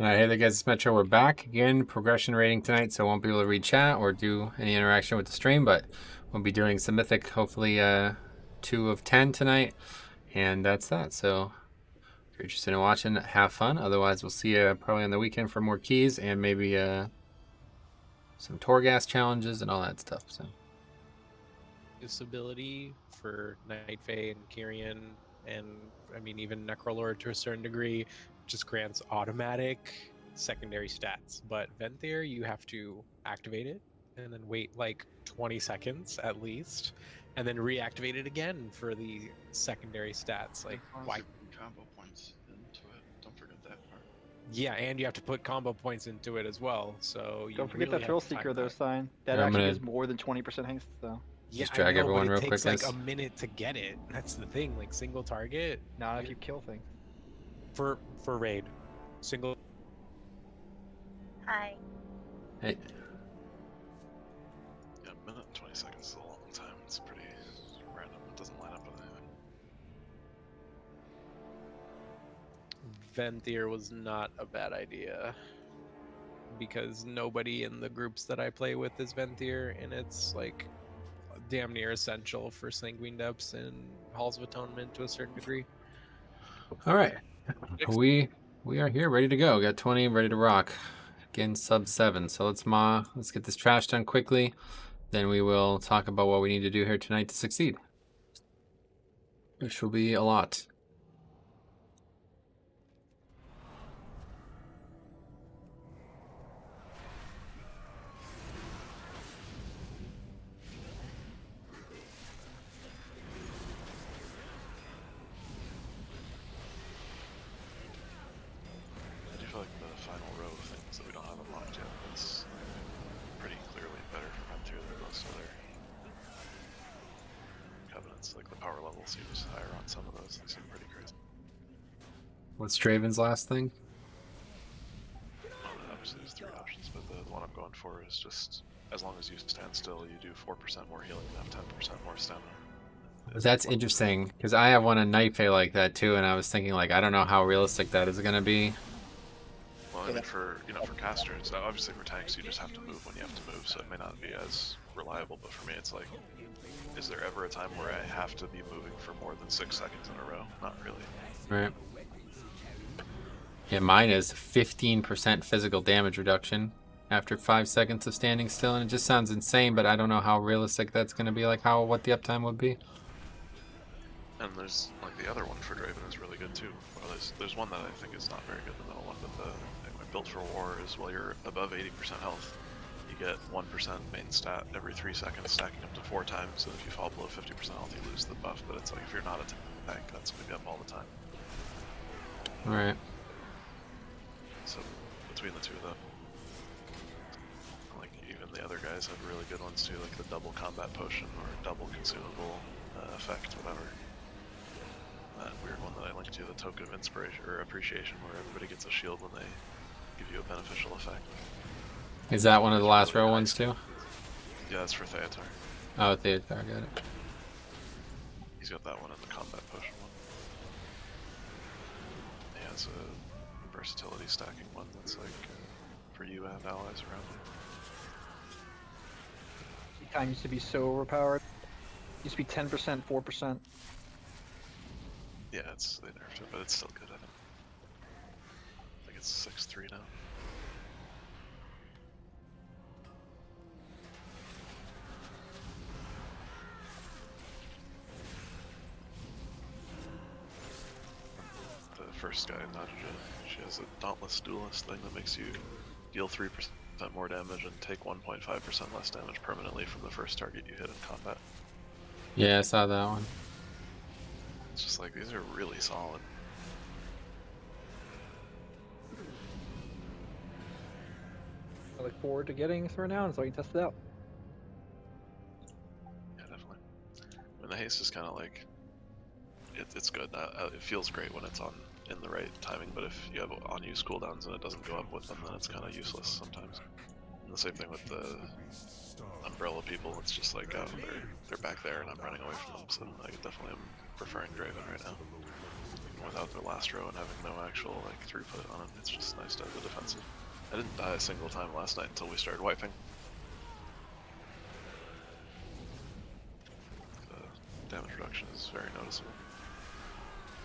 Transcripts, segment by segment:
Hey there guys, it's Metro. We're back again, progression rating tonight, so I won't be able to read chat or do any interaction with the stream, but we'll be doing some Mythic, hopefully 2 of 10 tonight, and that's that. So if you're interested in watching, have fun. Otherwise, we'll see you probably on the weekend for more keys and maybe some Torghast challenges and all that stuff. So This ability for Night Fae and Kyrian, and I mean even Necrolord to a certain degree, just grants automatic secondary stats. But Venthyr, you have to activate it and then wait like 20 seconds at least, and then reactivate it again for the secondary stats. Like why? Combo points into it. Don't forget that part. Yeah, and you have to put combo points into it as well. So you Don't forget really that have Thrill to time Seeker though, that. Sign. That I'm actually gonna gives more than 20% haste though. Yeah, just drag I know, everyone but it real takes quick, like guys. a minute to get it. That's the thing. Like single target Not if you kill things. for raid, single. Hi. Hey, Yeah, a minute and 20 seconds is a long time. It's pretty random. It doesn't line up with anything. Venthyr was not a bad idea because nobody in the groups that I play with is Venthyr, and it's like damn near essential for Sanguine Depths and Halls of Atonement to a certain degree. all right, we are here, ready to go. Got 20, ready to rock. Again, sub 7. So let's get this trash done quickly. Then we will talk about what we need to do here tonight to succeed, which will be a lot. I do feel like the final row of things that we don't have unlocked yet is pretty clearly better for Venthyr than most other covenants. Like the power level seems higher on some of those. They seem pretty crazy. What's Draven's last thing? Well, obviously there's 3 options, but the one I'm going for is just as long as you stand still, you do 4% more healing and have 10% more stamina. That's interesting, because I have one on Night Fae like that too, and I was thinking, like, I don't know how realistic that is going to be. Well, I mean, for casters, obviously for tanks, you just have to move when you have to move, so it may not be as reliable. But for me, it's like, is there ever a time where I have to be moving for more than 6 seconds in a row? Not really. Right. Yeah, mine is 15% physical damage reduction after 5 seconds of standing still, and it just sounds insane, but I don't know how realistic that's going to be, like what the uptime would be. And there's like the other one for Draven is really good too. Well, there's one that I think is not very good, the middle one, but the built for war is while you're above 80% health, you get 1% main stat every 3 seconds, stacking up to 4 times. And if you fall below 50% health, you lose the buff. But it's like if you're not a tank, that's gonna be up all the time. All right. So between the two of them, like even the other guys have really good ones too, like the double combat potion or double consumable effect, whatever. That weird one that I linked to, the token of inspiration or appreciation, where everybody gets a shield when they give you a beneficial effect. Is that one of the last row ones too? Yeah, that's for Theatar. Oh, Theatar, got it. He's got that one in the combat potion one. He has a versatility stacking one that's like for you and allies around you. Time used to be so overpowered. Used to be 10%, 4%. Yeah, they nerfed it, but it's still good, I think it's 6-3 now. The first guy, Nathria, she has a Dauntless Duelist thing that makes you deal 3% more damage and take 1.5% less damage permanently from the first target you hit in combat. Yeah, I saw that one. It's just like, these are really solid. I look forward to getting through now so I can test it out. Yeah, definitely. I mean, the haste is kind of like, it's good. It feels great when it's on in the right timing, but if you have on-use cooldowns and it doesn't go up with them, then it's kind of useless sometimes. And the same thing with the umbrella people. It's just like, oh, they're back there and I'm running away from them, so I definitely am preferring Draven right now. without their last row and having no actual like throughput on it. It's just nice to have the defensive. I didn't die a single time last night until we started wiping. The damage reduction is very noticeable.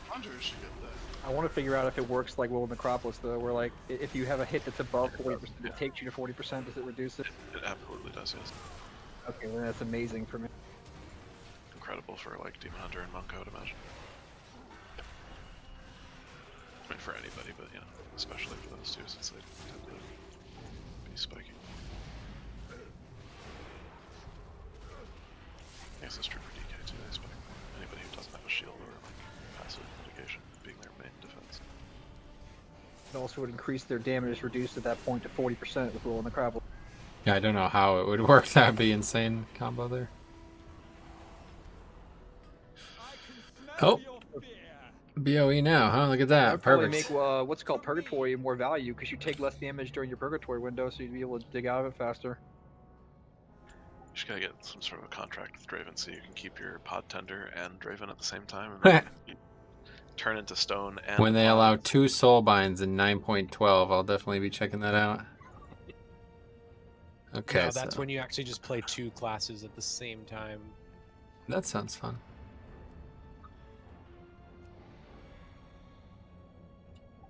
Hunter should get that. I want to figure out if it works like Will of Necropolis though, where like if you have a hit that's above 40%, Yeah. it takes you to 40%. Does it reduce it? It absolutely does, yes. Okay, then that's amazing for me. Incredible for like Demon Hunter and Monk, I would imagine. I mean, for anybody, but you know, especially for those two, since they tend to be spiky. I guess it's true for DK too, they spike anybody who doesn't have a shield or like passive mitigation being their main defense. It also would increase their damage reduced at that point to 40% with Will of Necropolis. Yeah, I don't know how it would work. That'd be insane combo there. Oh, BOE now, huh? Look at That that. would probably Perfect. make what's called Purgatory more value because you take less damage during your Purgatory window, so you'd be able to dig out of it faster. You just gotta get some sort of a contract with Draven so you can keep your pod tender and Draven at the same time, and then you turn into stone and When they pod. allow 2 Soulbinds in 9.12, I'll definitely be checking that out. Okay, No, that's so when you actually just play 2 classes at the same time. that sounds fun.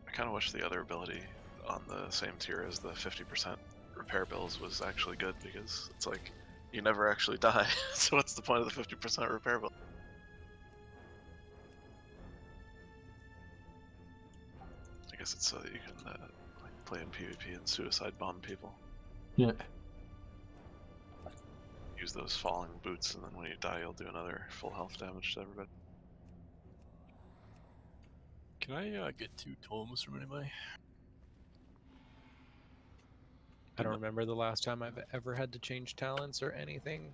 I kind of wish the other ability on the same tier as the 50% repair bills was actually good, because it's like you never actually die. So what's the point of the 50% repair bill? I guess it's so that you can like play in PvP and suicide bomb people. Yeah. Use those falling boots, and then when you die, you'll do another full health damage to everybody. Can I get 2 totems from anybody? I don't remember the last time I've ever had to change talents or anything.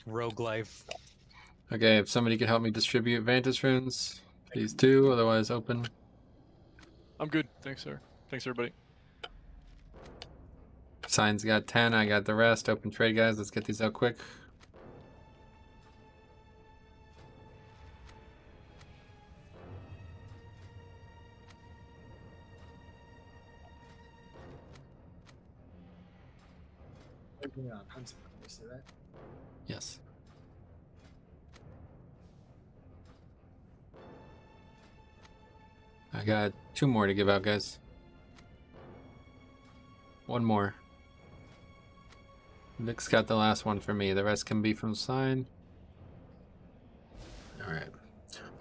Rogue life. Okay, if somebody could help me distribute Vantage runes, please do. Otherwise, open. I'm good. Thanks, sir. Thanks, everybody. Signs got 10. I got the rest. Open trade, guys. Let's get these out quick. Yes. I got 2 more to give out, guys. 1 more. Nick's got the last one for me. The rest can be from Sign. Alright.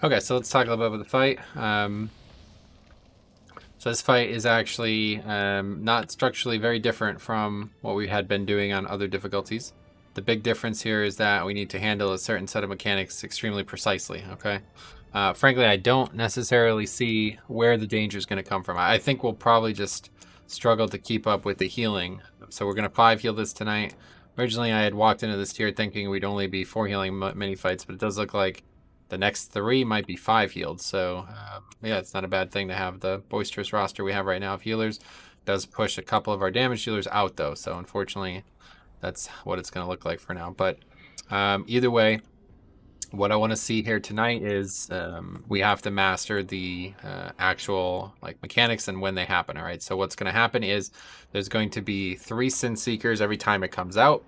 Okay, so let's talk a little bit about the fight. So this fight is actually not structurally very different from what we had been doing on other difficulties. The big difference here is that we need to handle a certain set of mechanics extremely precisely, okay? Frankly, I don't necessarily see where the danger is going to come from. I think we'll probably just struggle to keep up with the healing. So we're going to 5 heal this tonight. Originally, I had walked into this tier thinking we'd only be 4 healing mini fights, but it does look like the next 3 might be 5 healed. So yeah, it's not a bad thing to have the boisterous roster we have right now of healers. It does push a couple of our damage healers out though, so unfortunately that's what it's going to look like for now. But either way, what I want to see here tonight is we have to master the actual like mechanics and when they happen. All right, so what's going to happen is there's going to be 3 Sin Seekers every time it comes out.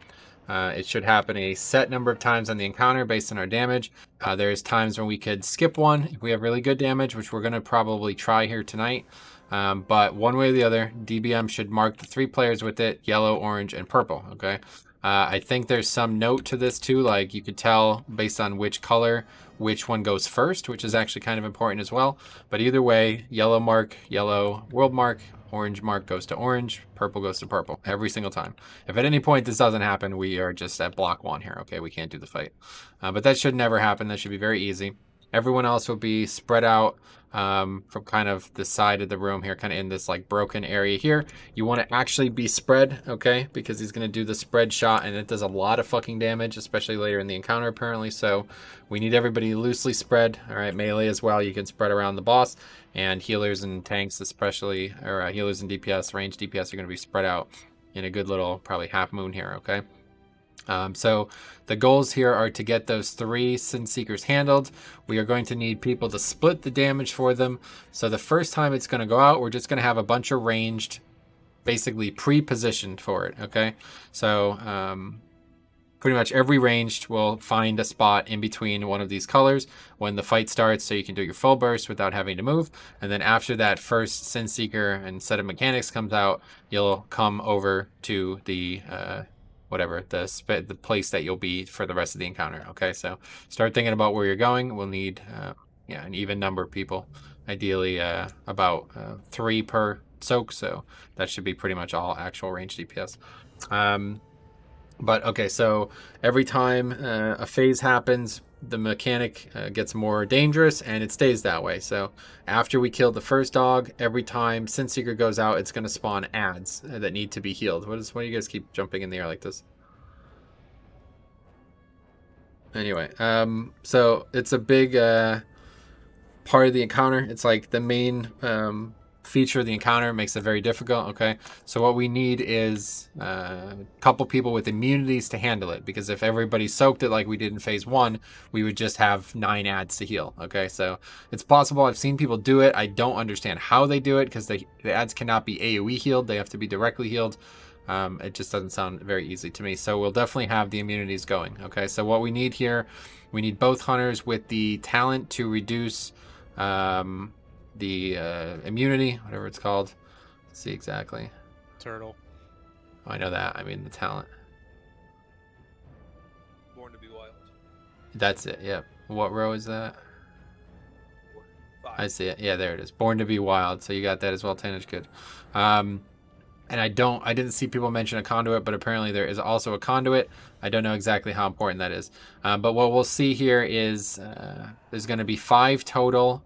It should happen a set number of times on the encounter based on our damage. There's times when we could skip one if we have really good damage, which we're going to probably try here tonight. But one way or the other, DBM should mark the 3 players with it: yellow, orange, and purple. Okay. I think there's some note to this too, like you could tell based on which color which one goes first, which is actually kind of important as well. But either way, yellow mark, yellow, world mark, orange mark goes to orange, purple goes to purple every single time. If at any point this doesn't happen, we are just at block 1 here. Okay, we can't do the fight. But that should never happen. That should be very easy. Everyone else will be spread out from kind of the side of the room here, kind of in this like broken area here. You want to actually be spread, okay? Because he's going to do the spread shot, and it does a lot of fucking damage, especially later in the encounter apparently. So we need everybody loosely spread. All right, melee as well. You can spread around the boss, and healers and tanks especially, or healers and DPS, range DPS are going to be spread out in a good little probably half moon here, okay? So the goals here are to get those 3 Sin Seekers handled. We are going to need people to split the damage for them. So the first time it's going to go out, we're just going to have a bunch of ranged, basically pre-positioned for it, okay? So pretty much every ranged will find a spot in between one of these colors when the fight starts, so you can do your full burst without having to move. And then after that first Sin Seeker and set of mechanics comes out, you'll come over to the whatever the place that you'll be for the rest of the encounter. Okay, so start thinking about where you're going. We'll need an even number of people, ideally about 3 per soak, so that should be pretty much all actual range DPS. But okay, so every time a phase happens, the mechanic gets more dangerous, and it stays that way. So after we kill the first dog, every time Sin Seeker goes out, it's going to spawn adds that need to be healed. Why do you guys keep jumping in the air like this? Anyway, so it's a big part of the encounter. It's like the main feature of the encounter, makes it very difficult. Okay, so what we need is a couple people with immunities to handle it, because if everybody soaked it like we did in phase 1, we would just have 9 adds to heal. Okay, so it's possible. I've seen people do it. I don't understand how they do it, because the adds cannot be AoE healed. They have to be directly healed. It just doesn't sound very easy to me. So we'll definitely have the immunities going. Okay, so what we need here, we need both hunters with the talent to reduce the immunity, whatever it's called. Let's see exactly. Turtle. Oh, I know that. I mean the talent. Born to be wild. That's it. Yep. What row is that? 5. I see it. Yeah, there it is. Born to be wild. So you got that as well, Tanish. Good. And I didn't see people mention a conduit, but apparently there is also a conduit. I don't know exactly how important that is. But what we'll see here is there's going to be 5 total.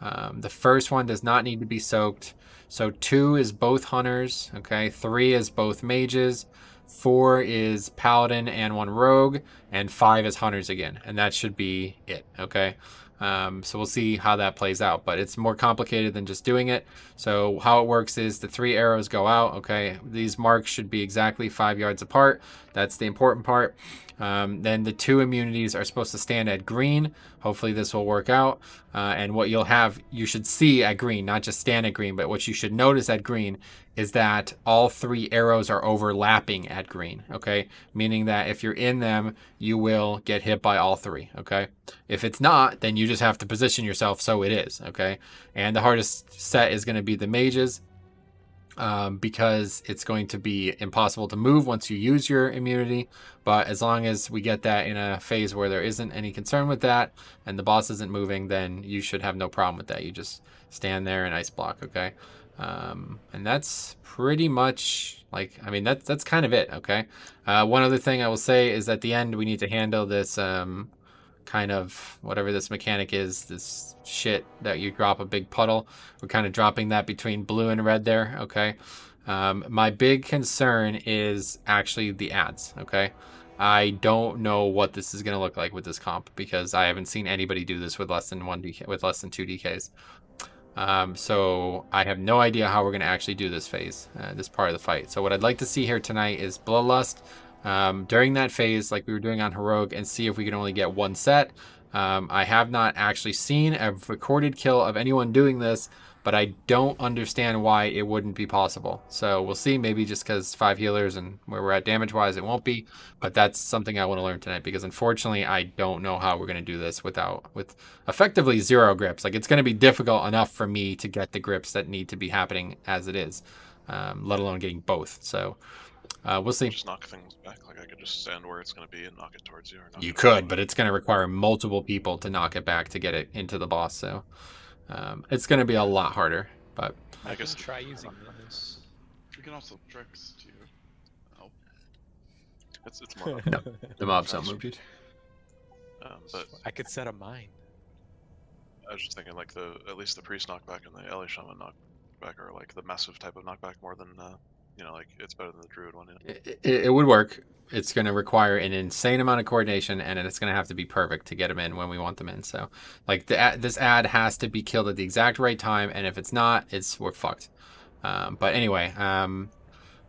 The first one does not need to be soaked. So 2 is both hunters. Okay. 3 is both mages. 4 is paladin and 1 rogue. And 5 is hunters again. And that should be it. Okay. So we'll see how that plays out, but it's more complicated than just doing it. So how it works is the 3 arrows go out. Okay, these marks should be exactly 5 yards apart. That's the important part. Then the 2 immunities are supposed to stand at green. Hopefully this will work out. And what you should see at green, not just stand at green, but what you should notice at green is that all 3 arrows are overlapping at green. Okay, meaning that if you're in them, you will get hit by all 3. Okay, if it's not, then you just have to position yourself so it is. Okay, and the hardest set is going to be the mages. Because it's going to be impossible to move once you use your immunity. But as long as we get that in a phase where there isn't any concern with that and the boss isn't moving, then you should have no problem with that. You just stand there and ice block. Okay. And that's pretty much that's kind of it. Okay. One other thing I will say is at the end, we need to handle this, kind of whatever this mechanic is, this shit that you drop a big puddle. We're kind of dropping that between blue and red there. Okay. My big concern is actually the adds. Okay. I don't know what this is going to look like with this comp, because I haven't seen anybody do this with less than 2 DKs. So I have no idea how we're going to actually do this phase, this part of the fight. So what I'd like to see here tonight is Bloodlust during that phase, like we were doing on Heroic, and see if we can only get 1 set. I have not actually seen a recorded kill of anyone doing this, but I don't understand why it wouldn't be possible. So we'll see, maybe just because 5 healers and where we're at damage-wise, it won't be. But that's something I want to learn tonight, because unfortunately, I don't know how we're going to do this with effectively 0 grips. Like, it's going to be difficult enough for me to get the grips that need to be happening as it is, let alone getting both. So we'll see. Just knock things back. Like, I could just stand where it's going to be and knock it towards you. You could, but it's going to require multiple people to knock it back to get it into the boss. So it's going to be a lot harder. But I guess try using this. We can also tricks to help. It's more. no, the mobs don't move, dude. But I could set a mine. I was just thinking, like, at least the priest knockback and the Ellie Shaman knockback are like the massive type of knockback more than like, it's better than the druid one. It would work. It's going to require an insane amount of coordination, and it's going to have to be perfect to get them in when we want them in. So, like, this ad has to be killed at the exact right time, and if it's not, we're fucked. But anyway,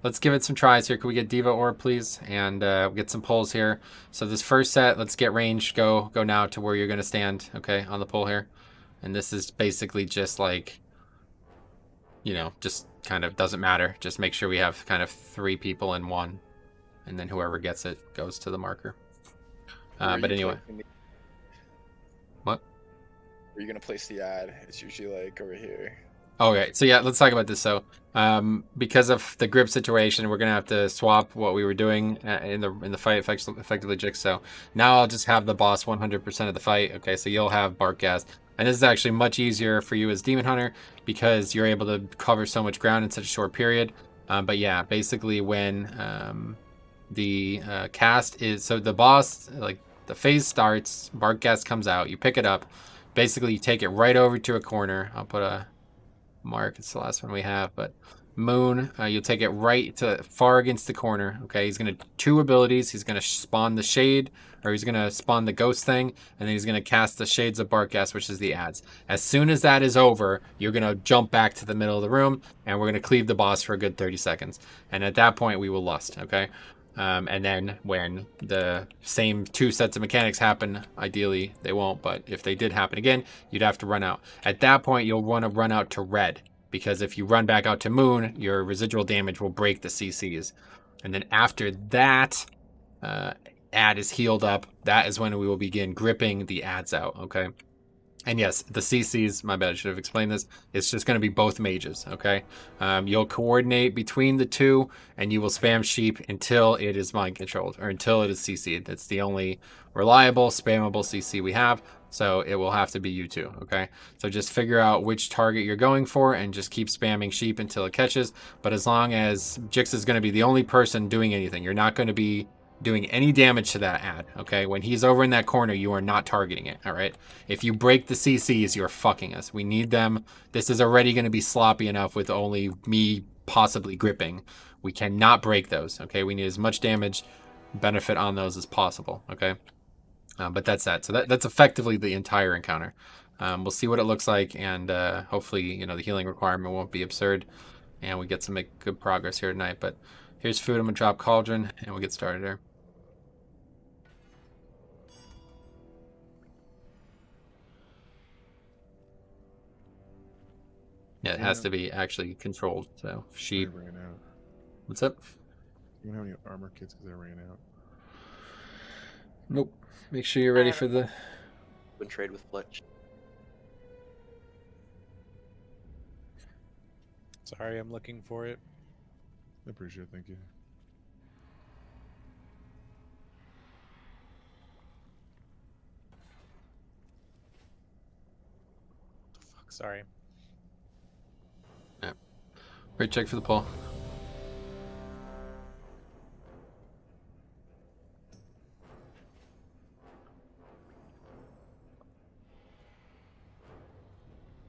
let's give it some tries here. Can we get Diva Orb, please? And get some pulls here. So this first set, let's get range. Go now to where you're going to stand, okay, on the pull here. And this is basically just like, you know, just kind of doesn't matter. Just make sure we have kind of 3 people in one. And then whoever gets it goes to the marker. But anyway. What? Where you going to place the ad? It's usually like over here. Okay, so yeah, let's talk about this. So, because of the grip situation, we're gonna have to swap what we were doing in the fight effectively, Jix. So now I'll just have the boss 100% of the fight. Okay, so you'll have Bark Gas, and this is actually much easier for you as Demon Hunter because you're able to cover so much ground in such a short period. But yeah, basically when the cast is, so the boss, like the phase starts, Bark Gas comes out, you pick it up, basically you take it right over to a corner. I'll put a mark, it's the last one we have, but Moon, you'll take it right to far against the corner. Okay, he's gonna 2 abilities. He's gonna spawn the shade, or he's gonna spawn the ghost thing, and then he's gonna cast the Shades of Bark Gas, which is the ads. As soon as that is over, you're gonna jump back to the middle of the room, and we're gonna cleave the boss for a good 30 seconds. And at that point, we will lust. Okay. And then when the same 2 sets of mechanics happen, ideally they won't, but if they did happen again, you'd have to run out. At that point, you'll want to run out to red, because if you run back out to Moon, your residual damage will break the CCs. And then after that ad is healed up, that is when we will begin gripping the ads out, okay? And yes, the CCs, my bad, I should have explained this. It's just going to be both mages, okay? You'll coordinate between the 2, and you will spam sheep until it is mind controlled, or until it is CC'd. That's the only reliable, spammable CC we have, so it will have to be you 2, okay? So just figure out which target you're going for, and just keep spamming sheep until it catches. But as long as Jix is going to be the only person doing anything, you're not going to be doing any damage to that ad, okay? When he's over in that corner, you are not targeting it, all right? If you break the CCs, you're fucking us. We need them. This is already going to be sloppy enough with only me possibly gripping. We cannot break those, okay? We need as much damage benefit on those as possible, okay? But that's that. So that's effectively the entire encounter. We'll see what it looks like, and hopefully, you know, the healing requirement won't be absurd, and we get to make good progress here tonight. But here's food. I'm gonna drop Cauldron, and we'll get started here. Yeah, it has to be actually controlled. So sheep. Ran out. What's up? You don't have any armor kits because I ran out. Nope. Make sure you're ready for the. Been trade with Fletch. Sorry, I'm looking for it. I appreciate it, thank you. Fuck, sorry. Yeah. Great check for the pull.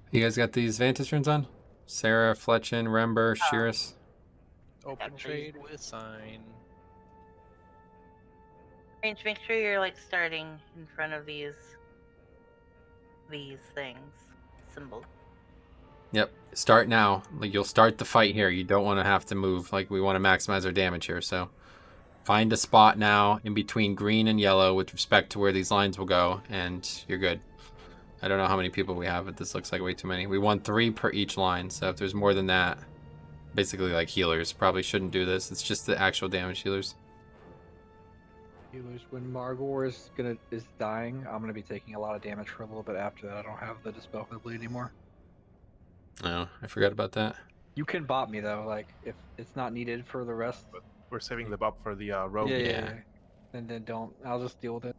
You guys got these Vantage runes on? Sarah, Fletchin, Rember, Shearus. Open trade with sign. Range, make sure you're like starting in front of these things, symbols. Yep. Start now. Like, you'll start the fight here. You don't want to have to move. Like, we want to maximize our damage here. So find a spot now in between green and yellow with respect to where these lines will go, and you're good. I don't know how many people we have, but this looks like way too many. We want 3 per each line, so if there's more than that, basically like healers probably shouldn't do this. It's just the actual damage healers. Healers, when Margor is dying, I'm gonna be taking a lot of damage for a little bit after that. I don't have the Dispel ability anymore. Oh, I forgot about that. You can bot me though, like if it's not needed for the rest. We're saving the bop for the rogue. Yeah. And then I'll just deal with it.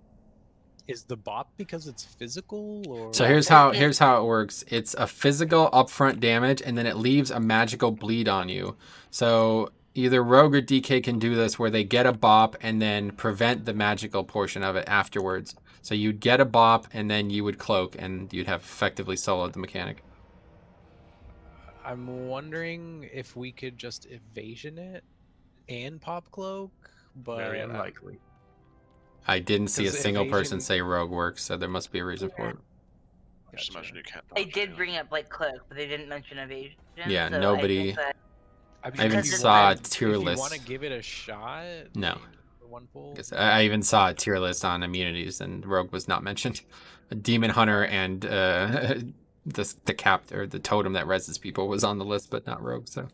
Is the bop because it's physical, or So here's how it works. It's a physical upfront damage, and then it leaves a magical bleed on you. So either Rogue or DK can do this, where they get a bop and then prevent the magical portion of it afterwards. So you'd get a bop, and then you would cloak, and you'd have effectively soloed the mechanic. I'm wondering if we could just evasion it and pop cloak, but Very unlikely. I didn't see a Because single person evasion- say Rogue works, so there must be a reason for it. I just imagine you can't. They dodge, did yeah. bring up like cloak, but they didn't mention evasion. Yeah, so nobody- I think that I I even Because it's saw a like- tier if you list. want to give it a shot, No. like, for one pull. I even saw a tier list on immunities, and Rogue was not mentioned. A Demon Hunter and the cap or the totem that reses people was on the list, but not Rogue. So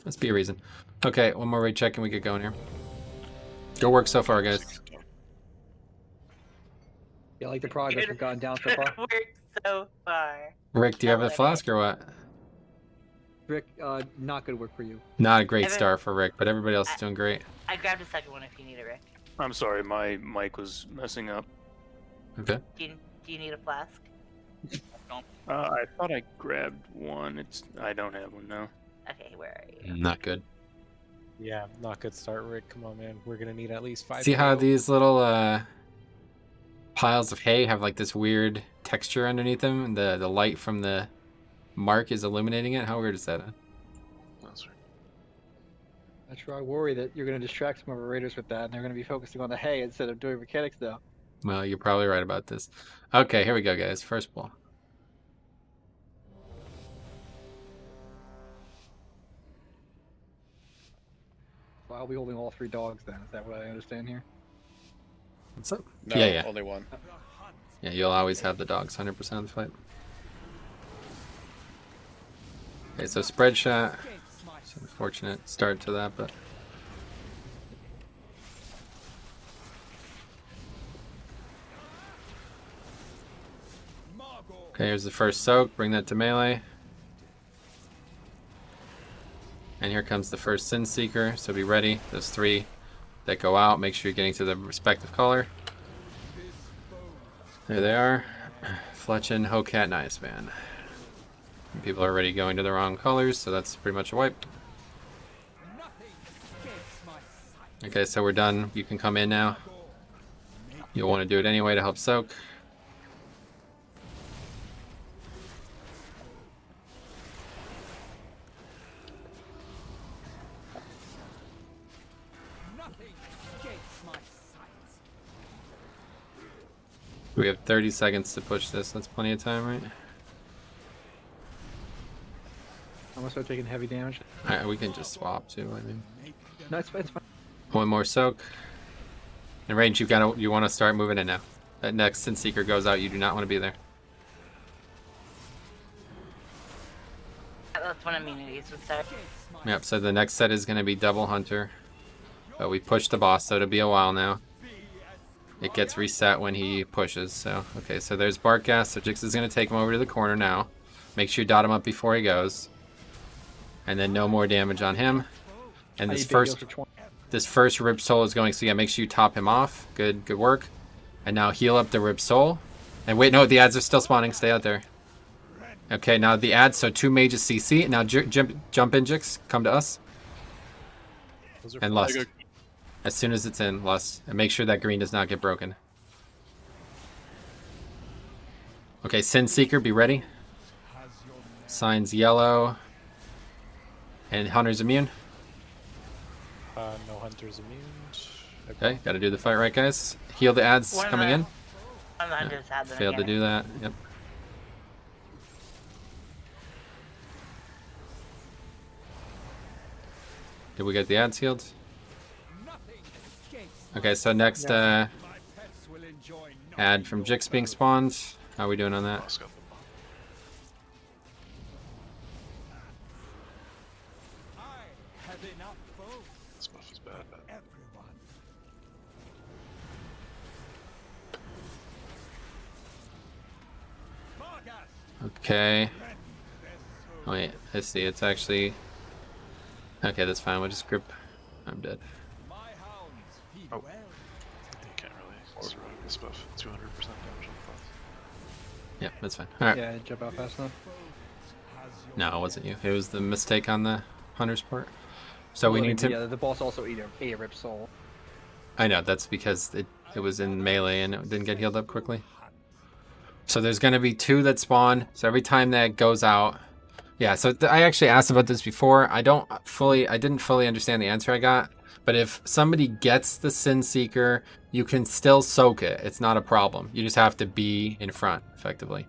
must be a reason. Okay, one more raid check and we get going here. Good work so far, guys. Yeah, like the progress we've gotten down so far. It worked so far. Rick, do you have the Alright. flask or what? Rick, not good work for you. Not a great Evan- start for Rick, but everybody else is doing great. I grabbed a second one if you need it, Rick. I'm sorry, my mic was messing up. Okay. Do you need a flask? I thought I grabbed one. I don't have one now. Okay, where are you? Not good. Yeah, not good start, Rick. Come on, man. We're gonna need at least 5. See how to go. these little piles of hay have like this weird texture underneath them, and the light from the mark is illuminating it? How weird is that? That's right. That's where I worry that you're going to distract some of our raiders with that, and they're going to be focusing on the hay instead of doing mechanics now. Well, you're probably right about this. Okay, here we go, guys. First ball. So I'll be holding all 3 dogs then. Is that what I understand here? What's up? No, Yeah. only one. Yeah, you'll always have the dogs 100% of the fight. Okay, so spread shot. It's an unfortunate start to that, but... Okay, here's the first soak. Bring that to melee. And here comes the first Sin Seeker, so be ready. Those 3 that go out, make sure you're getting to the respective color. There they are. Fletch and Hokat, nice, man. People are already going to the wrong colors, so that's pretty much a wipe. Okay, so we're done. You can come in now. You'll want to do it anyway to help soak. We have 30 seconds to push this. That's plenty of time, right? I'm going to start taking heavy damage. Alright, we can just swap too, I mean. No, it's fine. It's fine. One more soak. In range, you want to start moving in now. That next Sin Seeker goes out, you do not want to be there. That's when immunities would start. Yep, so the next set is going to be Double Hunter. But we pushed the boss, so it'll be a while now. It gets reset when he pushes, so... Okay, so there's Bark Gas, so Jix is going to take him over to the corner now. Make sure you dot him up before he goes. And then no more damage on him. And this first Rib Soul is going, so yeah, make sure you top him off. Good work. And now heal up the Rib Soul. And wait, no, the ads are still spawning. Stay out there. Okay, now the ads, so 2 mages CC. Now jump in, Jix. Come to us. Those are And fun. Lust. As soon as it's in, Lust. And make sure that green does not get broken. Okay, Sin Seeker, be ready. Signs yellow. And Hunter's immune. No hunters immune. Okay, gotta do the fight right, guys. Heal the ads One of coming the- in. One of the hunters had them Failed to again. do that. Yep. Did we get the ads healed? Okay, so next ad from Jix being spawned. How are we doing on that? Boss got the bomb. This buff is bad, but Okay. Wait, I see. It's actually... Okay, that's fine. We'll just grip. I'm dead. you can't really survive this buff. 200% damage on the buff. Yep, that's fine. Alright. Yeah, jump out fast enough. No, it wasn't you. It was the mistake on the Hunter's part. So we Well, I need mean, to... Yeah, the boss also ate a Rip Soul. I know, that's because it was in melee and it didn't get healed up quickly. So there's going to be 2 that spawn. So every time that goes out... Yeah, so I actually asked about this before. I didn't fully understand the answer I got. But if somebody gets the Sin Seeker, you can still soak it. It's not a problem. You just have to be in front, effectively.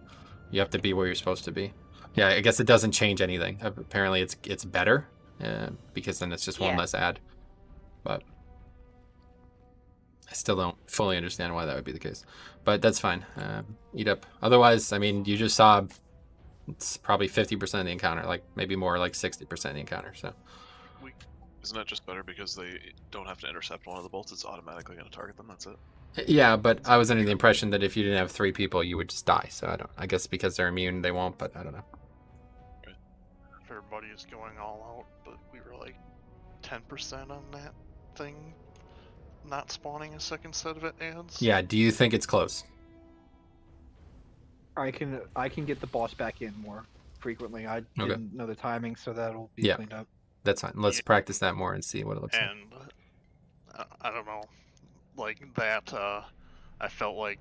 You have to be where you're supposed to be. Yeah, I guess it doesn't change anything. Apparently it's better. because then it's just one Yeah. less ad. But I still don't fully understand why that would be the case. But that's fine. Eat up. Otherwise, I mean, you just saw it's probably 50% of the encounter, like maybe more, like 60% of the encounter. So Isn't it just better because they don't have to intercept one of the bolts? It's automatically going to target them. That's it. yeah, but I was under the impression that if you didn't have 3 people, you would just die. So I guess because they're immune, they won't. But I don't know. If everybody is going all out, but we were like 10% on that thing, not spawning a second set of ads. Yeah. Do you think it's close? I can get the boss back in more frequently. I didn't know the timing, so that'll be cleaned up. That's fine. Let's practice that more and see what it looks like. And I don't know, like that. I felt like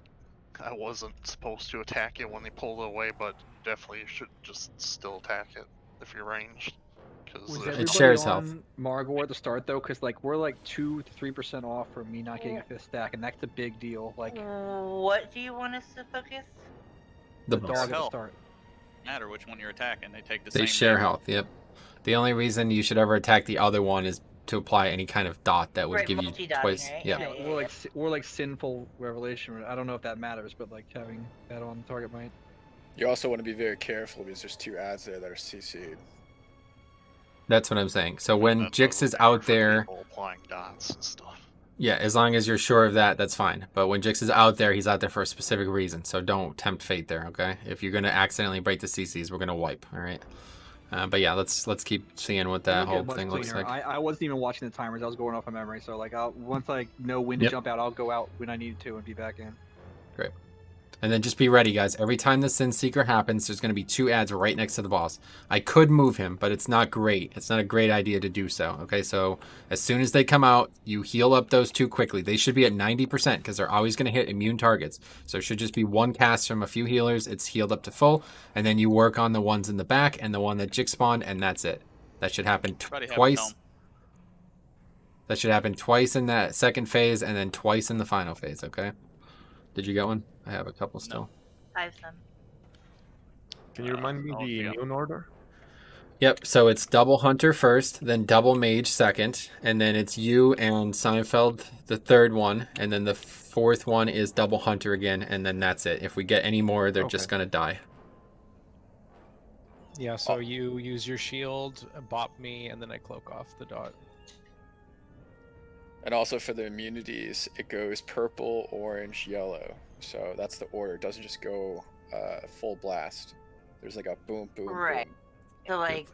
I wasn't supposed to attack it when they pulled it away, but definitely you should just still attack it if you're ranged. Was Because everybody shares on health. Margor at the start though? Because like we're like 2 to 3% off from me not getting a 5th stack, and that's a big deal. Like What do you want us to focus? The dog at the Health. start. Matter which one you're attacking, they take the They same. share damage. health. Yep. The only reason you should ever attack the other one is to apply any kind of dot that would Right, give you multi-dotting, twice. right? Yeah. Yeah. We're like sinful revelation. I don't know if that matters, but like having that on target might. You also want to be very careful because there's 2 ads there that are CC'd. That's what I'm saying. So when that's Jix what is we're out for there, people applying dots and stuff. yeah, as long as you're sure of that, that's fine. But when Jix is out there, he's out there for a specific reason. So don't tempt fate there, okay? If you're gonna accidentally break the CCs, we're gonna wipe. All right. But yeah, let's keep seeing what that It'll whole get much thing looks cleaner. like. I wasn't even watching the timers. I was going off of memory. So like once I know when to Yep. jump out, I'll go out when I need to and be back in. Great. And then just be ready, guys. Every time the Sin Seeker happens, there's going to be 2 ads right next to the boss. I could move him, but it's not great. It's not a great idea to do so. Okay, so as soon as they come out, you heal up those 2 quickly. They should be at 90% because they're always going to hit immune targets. So it should just be 1 cast from a few healers. It's healed up to full. And then you work on the ones in the back and the one that Jix spawned, and that's it. That should happen Everybody have a twice. dome. That should happen twice in that second phase and then twice in the final phase, okay? Did you get one? I have a couple still. I've some. Can you remind me oh, the yeah. immune order? Yep, so it's double hunter first, then double mage second, and then it's you and Seinfeld the 3rd one, and then the 4th one is double hunter again, and then that's it. If we get any more, they're just gonna die. Yeah, so you use your shield, bop me, and then I cloak off the dot. And also for the immunities, it goes purple, orange, yellow. So that's the order. It doesn't just go full blast. There's like a boom, boom, Right. boom. So like,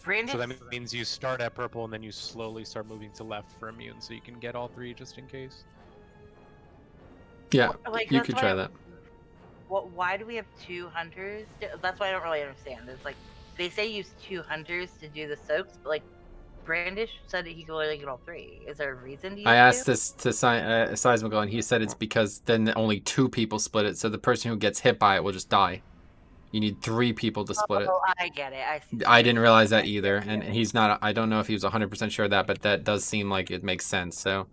Brandon. So that means you start at purple and then you slowly start moving to left for immune, so you can get all 3 just in case. Yeah, Like, you that's could why try that. Why do we have 2 hunters? That's why I don't really understand. It's like they say use 2 hunters to do the soaks, but like Brandish said that he could only get all 3. Is there a reason to use I asked 2? this to Seismical, and he said it's because then only 2 people split it, so the person who gets hit by it will just die. You need 3 people to split it. Oh, I get it. I see. I didn't realize that either, and he's not. I don't know if he was 100% sure of that, but that does seem like it makes sense. So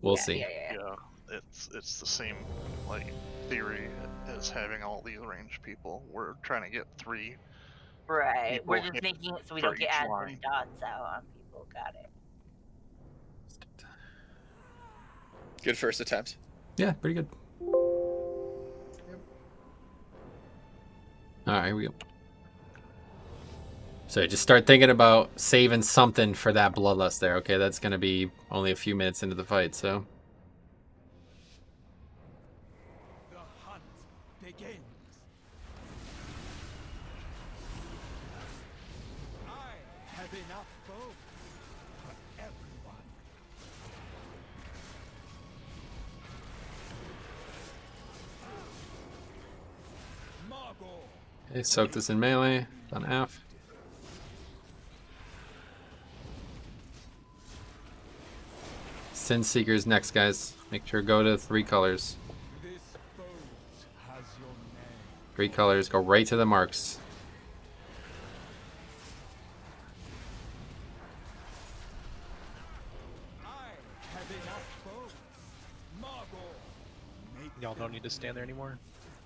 we'll see. Yeah, it's the same like theory as having all these ranged people. We're trying to get 3. Right. people We're just hit making it so we for don't get each ads line. and dots out on people. Got it. Good first attempt. Yeah, pretty good. All right, here we go. So just start thinking about saving something for that bloodlust there. Okay, that's gonna be only a few minutes into the fight, so. The hunt begins. I have enough food for everyone. Okay, soak this in melee on F. Sin Seekers next, guys. Make sure to go to 3 colors. This boat has your name. 3 colors, go right to the marks. I have enough boats. Margot. Y'all don't need to stand there anymore.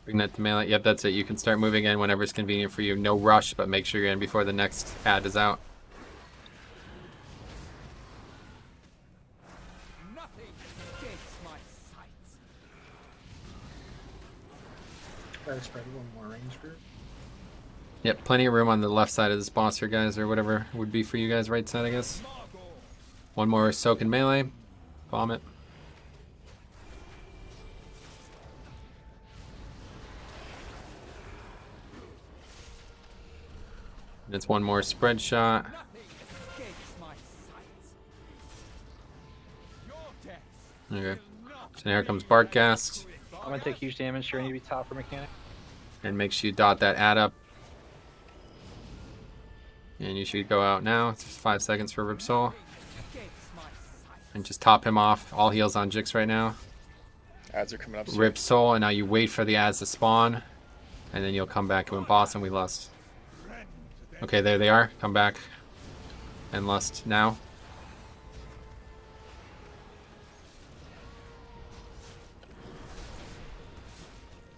Bring that to melee. Yep, that's it. You can start moving in whenever it's convenient for you. No rush, but make sure you're in before the next ad is out. Try to spread one more range group. Yep, plenty of room on the left side of this boss here, guys, or whatever would be for you guys, right side, I guess. One more soak and melee. Bomb it. And it's one more spread shot. Okay. So here comes Barkcast. I'm gonna take huge damage. Sure, I need to be top for mechanic. And make sure you dot that add up. And you should go out now. It's 5 seconds for Rip Soul. And just top him off. All heals on Jix right now. Ads are coming up soon. Rip Soul, and now you wait for the ads to spawn. And then you'll come back and boss, and we lust. Okay, there they are. Come back. And lust now.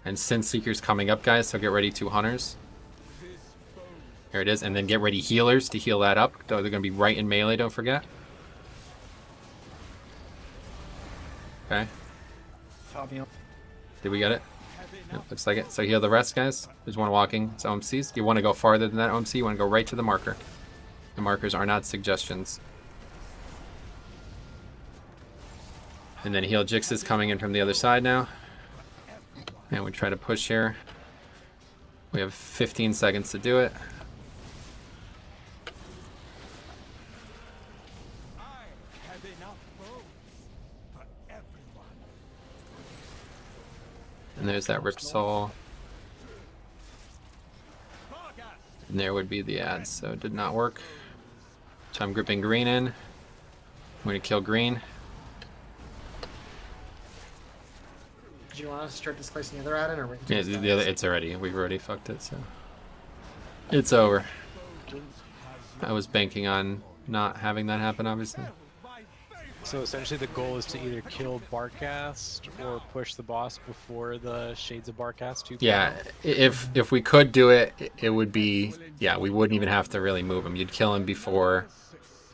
And Sin Seeker's coming up, guys, so get ready, 2 hunters. Here it is, and then get ready healers to heal that up. They're going to be right in melee, don't forget. Okay. Did we get it? Yep, looks like it. So heal the rest, guys. There's one walking. It's OMCs. You want to go farther than that OMC, you want to go right to the marker. The markers are not suggestions. And then heal Jix is coming in from the other side now. And we try to push here. We have 15 seconds to do it. And there's that Rip Soul. And there would be the ads, so it did not work. So I'm gripping green in. I'm going to kill green. Do you want to start displacing the other add-in, or wait? Yeah, the other, it's already, we've already fucked it, so. It's over. I was banking on not having that happen, obviously. So essentially the goal is to either kill Barkcast or push the boss before the Shades of Barkcast 2. Yeah, if we could do it, it would be, yeah, we wouldn't even have to really move him. You'd kill him before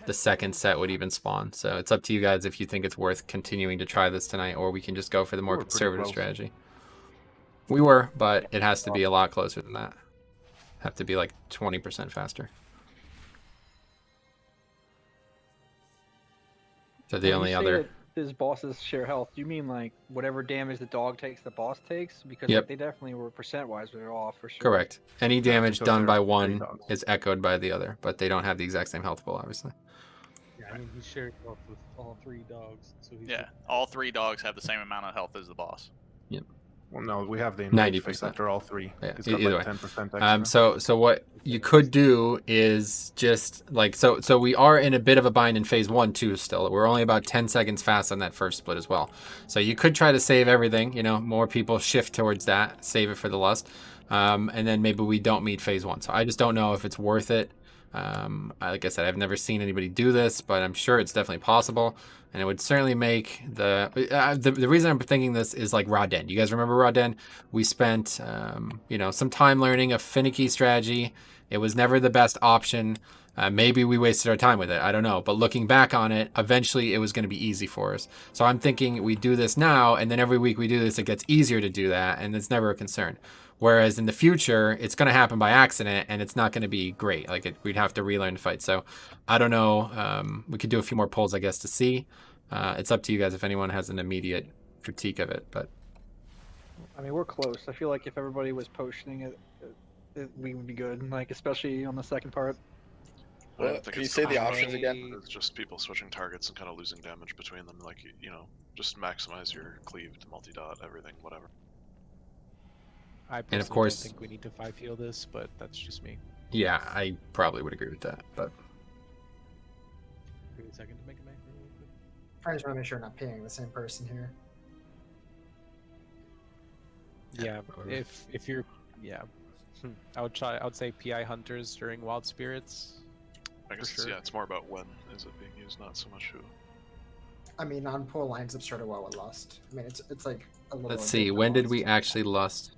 the second set would even spawn. So it's up to you guys if you think it's worth continuing to try this tonight, or we can just go for the more conservative strategy. We were, but it has to be a lot closer than that. Have to be like 20% faster. So the only other... His bosses share health. Do you mean like whatever damage the dog takes, the boss takes? Because Yep. like, they definitely were percent-wise, but they're off for sure. Correct. Any damage so done there by are one 3 dogs. is echoed by the other, but they don't have the exact same health pool, obviously. Yeah, I mean, he's sharing health with all 3 dogs. So he's Yeah, all 3 dogs have the same amount of health as the boss. Yep. Well, no, we have the 90%. after all 3. Yeah, It's got either like way. 10% extra. So what you could do is just like so we are in a bit of a bind in phase 1 too. Still, we're only about 10 seconds fast on that first split as well. So you could try to save everything. You know, more people shift towards that, save it for the lust, and then maybe we don't meet phase 1. So I just don't know if it's worth it. Like I said, I've never seen anybody do this, but I'm sure it's definitely possible. And it would certainly make the reason I'm thinking this is like Raw Den. You guys remember Raw Den? We spent you know, some time learning a finicky strategy. It was never the best option. Maybe we wasted our time with it. I don't know. But looking back on it, eventually it was going to be easy for us. So I'm thinking we do this now, and then every week we do this, it gets easier to do that, and it's never a concern. Whereas in the future, it's going to happen by accident, and it's not going to be great. Like we'd have to relearn to fight. So I don't know. We could do a few more polls, I guess, to see. It's up to you guys if anyone has an immediate critique of it. But I mean, we're close. I feel like if everybody was potioning it, we would be good. Like especially on the second part. I don't Well, think can you it's say so the much options again? It's just people switching targets and kind of losing damage between them. Like, you know, just maximize your cleave to multi-dot, everything, whatever. I And of personally course- don't think we need to 5-heal this, but that's just me. yeah, I probably would agree with that. But Give me a second to make a macro real quick. I just want to make sure I'm not pinging the same person here. Yeah, whatever. if you're, yeah, I would say PI hunters during Wild Spirits. I guess For it's, sure. yeah, it's more about when is it being used, not so much who. I mean, non-pull lines up sort of well with Lust. I mean, it's like a little. let's see. When did we actually lust?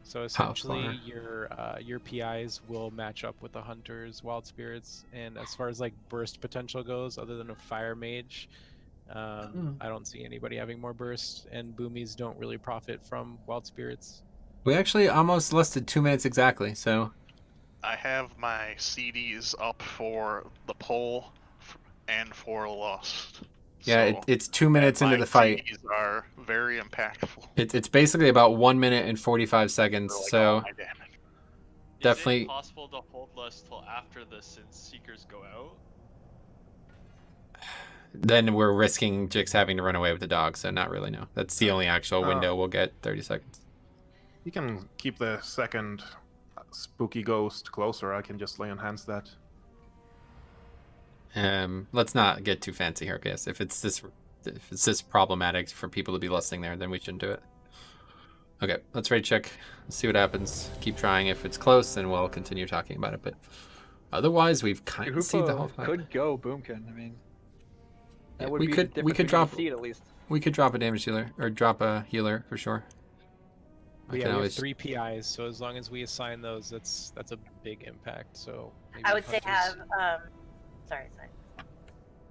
So far? essentially, your PIs will match up with the hunters, Wild Spirits, and as far as like burst potential goes, other than a fire mage, I don't see anybody having more burst, and boomies don't really profit from wild spirits. We actually almost listed 2 minutes exactly, so I have my CDs up for the poll and for Lost. yeah, So, it's 2 minutes into my the fight. CDs are very impactful. It's basically about 1 minute and 45 seconds, They're like, so oh, my damage. definitely. Is it possible to hold Lust till after the Sin Seekers go out? Then we're risking Jix having to run away with the dog, so not really, no. That's the only actual window we'll get, 30 seconds. You can keep the second spooky ghost closer. I can just lay enhance that. Let's not get too fancy here, guys. If it's this problematic for people to be listing there, then we shouldn't do it. Okay, let's rate check. Let's see what happens. Keep trying. If it's close, then we'll continue talking about it. But otherwise, we've kind of seen the whole fight. Could go Boomkin. I mean, that would we be could the we difference could between drop a seed at least. we could drop a damage healer or drop a healer for sure. But yeah, we have 3 PIs, so as long as we assign those, that's a big impact. So maybe I would say hunters- have sorry.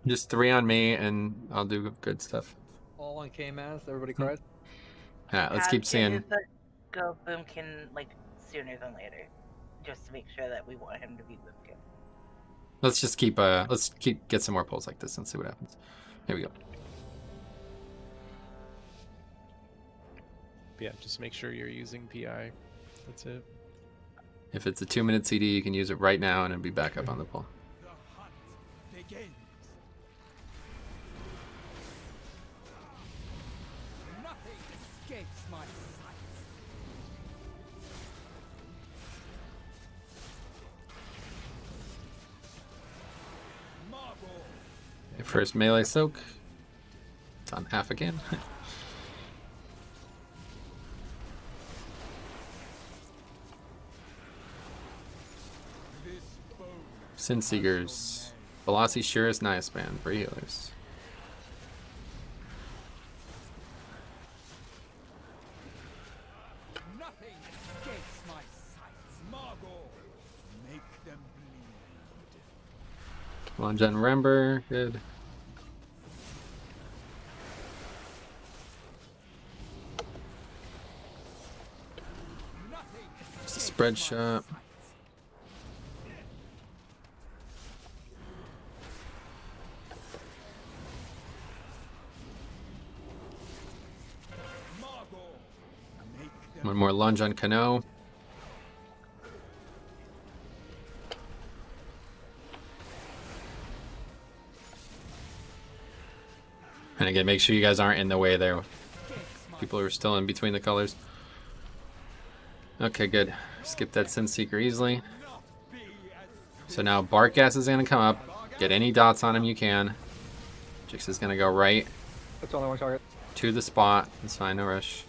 just 3 on me, and I'll do good stuff. All on K-Maz. Everybody cried. Yeah, let's Have keep seeing. Jason go Boomkin like sooner than later, just to make sure that we want him to be Boomkin. Let's just keep get some more polls like this and see what happens. Here we go. Yeah, just make sure you're using PI. That's it. If it's a 2-minute CD, you can use it right now and it'll be back up on the poll. The hunt begins. Nothing escapes my sight. Marble. First melee soak. It's on half again. Sin Seekers. Velocity Surest Niaspan. Free healers. Nothing escapes my sight. Marble. Make them bleed. Lunge on Rember. Good. It's a spread shot. One more lunge on Kano. And again, make sure you guys aren't in the way there. People are still in between the colors. Okay, good. Skip that Sin Seeker easily. So now Bark Gas is going to come up. Get any dots on him you can. Jix is going to go right That's only one target. to the spot. It's fine, no rush.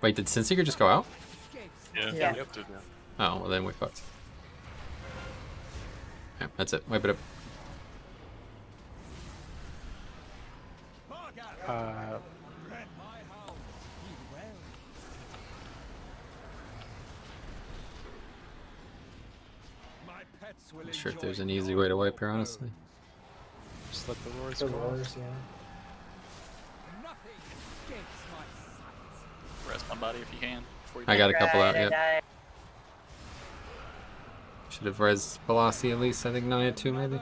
Wait, did Sin Seeker just go out? Yeah. Yep. Oh, well then we fucked. Yeah, that's it. Wipe it up. Not sure if there's an easy way to wipe here, honestly. Just let the roars The go. roars, yeah. Nothing escapes my sight. Rest my body if you can. Before you I got a couple out, Right, I yep. died. Should have res Velocity at least, I think Naya too, maybe.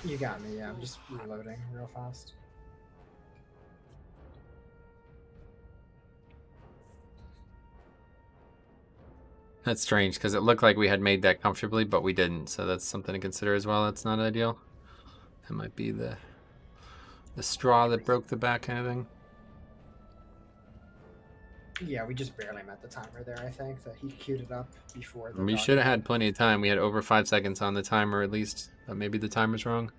You got me, yeah. I'm just reloading real fast. That's strange, because it looked like we had made that comfortably, but we didn't, so that's something to consider as well. That's not ideal. That might be the straw that broke the back kind of thing. Yeah, we just barely met the timer there, I think. That he queued it up before the We dog- should have had plenty of time. We had over 5 seconds on the timer at least, but maybe the timer's wrong.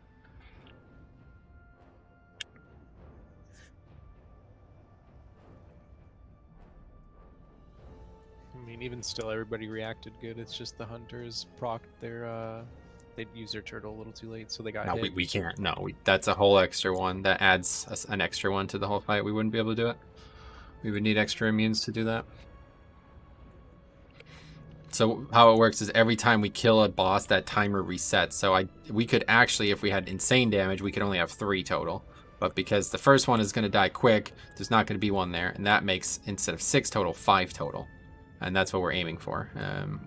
I mean, even still, everybody reacted good. It's just the hunters procced their, they'd use their turtle a little too late, so they got No, hit. we can't. No, that's a whole extra one. That adds an extra one to the whole fight. We wouldn't be able to do it. We would need extra immunes to do that. So how it works is every time we kill a boss, that timer resets. So we could actually, if we had insane damage, we could only have 3 total. But because the first one is going to die quick, there's not going to be one there. And that makes, instead of 6 total, 5 total. And that's what we're aiming for.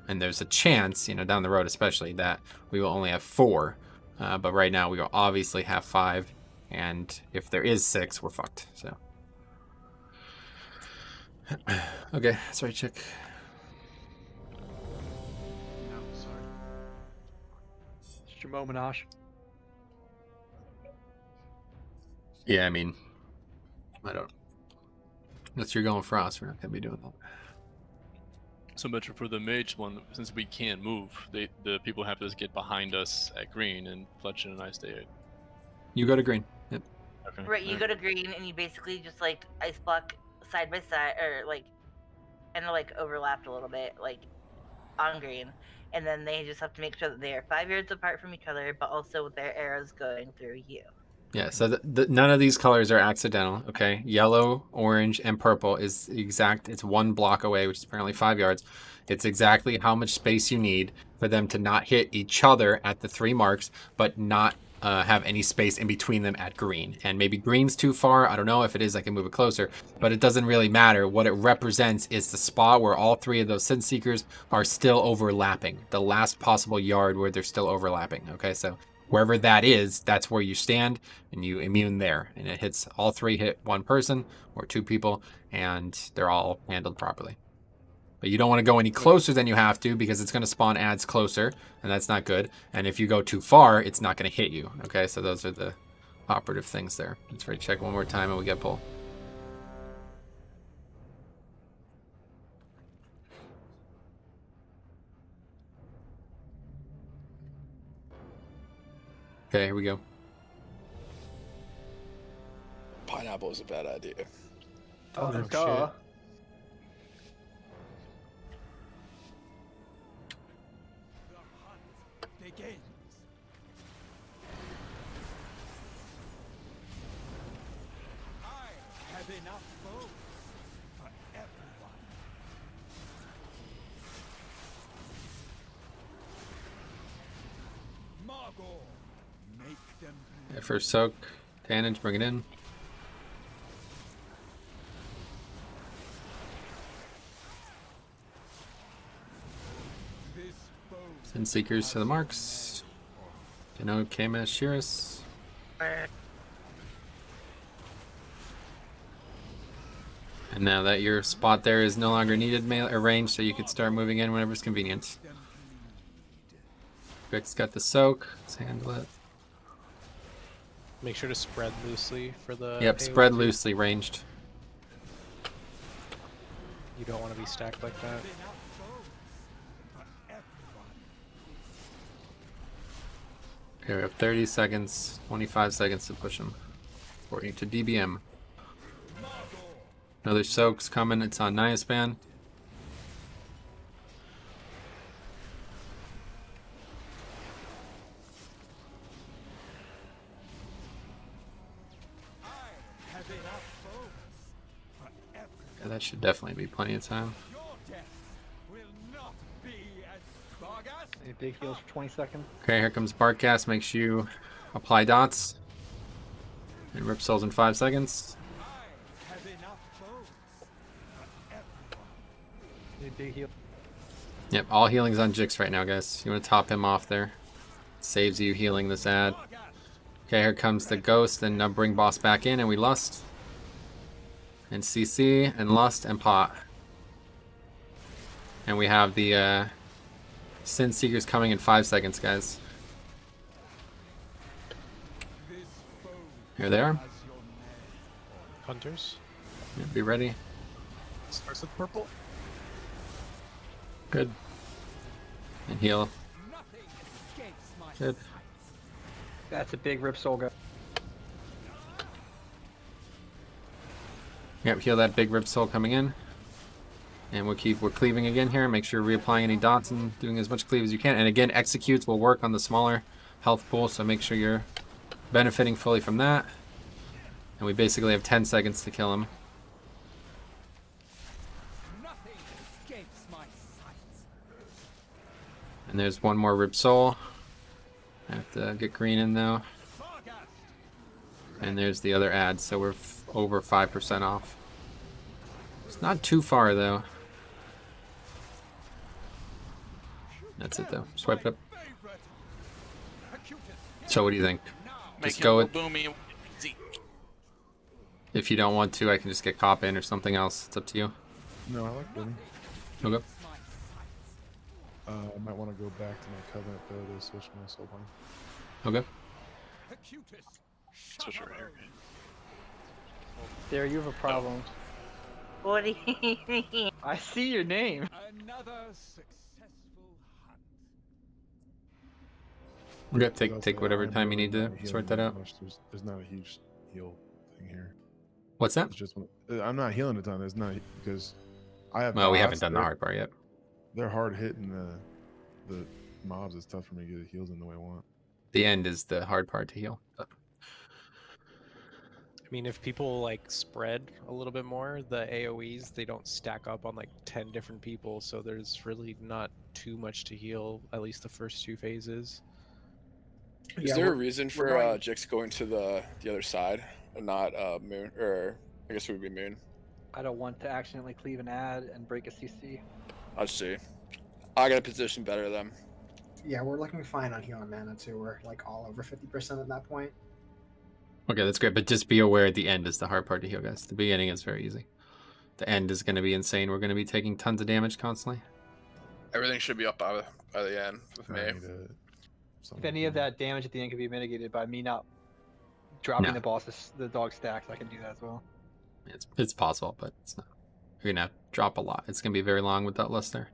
And there's a chance, you know, down the road especially, that we will only have 4. But right now we will obviously have 5. And if there is 6, we're fucked. So. Okay, sorry, check. No, sorry. It's your moment, Ash. Yeah, I mean, I don't. Unless you're going Frost, we're not going to be doing that. So much for the mage one. Since we can't move, the people have to get behind us at green, and Fletcher and I stay. You go to green. Yep. Okay. Right, you go to green and you basically just like ice block side by side, or like kind of like overlapped a little bit, like on green, and then they just have to make sure that they are 5 yards apart from each other, but also with their arrows going through you. Yeah, so none of these colors are accidental, okay? Yellow, orange, and purple is exact. It's 1 block away, which is apparently 5 yards. It's exactly how much space you need for them to not hit each other at the 3 marks, but not have any space in between them at green. And maybe green's too far. I don't know. If it is, I can move it closer. But it doesn't really matter. What it represents is the spot where all 3 of those Sin Seekers are still overlapping. The last possible yard where they're still overlapping, okay? So wherever that is, that's where you stand, and you immune there. And it hits, all 3 hit 1 person or 2 people, and they're all handled properly. But you don't want to go any closer than you have to, because it's going to spawn adds closer, and that's not good. And if you go too far, it's not going to hit you. Okay, so those are the operative things there. Let's ready check one more time, and we get pull. Okay, here we go. Pineapple is a bad idea. Oh, shit. duh. Begins. I have enough foes for everyone. Margot, make them bleed. Yeah, first soak, tannage, bring it in. This foe Sin Seekers to the marks. Kano, Kama, Shiras. And now that your spot there is no longer needed range, so you can start moving in whenever it's convenient. Vic's got the soak. Let's handle it. Make sure to spread loosely for the. Yep, AoE spread too. loosely ranged. You don't want to be stacked like that. Okay, we have 30 seconds, 25 seconds to push him. According to DBM. Another soak's coming, it's on Niaspan. Yeah, that should definitely be plenty of time. Any big heals for 20 seconds? Okay, here comes Barkcast. Make sure you apply dots. And rip souls in 5 seconds. Any big heal? Yep, all healing's on Jix right now, guys. You want to top him off there. Saves you healing this ad. Okay, here comes the ghost, and now bring boss back in, and we lust. And CC, and lust, and pot. And we have the Sin Seekers coming in 5 seconds, guys. Here they are. Hunters. Yeah, be ready. Starts with purple. Good. And heal. Good. That's a big rip soul guy. Yep, heal that big rip soul coming in. And we're cleaving again here. Make sure you're reapplying any dots and doing as much cleave as you can. And again, executes will work on the smaller health pool, so make sure you're benefiting fully from that. And we basically have 10 seconds to kill him. And there's one more rip soul. I have to get green in though. And there's the other ad, so we're over 5% off. It's not too far though. That's it though. Swipe it up. So what do you think? Just go with. If you don't want to, I can just get cop in or something else. It's up to you. No, I like booming. Okay. I might want to go back to my covenant though to switch my Soulbind. Okay. Switch over here. There, you have a problem. What do you mean? I see your name. Another successful hunt. Okay, take whatever time you need to sort that out. There's not a huge heal thing here. What's that? It's just I'm not healing a ton. There's not because I have. Well, we haven't done the hard part yet. They're hard hitting the mobs. It's tough for me to get heals in the way I want. The end is the hard part to heal. I mean, if people like spread a little bit more, the AoEs, they don't stack up on like 10 different people, so there's really not too much to heal, at least the first 2 phases. Is there a reason for Jix going to the other side and not Moon, or I guess it would be Moon? I don't want to accidentally cleave an ad and break a CC. I see. I got a position better than. Yeah, we're looking fine on healing mana too. We're like all over 50% at that point. Okay, that's great, but just be aware at the end is the hard part to heal, guys. The beginning is very easy. The end is going to be insane. We're going to be taking tons of damage constantly. Everything should be up by the end with me. If any of that damage at the end can be mitigated by me not dropping the dog stacks, I can do that as well. It's possible, but it's not. You're going to drop a lot. It's going to be very long with that list there.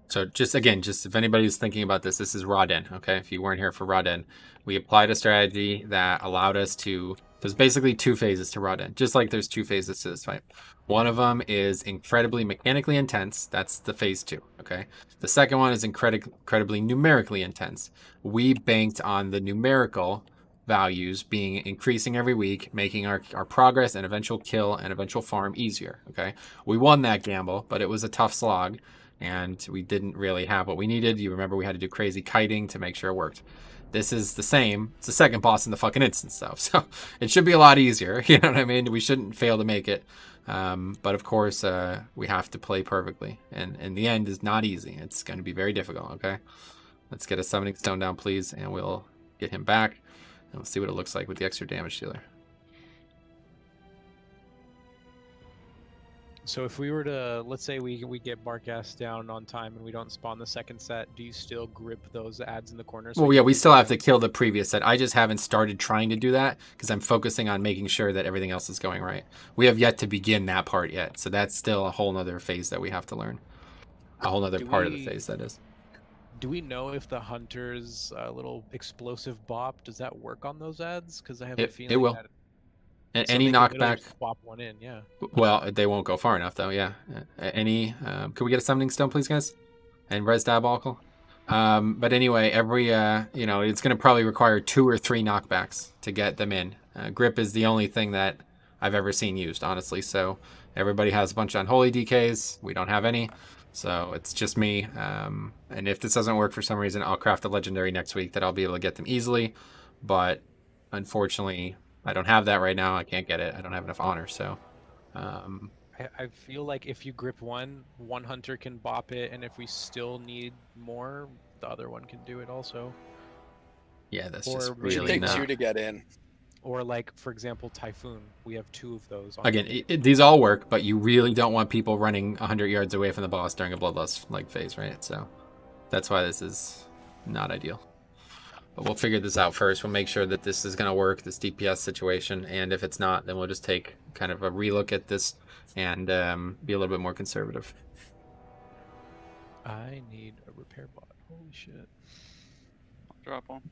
So just if anybody's thinking about this is Raden, okay? If you weren't here for Raden, we applied a strategy that allowed us to. There's basically 2 phases to Raden, just like there's 2 phases to this fight. One of them is incredibly mechanically intense. That's the phase 2, okay? The second one is incredibly numerically intense. We banked on the numerical values being increasing every week, making our progress and eventual kill and eventual farm easier, okay? We won that gamble, but it was a tough slog. And we didn't really have what we needed. You remember we had to do crazy kiting to make sure it worked. This is the same. It's the second boss in the fucking instance, though. So it should be a lot easier. You know what I mean? We shouldn't fail to make it. But of course, we have to play perfectly. And the end is not easy. It's going to be very difficult, okay? Let's get a summoning stone down, please. And we'll get him back. And we'll see what it looks like with the extra damage dealer. So if we were to, let's say we get Barkas down on time and we don't spawn the second set, do you still grip those ads in the corners? Well, yeah, we still have to kill the previous set. I just haven't started trying to do that because I'm focusing on making sure that everything else is going right. We have yet to begin that part yet, so that's still a whole nother phase that we have to learn. A whole nother part of the phase, that is. Do we know if the Hunter's little explosive bop, does that work on those ads? Because I have a feeling it will. that... And So any they could literally knockback. just swap one in, yeah. Well, they won't go far enough, though. Yeah. Could we get a summoning stone, please, guys? And res diabolical. But anyway, every it's going to probably require 2 or 3 knockbacks to get them in. Grip is the only thing that I've ever seen used, honestly. So everybody has a bunch of unholy DKs. We don't have any, so it's just me. And if this doesn't work for some reason, I'll craft a legendary next week that I'll be able to get them easily. But unfortunately, I don't have that right now. I can't get it. I don't have enough honor, so. I feel like if you grip one hunter can bop it, and if we still need more, the other one can do it also. Yeah, that's Or just maybe- really Should take not. 2 to get in. Or like, for example, Typhoon. We have 2 of those. On Again, these all work, but you really don't want people running 100 yards away from the boss during a bloodlust like phase, right? So that's why this is not ideal. But we'll figure this out first. We'll make sure that this is going to work, this DPS situation. And if it's not, then we'll just take kind of a relook at this and be a little bit more conservative. I need a repair bot. Holy shit. Drop one.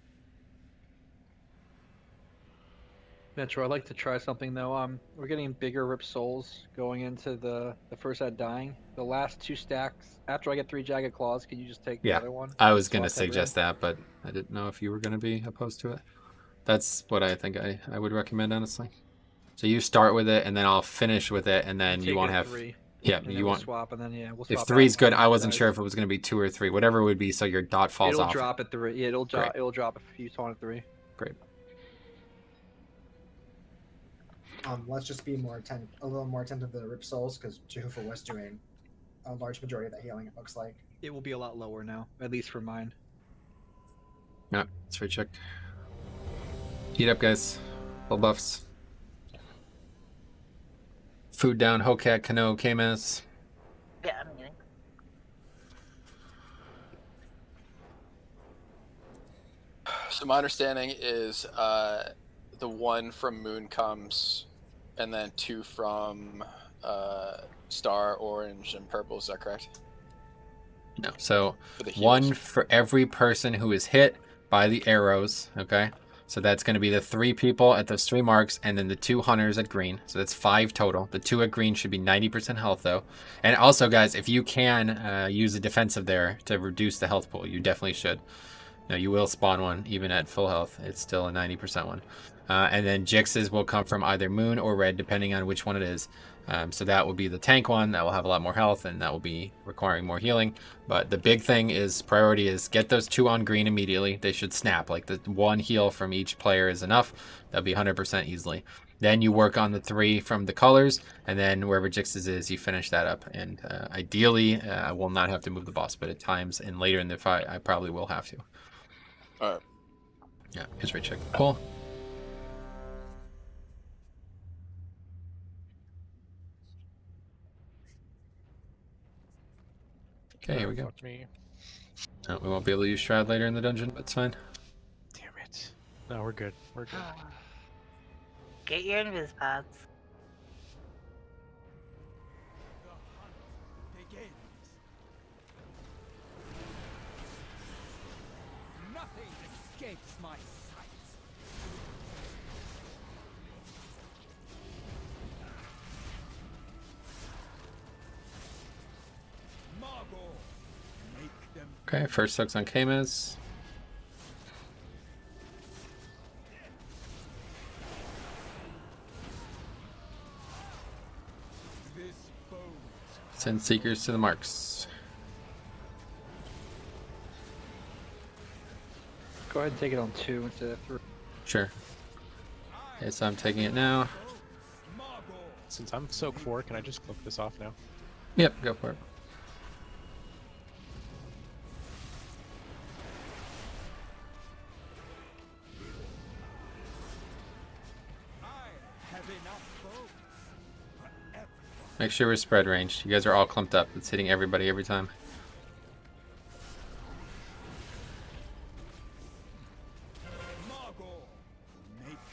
Metro, I'd like to try something though. We're getting bigger rip souls going into the first ad dying. The last 2 stacks, after I get 3 jagged claws, can you just take the other one? I was going to Slot that suggest that, but I didn't know if you were going to be opposed to it. That's what I think I would recommend, honestly. So you start with it, and then I'll finish with it, and then you Take won't it have... 3. Yeah, And then you we'll want. swap, and then we'll If swap. 3's out good, I wasn't guys. sure if it was going to be 2 or 3. Whatever it would be, so your dot falls It'll off. drop at 3. Yeah, it'll drop. Great. It'll drop if you spawn at 3. Great. Let's just be a little more attentive to the Rip Souls, because Jehufa was doing a large majority of that healing, it looks like. It will be a lot lower now, at least for mine. Yeah, let's recheck. Heat up, guys. Full buffs. Food down, Hokat, Kano, Kamas. Yeah, I'm getting. So my understanding is the 1 from Moon comes, and then 2 from Star, Orange, and Purple. Is that correct? No. So For the heals. 1 for every person who is hit by the arrows. Okay. So that's going to be the 3 people at those 3 marks, and then the 2 hunters at green. So that's 5 total. The 2 at green should be 90% health, though. And also, guys, if you can use a defensive there to reduce the health pool, you definitely should. You know, you will spawn one even at full health. It's still a 90% one. And then Jix's will come from either moon or red, depending on which one it is. So that will be the tank one. That will have a lot more health, and that will be requiring more healing. But the big thing is, priority is get those 2 on green immediately. They should snap. Like, the 1 heal from each player is enough. That'll be 100% easily. Then you work on the 3 from the colors, and then wherever Jix's is, you finish that up. And ideally, I will not have to move the boss, but at times and later in the fight, I probably will have to. All right. Yeah, here's recheck. Cool. Okay, here we go. Fuck me. Oh, we won't be able to use Shroud later in the dungeon, but it's fine. Damn it. No, we're good. We're good. Get your invis pods. Nothing escapes my sight. Margot, make them. Okay, first soaks on Kamas. This boat. Send Seekers to the marks. Go ahead and take it on 2 instead of 3. Sure. Okay, so I'm taking it now. Since I'm soak 4, can I just click this off now? Yep, go for it. Make sure we're spread ranged. You guys are all clumped up. It's hitting everybody every time.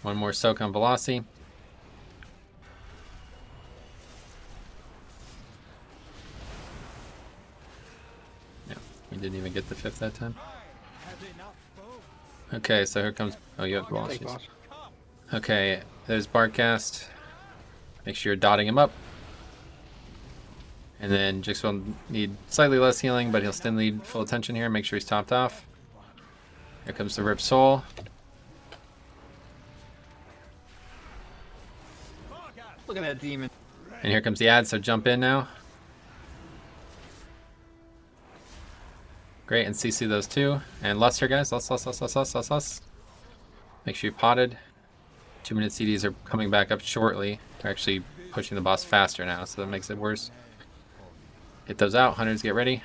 One more soak on Velocity. Yeah, we didn't even get the 5th that time. Okay, so here comes. Oh, you have Velocity. Okay, there's Bartcast. Make sure you're dotting him up. And then Jix will need slightly less healing, but he'll still need full attention here. Make sure he's topped off. Here comes the Rip Soul. Look at that demon. And here comes the ad, so jump in now. Great, and CC those 2. And Lust here, guys. Lust. Make sure you potted. 2-minute CDs are coming back up shortly. They're actually pushing the boss faster now, so that makes it worse. Get those out. Hunters, get ready.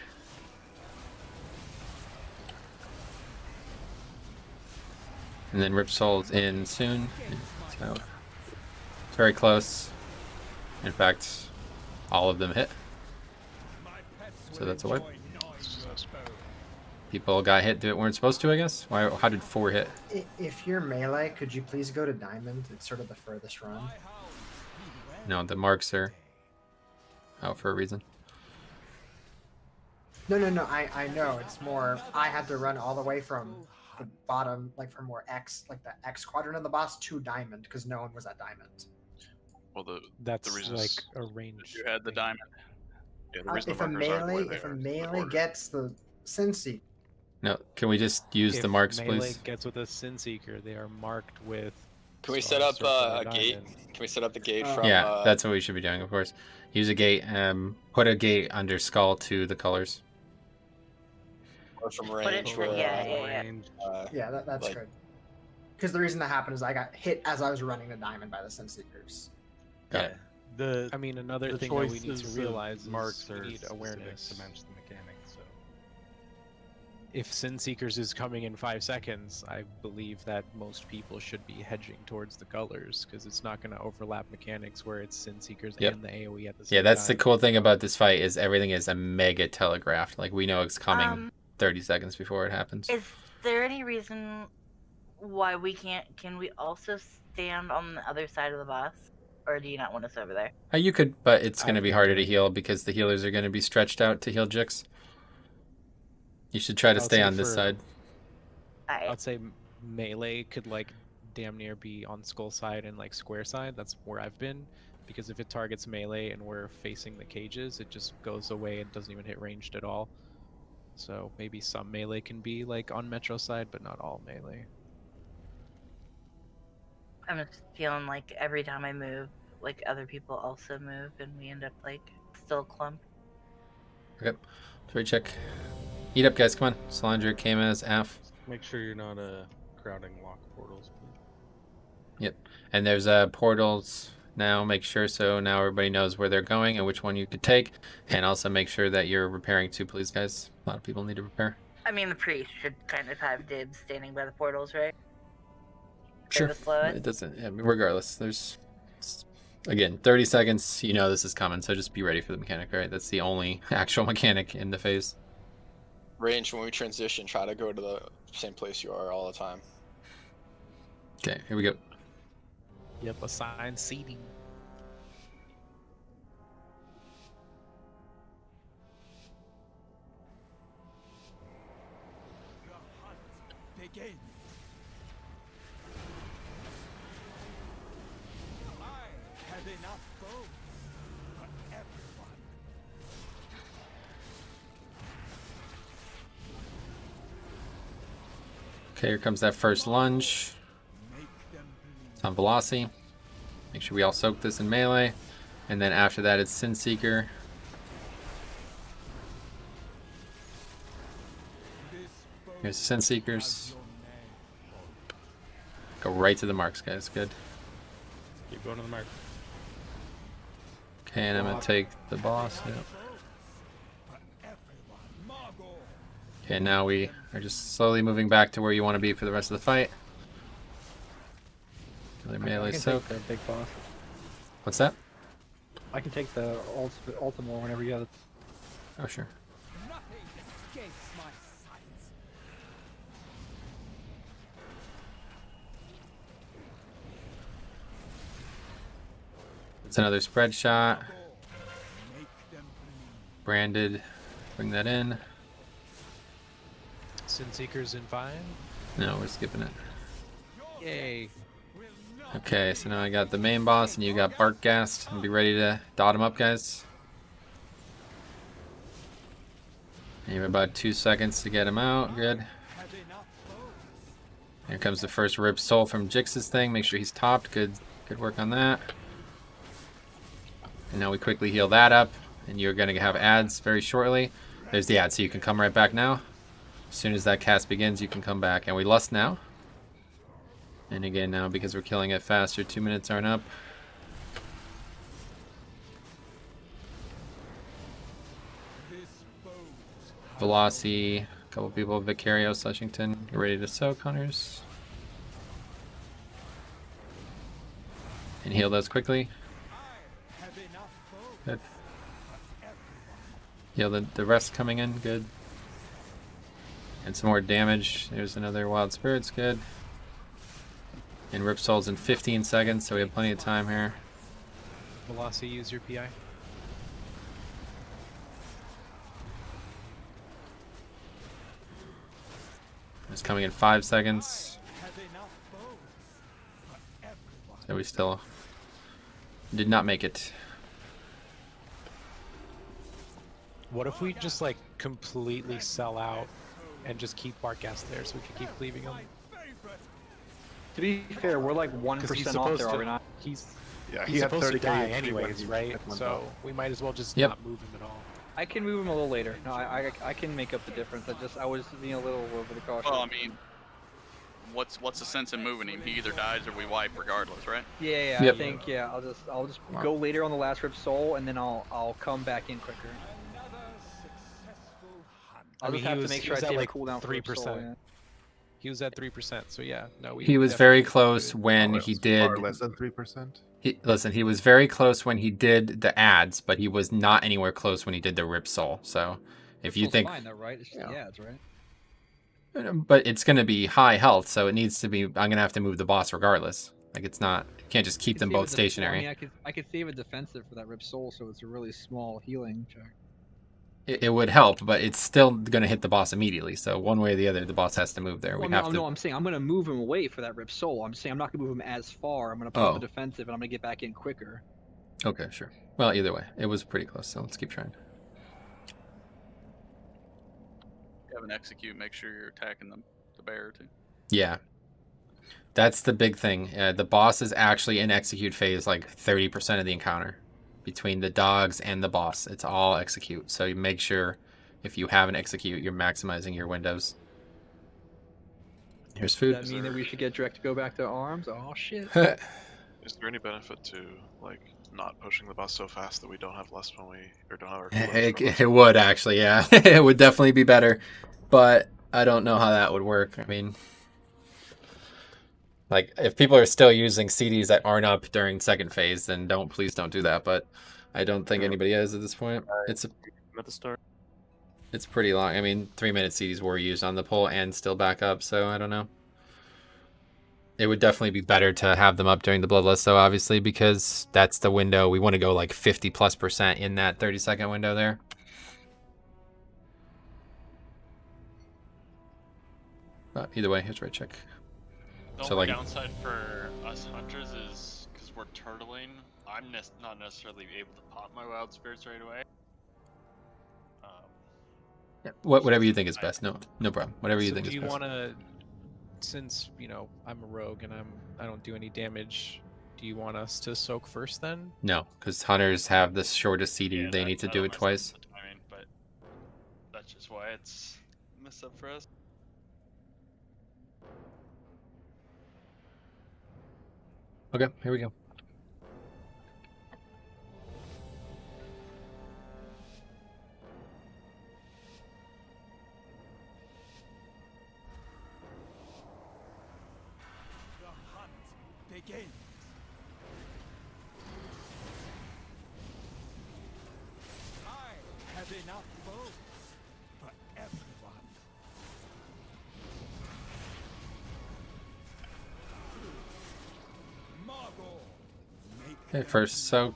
And then Rip Soul's in soon. So it's very close. In fact, all of them hit. So that's a wipe. People got hit that weren't supposed to, I guess? Why? How did 4 hit? If you're melee, could you please go to Diamond? It's sort of the furthest run. No, the marks are out for a reason. No, I know. It's more, I had to run all the way from the bottom, like from where X, like the X quadrant of the boss to Diamond, because no one was at Diamond. Well, That's the reason like is- a range. You had the diamond. Yeah, the reason If the a markers aren't where melee, they if a are, melee gets the Sensi, No, can we just use If the marks, melee please? gets with a Sin Seeker, they are marked with Can we Star set up circle a or gate? diamond. Can we set up the gate from? Yeah, that's what we should be doing, of course. Use a gate. Put a gate under skull to the colors. Or from Put it range. for, where, Yeah, that's like- good. Because the reason that happened is I got hit as I was running the diamond by the Sin Seekers. Got it. I mean, another the thing that we need to choices of realize marks is we are need specific awareness. to match the mechanics. So If Sin Seekers is coming in 5 seconds, I believe that most people should be hedging towards the colors because it's not going to overlap mechanics where it's Sin Seekers Yep. and the AoE at the same Yeah, that's the time. cool thing about this fight is everything is a mega telegraphed. Like we know it's coming 30 seconds before it happens. Is there any reason why we can't? Can we also stand on the other side of the boss, or do you not want us over there? You could, but it's going to be think harder to heal because the healers are going to be stretched out to heal Jix. You should try to I'll stay say on this for- side. I'd say melee could like damn near be on skull side and like square side. That's where I've been, because if it targets melee and we're facing the cages, it just goes away and doesn't even hit ranged at all. So maybe some melee can be like on metro side, but not all melee. I'm just feeling like every time I move, like other people also move, and we end up like still clumped. Okay. Trade check. Eat up, guys. Come on. Salandra, Kamaz, Af. make sure you're not crowding lock portals. Yep. And there's portals now. Make sure so now everybody knows where they're going and which one you could take. And also make sure that you're repairing too, please, guys. A lot of people need to repair. I mean, the priest should kind of have dibs standing by the portals, right? Sure. The slowest. It doesn't. I mean, regardless, there's again 30 seconds. You know this is coming, so just be ready for the mechanic. Right. That's the only actual mechanic in the phase. Range, when we transition, try to go to the same place you are all the time. Okay. Here we go. Yep. Assign seating. Begin. I have enough bones for everyone. Okay. Here comes that first lunge. It's on Velocity. Make sure we all soak this in melee. And then after that, it's Sin Seeker. Here's the Sin Seekers. Go right to the marks, guys. Good. Keep going to the mark. Okay, and I'm going to take the boss. Yep. Okay, now we are just slowly moving back to where you want to be for the rest of the fight. Another melee I can soak. take the big boss. What's that? I can take the ultimate whenever you have it. Oh, sure. Nothing escapes my sight. It's another spread shot. Make them Branded. Bring that in. Sin Seekers in 5. No, we're skipping it. Yay. Okay, so now I got the main boss and you got Barkgast. And be ready to dot him up, guys. You have about 2 seconds to get him out. Good. Here comes the first Rib Soul from Jix's thing. Make sure he's topped. Good work on that. And now we quickly heal that up. And you're going to have ads very shortly. There's the ad, so you can come right back now. As soon as that cast begins, you can come back. And we lust now. And again now, because we're killing it faster, 2 minutes aren't up. Velocity, a couple people, Vicario, Slushington, you're ready to soak, hunters. And heal those quickly. Good. Heal the rest coming in, good. And some more damage. There's another Wild Spirits, good. And Rip Souls in 15 seconds, so we have plenty of time here. Velocity, use your PI. It's coming in 5 seconds. So we still did not make it. What if we just like completely sell out and just keep Barkgast there so we can keep leaving him? To be fair, we're like 'Cause he's 1% off supposed there, to- are we not? He's Yeah, he's he had supposed to 30K die HP when anyways, he right? went So up. we might as well just Yep. not move him at all. I can move him a little later. No, I can make up the difference. I was being a little over the caution. Well, I mean, what's the sense in moving him? He either dies or we wipe regardless, right? Yeah, Yep. I think I'll just go later on the last Rip Soul, and then I'll come back in quicker. I'll just have to make sure I save a cooldown for Rip Soul. Yeah. He was at 3%, so yeah, no. He was very close when he did. Far less than 3%. Listen, he was very close when he did the ads, but he was not anywhere close when he did the Rip Soul. So, if you think, fine though, right? It's just the ads, right? but it's going to be high health, so it needs to be. I'm going to have to move the boss regardless. Like it's not. You can't just keep them both stationary. I could save a defensive for that Rip Soul, so it's a really small healing check. It would help, but it's still going to hit the boss immediately. So one way or the other, the boss has to move there. Well, I'm saying I'm going to move him away for that Rip Soul. I'm saying I'm not going to move him as far. I'm going to put him in defensive, and I'm going to get back in quicker. Okay, sure. Well, either way, it was pretty close. So let's keep trying. You have an execute. Make sure you're attacking the bear too. Yeah, that's the big thing. The boss is actually in execute phase like 30% of the encounter. Between the dogs and the boss, it's all execute. So you make sure if you have an execute, you're maximizing your windows. Here's food. Does that mean that we should get direct to go back to arms? Oh shit. Is there any benefit to like not pushing the boss so fast that we don't have less when we don't have our It would actually, yeah. It would definitely be better, but I don't know how that would work. I mean, like if people are still using CDs that aren't up during second phase, then please don't do that. But I don't think anybody is at this point. It's at the start. It's pretty long. I mean, 3-minute CDs were used on the pull and still back up, so I don't know. It would definitely be better to have them up during the Bloodlust, though, obviously, because that's the window. We want to go like 50+% in that 30-second window there. But either way, here's right check. The only downside for us hunters is because we're turtling, I'm not necessarily able to pop my wild spirits right away. Yeah, whatever you think is best. No problem. Whatever you think is best. Do you want to, since I'm a rogue and I don't do any damage, do you want us to soak first then? No, because hunters have the shortest CD. They need to do it twice. Timing, but that's just why it's messed up for us. Okay, here we go. The hunt begins. I have enough bows for everyone. Okay, first soak.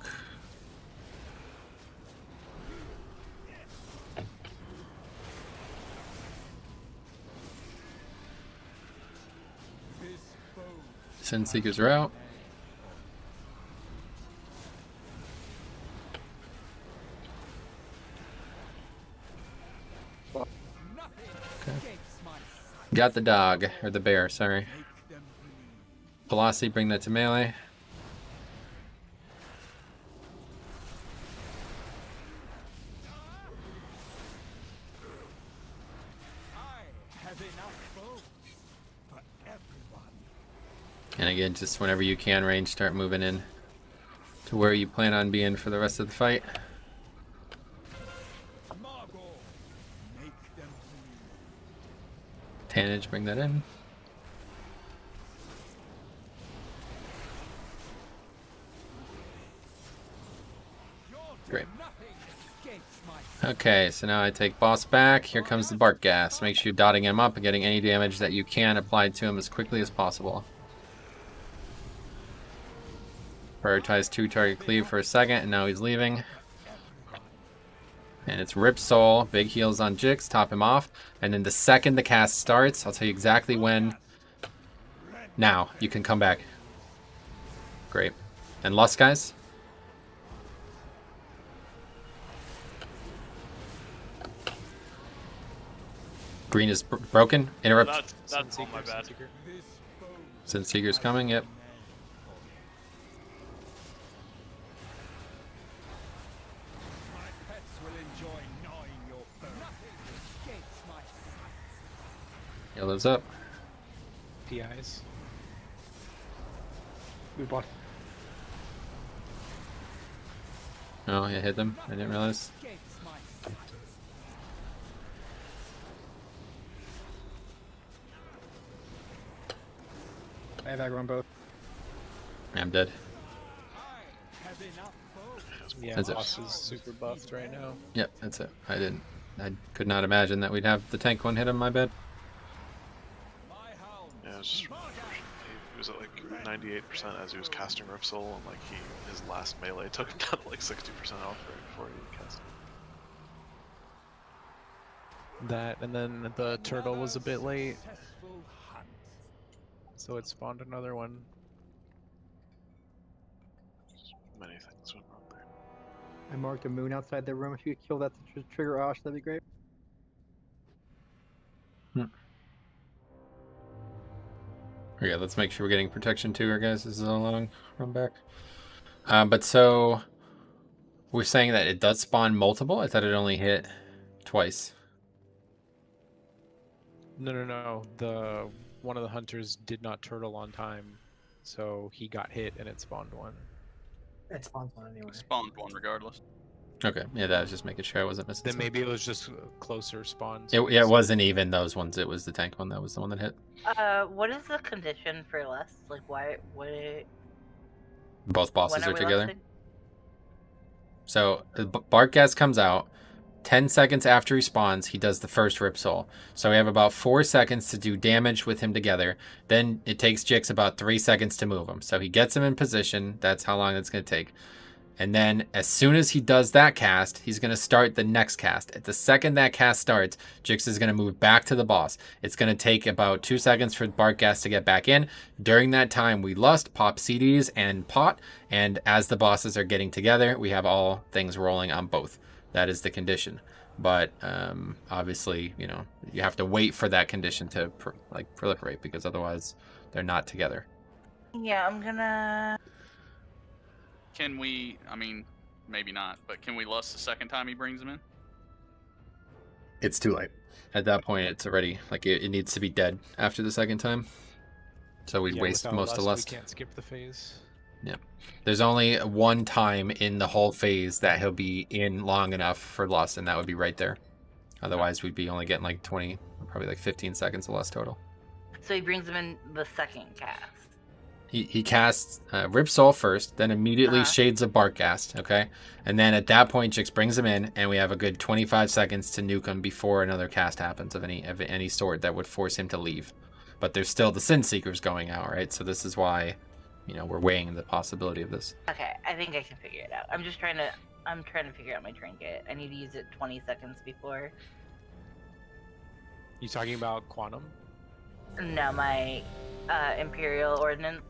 Sunseekers are out. Okay. Got the dog, or the bear, sorry. Velocity, bring that to melee. And again, just whenever you can range, start moving in to where you plan on being for the rest of the fight. Tannage, bring that in. Great. Okay, so now I take boss back. Here comes the Bark Gas. Make sure you're dotting him up and getting any damage that you can applied to him as quickly as possible. Prioritize 2-target cleave for a second, and now he's leaving. And it's Rip Soul, big heals on Jix, top him off. And then the second the cast starts, I'll tell you exactly when. Now, you can come back. Great. And Lust, guys. Green is broken. Interrupt. That's all my bad. Seeker's coming, yep. Yellow's up. PIs. We bought. Oh, I hit them. I didn't realize. I have aggro on both. I'm dead. Yeah, That's it. boss is super buffed right now. Yep, that's it. I could not imagine that we'd have the tank one hit him, my bad. Yeah, it was just really unfortunate. He was at like 98% as he was casting Rip Soul, and like his last melee took him down to like 60% health right before he cast. That, and then the turtle was a bit late, so it spawned another one. Many things went wrong there. I marked a moon outside the room. If you could kill that to trigger Osh, that'd be great. Okay, let's make sure we're getting protection too, our guys. This is a long run back. But so we're saying that it does spawn multiple. I thought it only hit twice. No. One of the hunters did not turtle on time, so he got hit and it spawned one. It spawns one anyway. Spawned one regardless. Okay, yeah, that was just making sure I wasn't missing. Then something. maybe it was just closer spawns. Yeah, it wasn't even those ones. It was the tank one that was the one that hit. What is the condition for less? Like, why? Both bosses when are together. lusting? So Bartgas comes out. 10 seconds after he spawns, he does the first Rip Soul. So we have about 4 seconds to do damage with him together. Then it takes Jix about 3 seconds to move him. So he gets him in position. That's how long it's going to take. And then as soon as he does that cast, he's going to start the next cast. At the second that cast starts, Jix is going to move back to the boss. It's going to take about 2 seconds for Bartgas to get back in. During that time, we lust, pop CDs, and pot. And as the bosses are getting together, we have all things rolling on both. That is the condition. But obviously, you have to wait for that condition to proliferate, because otherwise they're not together. Yeah, I'm gonna. Can we, I mean, maybe not, but can we lust the second time he brings him in? It's too late. At that point, it's already, it needs to be dead after the second time. So we'd waste without most of lust. We can't skip the phase. Yeah. There's only one time in the whole phase that he'll be in long enough for lust, and that would be right there. Otherwise, we'd be only getting like 20, probably like 15 seconds of lust total. So he brings him in the second cast. He casts Rip Soul first, then immediately Shades of Bartgast, okay? And then at that point, Jix brings him in, and we have a good 25 seconds to nuke him before another cast happens of any sort that would force him to leave. But there's still the Sin Seekers going out, right? So this is why, we're weighing the possibility of this. Okay, I think I can figure it out. I'm trying to figure out my trinket. I need to use it 20 seconds before. You talking about Quantum? No, my Imperial Ordnance.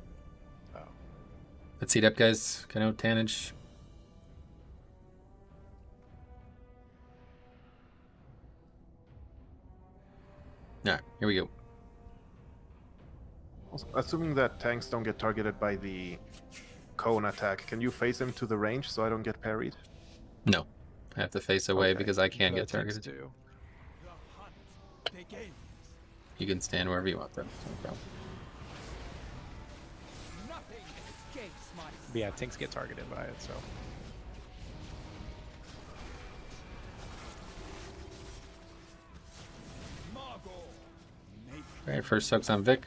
Let's heat up, guys. Kano, Tannage. Alright, here we go. Assuming that tanks don't get targeted by the cone attack, can you face him to the range so I don't get parried? No. I have to face away because I can get targeted. You can stand wherever you want, though. No problem. Yeah, tanks get targeted by it, so. Alright, first soak's on Vic.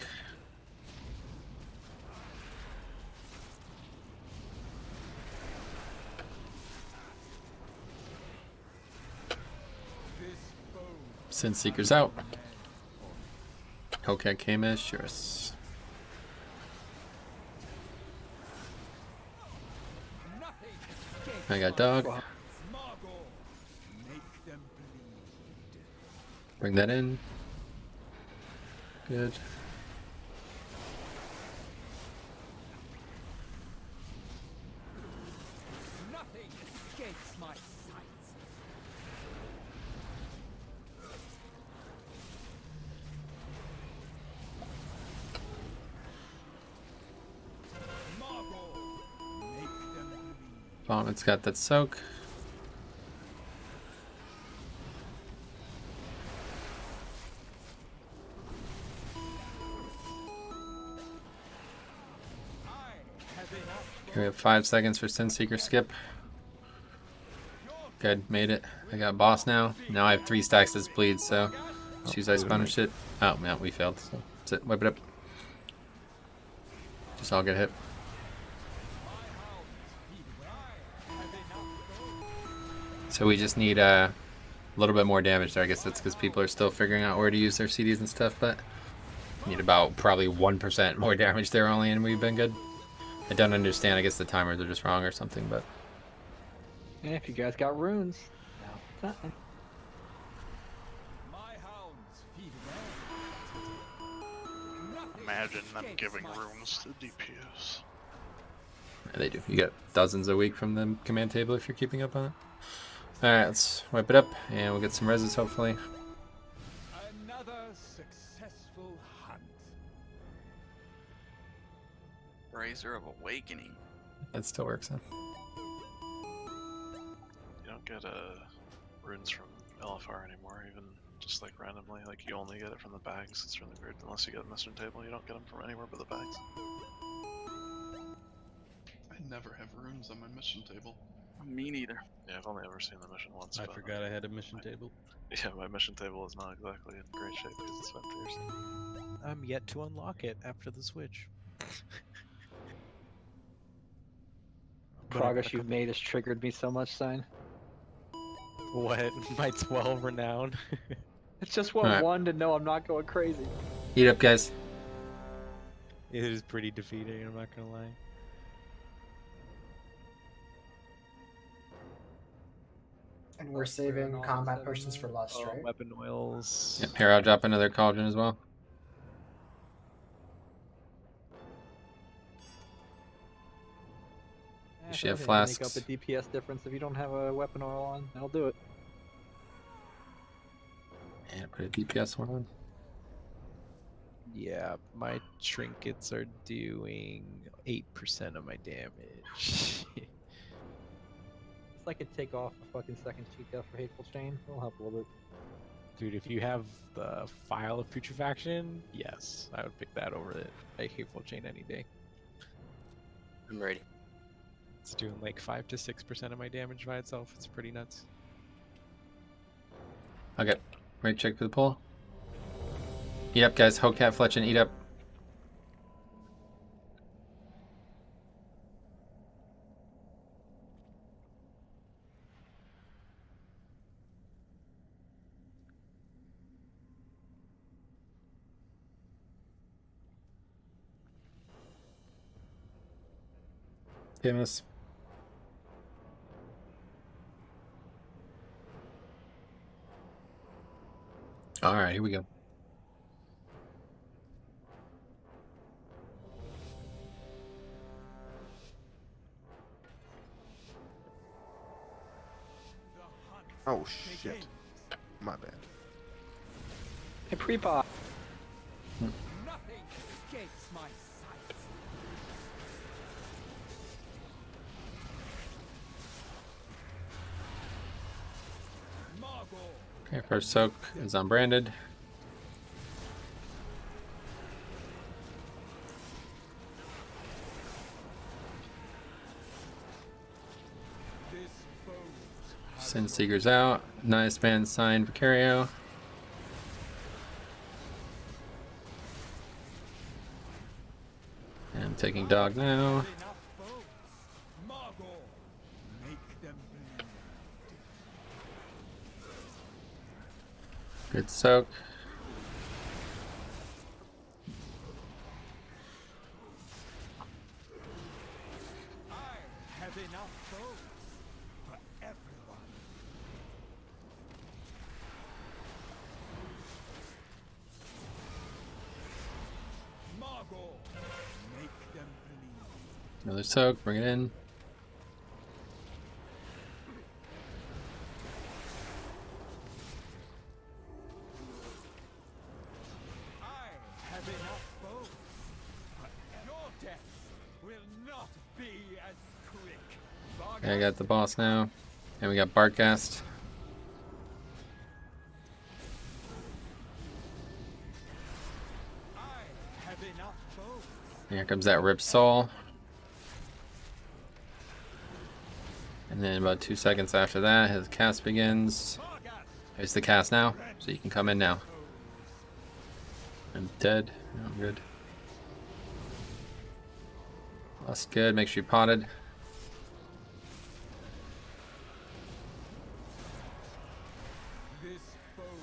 Sin Seeker's out. Hellcat came as Shurus. I got dog. Bring that in. Good. Nothing escapes my sights. Bombit's got that soak. Okay, we have 5 seconds for Sin Seeker skip. Good, made it. I got boss now. Now I have 3 stacks this bleed, so let's use Ice Bound and shit. Oh man, we failed. So that's it. Wipe it up. Just all get hit. So we just need a little bit more damage there. I guess that's because people are still figuring out where to use their CDs and stuff, but need about probably 1% more damage there only, and we've been good. I don't understand. I guess the timers are just wrong or something, but Yeah, if you guys got runes, now's the time. Imagine them giving runes to DPS. yeah, they do. You get dozens a week from the command table if you're keeping up on it. Alright, let's wipe it up, and we'll get some reses hopefully. Another successful hunt. Razor of Awakening. That still works, huh? You don't get runes from LFR anymore, even just like randomly. Like you only get it from the bags. It's really weird. Unless you get a mission table, you don't get them from anywhere but the bags. I never have runes on my mission table. Me neither. Yeah, I've only ever seen the mission once. I but, forgot I had a mission table. Yeah, my mission table is not exactly in great shape because it's been fierce. I'm yet to unlock it after the switch. Progress you've made has triggered me so much, Sign. What? My 12 renown? It's just what Alright. one to know I'm not going crazy. Eat up, guys. It is pretty defeating, I'm not gonna lie. And we're saving combat potions for lust, right? Weapon oils. Yep, here I'll drop another cauldron as well. You should have Make flasks. up a DPS difference if you don't have a weapon oil on. That'll do it. And put a DPS one on. Yeah, my trinkets are doing 8% of my damage. If I could take off a fucking second cheek out for Hateful Chain, it'll help a little bit. Dude, if you have the file of putrefaction, yes, I would pick that over it. I Hateful Chain any day. I'm ready. It's doing like 5 to 6% of my damage by itself. It's pretty nuts. Okay, right check for the pull. Eat up, guys. Hocat, Fletch, and eat up. Famous. All right, here we go. Oh shit. My bad. Hey, pre-pop. Nothing escapes my sight. Okay, first soak is unbranded. Sin Seeker's out. Nice man sign Vicario. And I'm taking dog now. Good soak. I have enough foes for everyone. Margot, make them bleed. Another soak, bring it in. I have enough foes. Your death will not be as quick, Okay, I got the boss now. And we got Bartgast. Here comes that Rip Soul. And then about 2 seconds after that, his cast begins. There's the cast now, so you can come in now. I'm dead. I'm good. That's good. Make sure you potted.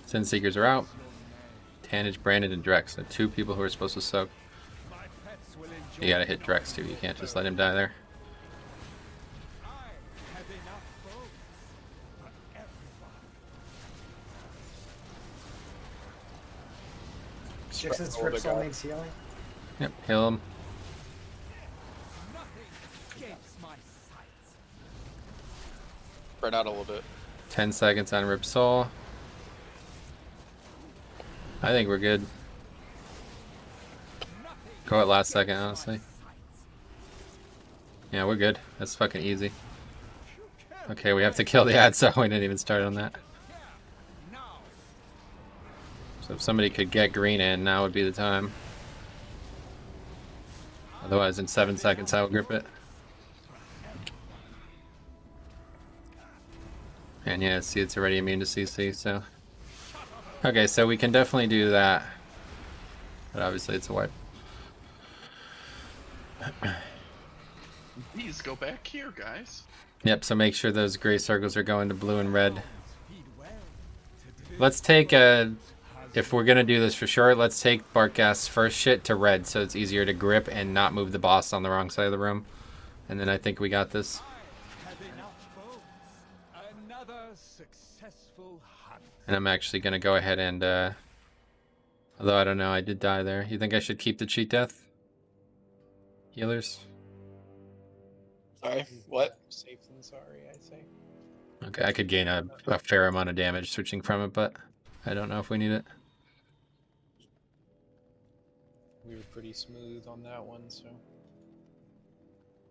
Sin Seekers are out. Tannage, Brandon, and Drex. So 2 people who are supposed to soak. You gotta hit Drex too. You can't just let him die there. Sixteenth Rip Soul needs healing. Yep, heal him. Spread out a little bit. 10 seconds on Rip Soul. I think we're good. Go at last second, honestly. Yeah, we're good. That's fucking easy. Okay, we have to kill the ad, so we didn't even start on that. So if somebody could get green in, now would be the time. Otherwise, in 7 seconds, I will grip it. And yeah, see, it's already immune to CC, so... Okay, so we can definitely do that. But obviously, it's a wipe. Please go back here, guys. Yep, so make sure those gray circles are going to blue and red. Let's take a... If we're gonna do this for sure, let's take Bartgast's first shit to red so it's easier to grip and not move the boss on the wrong side of the room. And then I think we got this. And I'm actually gonna go ahead and although I don't know, I did die there. You think I should keep the cheat death? Healers? Sorry, what? Safe than sorry, I say. Okay, I could gain a fair amount of damage switching from it, but I don't know if we need it. We were pretty smooth on that one, so.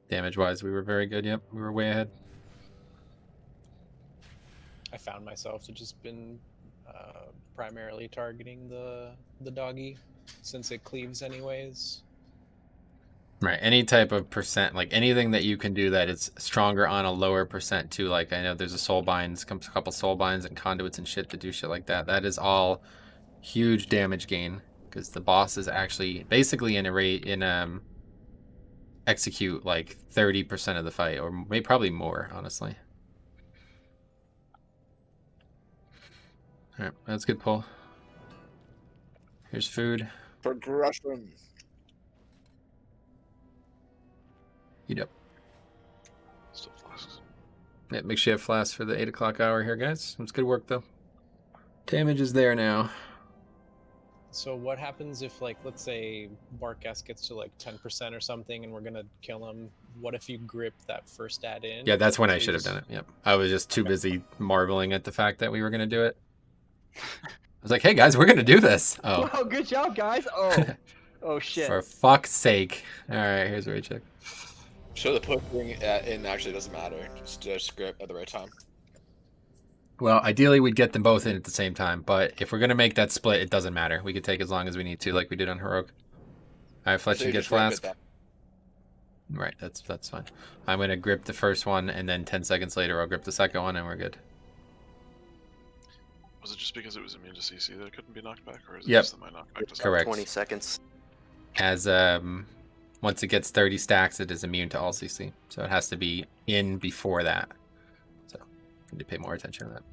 Damage-wise, we were very good. Yep, we were way ahead. I found myself to just been primarily targeting the doggy since it cleaves anyways. Right, any type of percent, like anything that you can do that it's stronger on a lower percent too. Like I know there's a Soulbinds, a couple Soulbinds and conduits and shit to do shit like that. That is all huge damage gain because the boss is actually basically execute like 30% of the fight, or maybe probably more, honestly. All right, that's a good pull. Here's food. Progression. Eat up. Still flasks. Yeah, make sure you have flasks for the 8 o'clock hour here, guys. That's good work, though. Damage is there now. So what happens if, like, let's say Bartgast gets to like 10% or something, and we're gonna kill him? What if you grip that first ad in? Yeah, that's when I So should you have done it. Yep, I was just too busy marveling at the fact that we were gonna do it. I was like, "Hey guys, we're gonna do this." Oh, Wow, good job, guys. Oh, oh shit. for fuck's sake! All right, here's where we check. So the pushing in actually doesn't matter. Just grip at the right time. Well, ideally we'd get them both in at the same time, but if we're gonna make that split, it doesn't matter. We could take as long as we need to, like we did on Heroic. All right, Fletch, So you you get just grip flask. it back. Right, that's fine. I'm gonna grip the first one, and then 10 seconds later I'll grip the second one, and we're good. Was it just because it was immune to CC that it couldn't be knocked back, or is it Yep. just that my knockback doesn't? Correct. 20 seconds. As once it gets 30 stacks, it is immune to all CC, so it has to be in before that. So you need to pay more attention to that.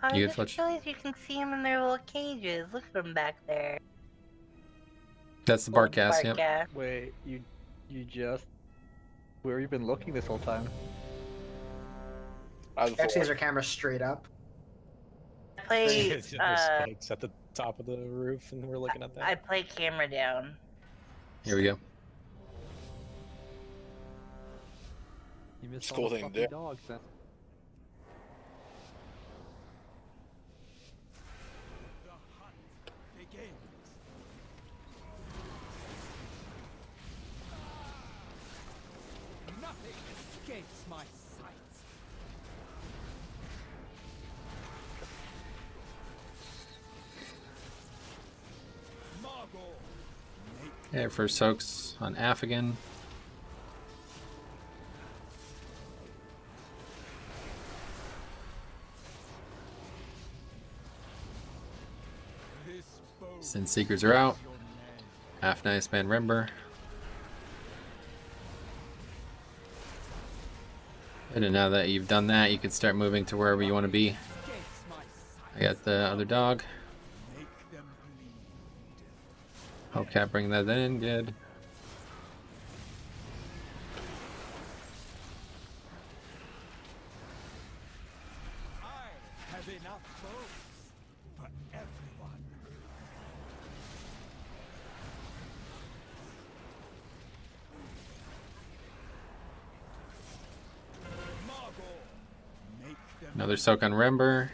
I You good, just Fletch? realized you can see them in their little cages. Look at them back there. That's the Bartgast, yep. Bartgast. Wait, you just... Where have you been looking this whole time? Actually, has our camera straight up. I play, There's spikes at the top of the roof, and we're looking at that. I play camera down. Here we go. You missed Cool all the thing fucking there. dogs, then. escapes my sight. Margot, Okay, first soaks on Af again. Sin Seekers are out. Half Nice Man Rember. And now that you've done that, you can start moving to wherever you want to be. I got the other dog. Hellcat, bring that in. Good. I have enough boats for everyone. Margot, make them Another soak on Rember.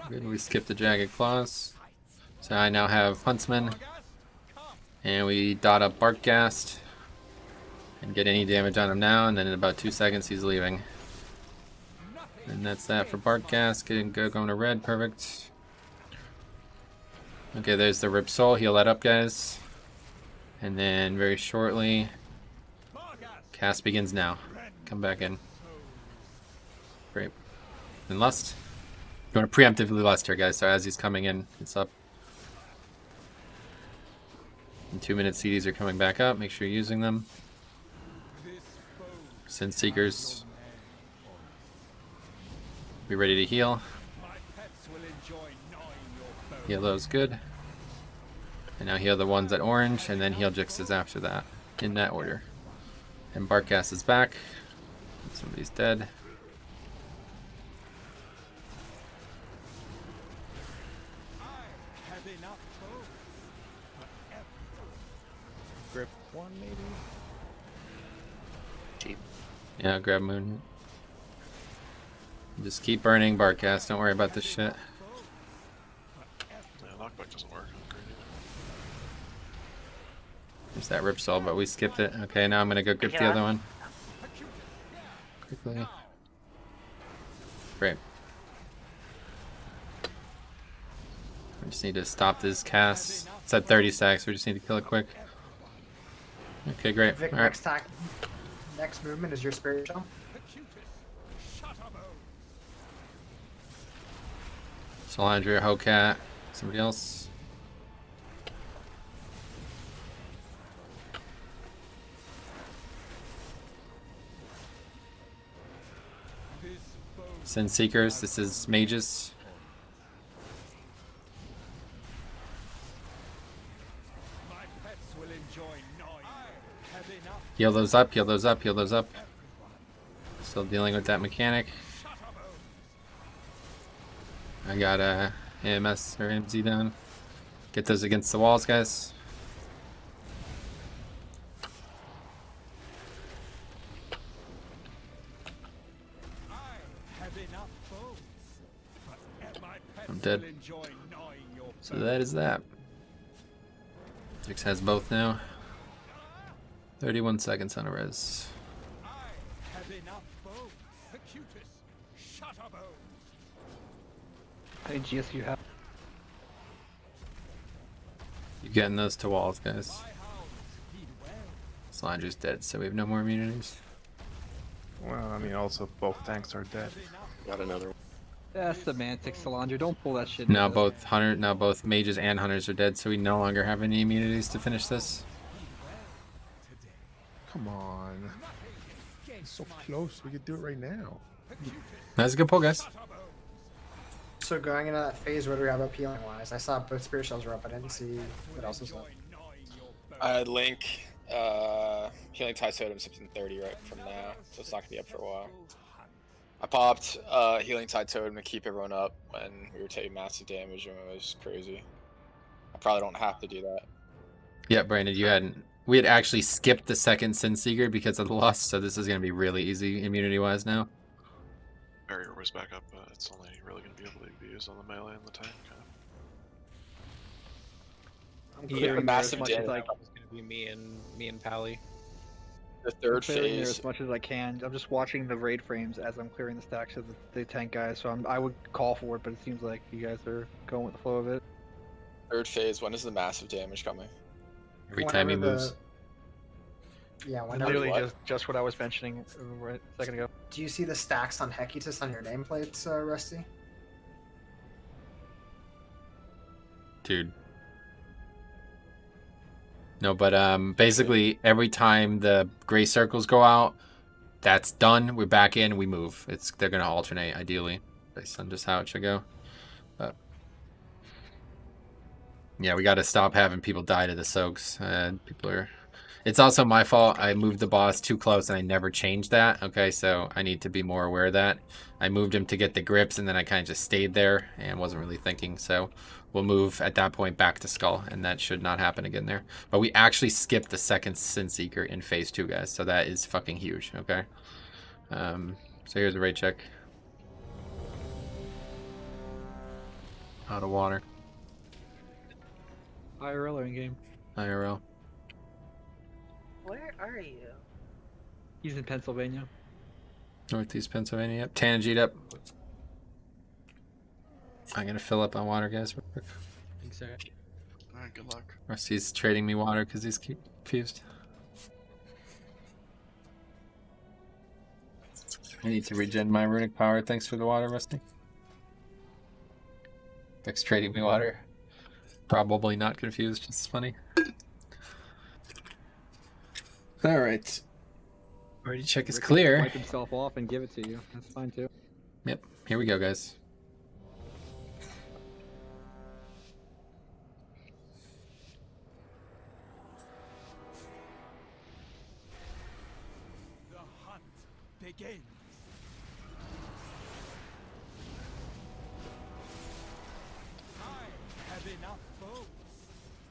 Good, we skipped the Jagged Claws. So I now have Huntsman. And we dot up Barkgast. And get any damage on him now, and then in about 2 seconds he's leaving. And that's that for Barkgast. Going to red, perfect. Okay, there's the Rip Soul. Heal that up, guys. And then very shortly, cast begins now. Come back in. Great. And Lust. You want to preemptively Lust here, guys. So as he's coming in, it's up. In 2 minutes, CDs are coming back up. Make sure you're using them. Sin Seekers. Be ready to heal. Heal those, good. And now heal the ones at orange, and then heal Jixes after that, in that order. And Barkgast is back. Somebody's dead. Grip one, maybe? Cheap. Yeah, grab Moon. Just keep burning Barkgast. Don't worry about this shit. Yeah, knockback doesn't work. There's that Rip Soul, but we skipped it. Okay, now I'm gonna go grip the other one. Quickly. Great. We just need to stop this cast. It's at 30 stacks. We just need to kill it quick. Okay, great. Vic, All right. next movement is your spirit jump. Solandria, Hellcat. Somebody else. Sin Seekers. This is Mages. Heal those up, heal those up, heal those up. Still dealing with that mechanic. I got a AMS or MZ down. Get those against the walls, guys. I'm dead. So that is that. Six has both now. 31 seconds on a res. Hey, GS, you have. You're getting those to walls, guys. Slander's dead, so we have no more immunities. Well, I mean, also both tanks are dead. Got another one. That's semantics, Solandra. Don't pull that shit. Now both mages and hunters are dead, so we no longer have any immunities to finish this. Come on. It's so close. We could do it right now. That's a good pull, guys. So going into that phase, what do we have up healing wise? I saw both spirit shells were up. I didn't see what else was up. Link, Healing Tide Totem's up in 30 right from now, so it's not gonna be up for a while. I popped Healing Tide Totem to keep everyone up when we were taking massive damage and it was crazy. I probably don't have to do that. Yeah, Brandon, you hadn't. We had actually skipped the second Sin Seeker because of the loss, so this is going to be really easy immunity-wise now. barrier was back up, but it's only really going to be able to be used on the melee and the tank. I'm Yeah, clearing there as massive much as damage. I It's gonna be me and Pally. The I'm third clearing there phase. as much as I can. I'm just watching the raid frames as I'm clearing the stacks of the tank guys. So I would call for it, but it seems like you guys are going with the flow of it. Third phase. When is the massive damage coming? Every time he Whenever moves. Yeah, whenever. Literally what? just what I was mentioning right a second ago. Do you see the stacks on Hecutus on your nameplates, Rusty? Dude. No, but basically every time the gray circles go out, that's done. We're back in. We move. They're gonna alternate ideally, based on just how it should go. But yeah, we got to stop having people die to the soaks. People are. It's also my fault. I moved the boss too close and I never changed that. Okay, so I need to be more aware of that. I moved him to get the grips and then I kind of just stayed there and wasn't really thinking. So we'll move at that point back to Skull and that should not happen again there. But we actually skipped the second Sin Seeker in phase 2, guys. So that is fucking huge. Okay. So here's a raid check. Out of water. IRL or in game? IRL. Where are you? He's in Pennsylvania. Northeast Pennsylvania. Yep. Tangent up. I'm gonna fill up on water, guys, real quick. Thanks, sir. Alright, good luck. Rusty's trading me water because he's confused. I need to regen my runic power. Thanks for the water, Rusty. Beck's trading me water. Probably not confused. It's funny. All right. Already check is Rick can clear. Wipe himself off and give it to you. That's fine too. Yep. Here we go, guys. The hunt begins. I have enough foes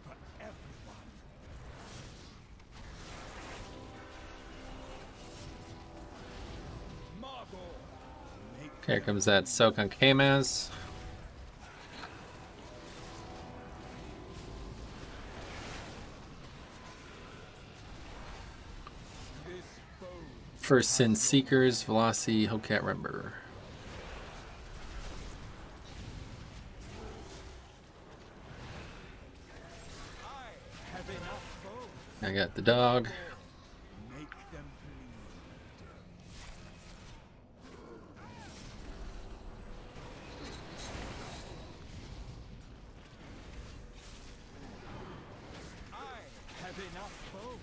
for everyone. Margot, make Here comes that soak on Kamaz. this foe. First Sin Seekers, Velocity, Hellcat Rember. I have enough foes. I got the dog. Make them bleed. I have enough foes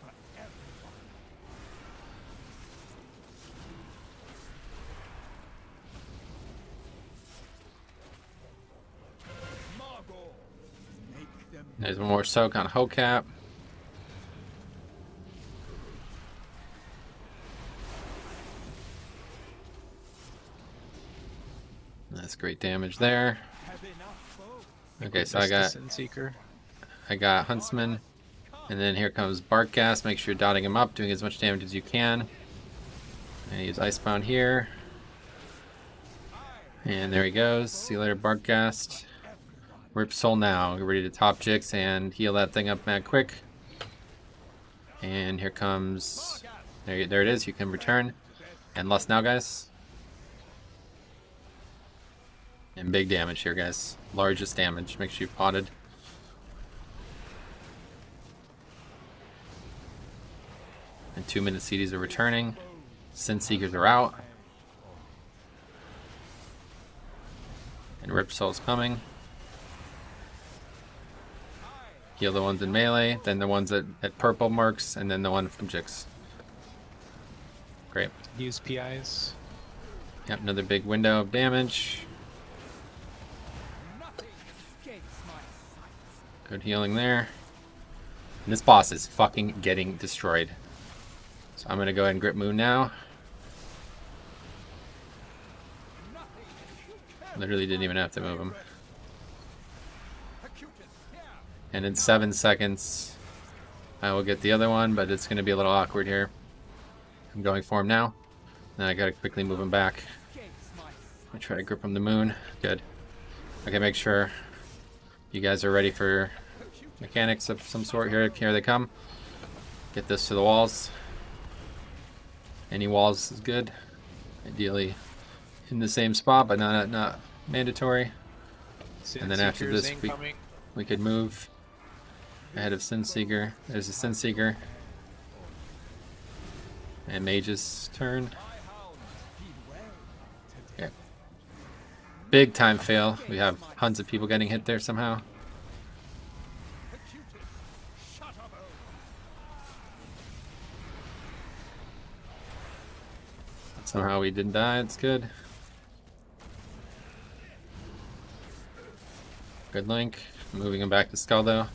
for everyone. Margot, make them There's one more soak on Hellcat. That's great damage there. have enough foes. Okay, so I got Huntsman, and then here comes Bark Gas. Make sure you're dotting him up, doing as much damage as you can. And use Icebound here. And there he goes. See you later, Bark Gas. Rip Soul now. Get ready to top Jix and heal that thing up mad quick. And here comes... There it is. You can return. And Lust now, guys. And big damage here, guys. Largest damage. Make sure you've potted. And 2-minute CDs are returning. Sin Seekers are out. And Rip Soul's coming. Heal the ones in melee, then the ones at purple marks, and then the one from Jix. Great. Use PIs. Yep, another big window of damage. Nothing escapes my sight. Good healing there. And this boss is fucking getting destroyed. So I'm gonna go ahead and grip Moon now. Literally didn't even have to move him. And in 7 seconds, I will get the other one, but it's gonna be a little awkward here. I'm going for him now. Then I gotta quickly move him back. I try to grip on the moon. Good. Okay, make sure you guys are ready for mechanics of some sort here. Here they come. Get this to the walls. Any walls is good. Ideally in the same spot, but not mandatory. And then after this, we could move ahead of Sinseeker. There's a Sinseeker. And Mage's turn. Okay. Big time fail. We have tons of people getting hit there somehow. Somehow we didn't die. It's good. Good link. Moving him back to Skull though.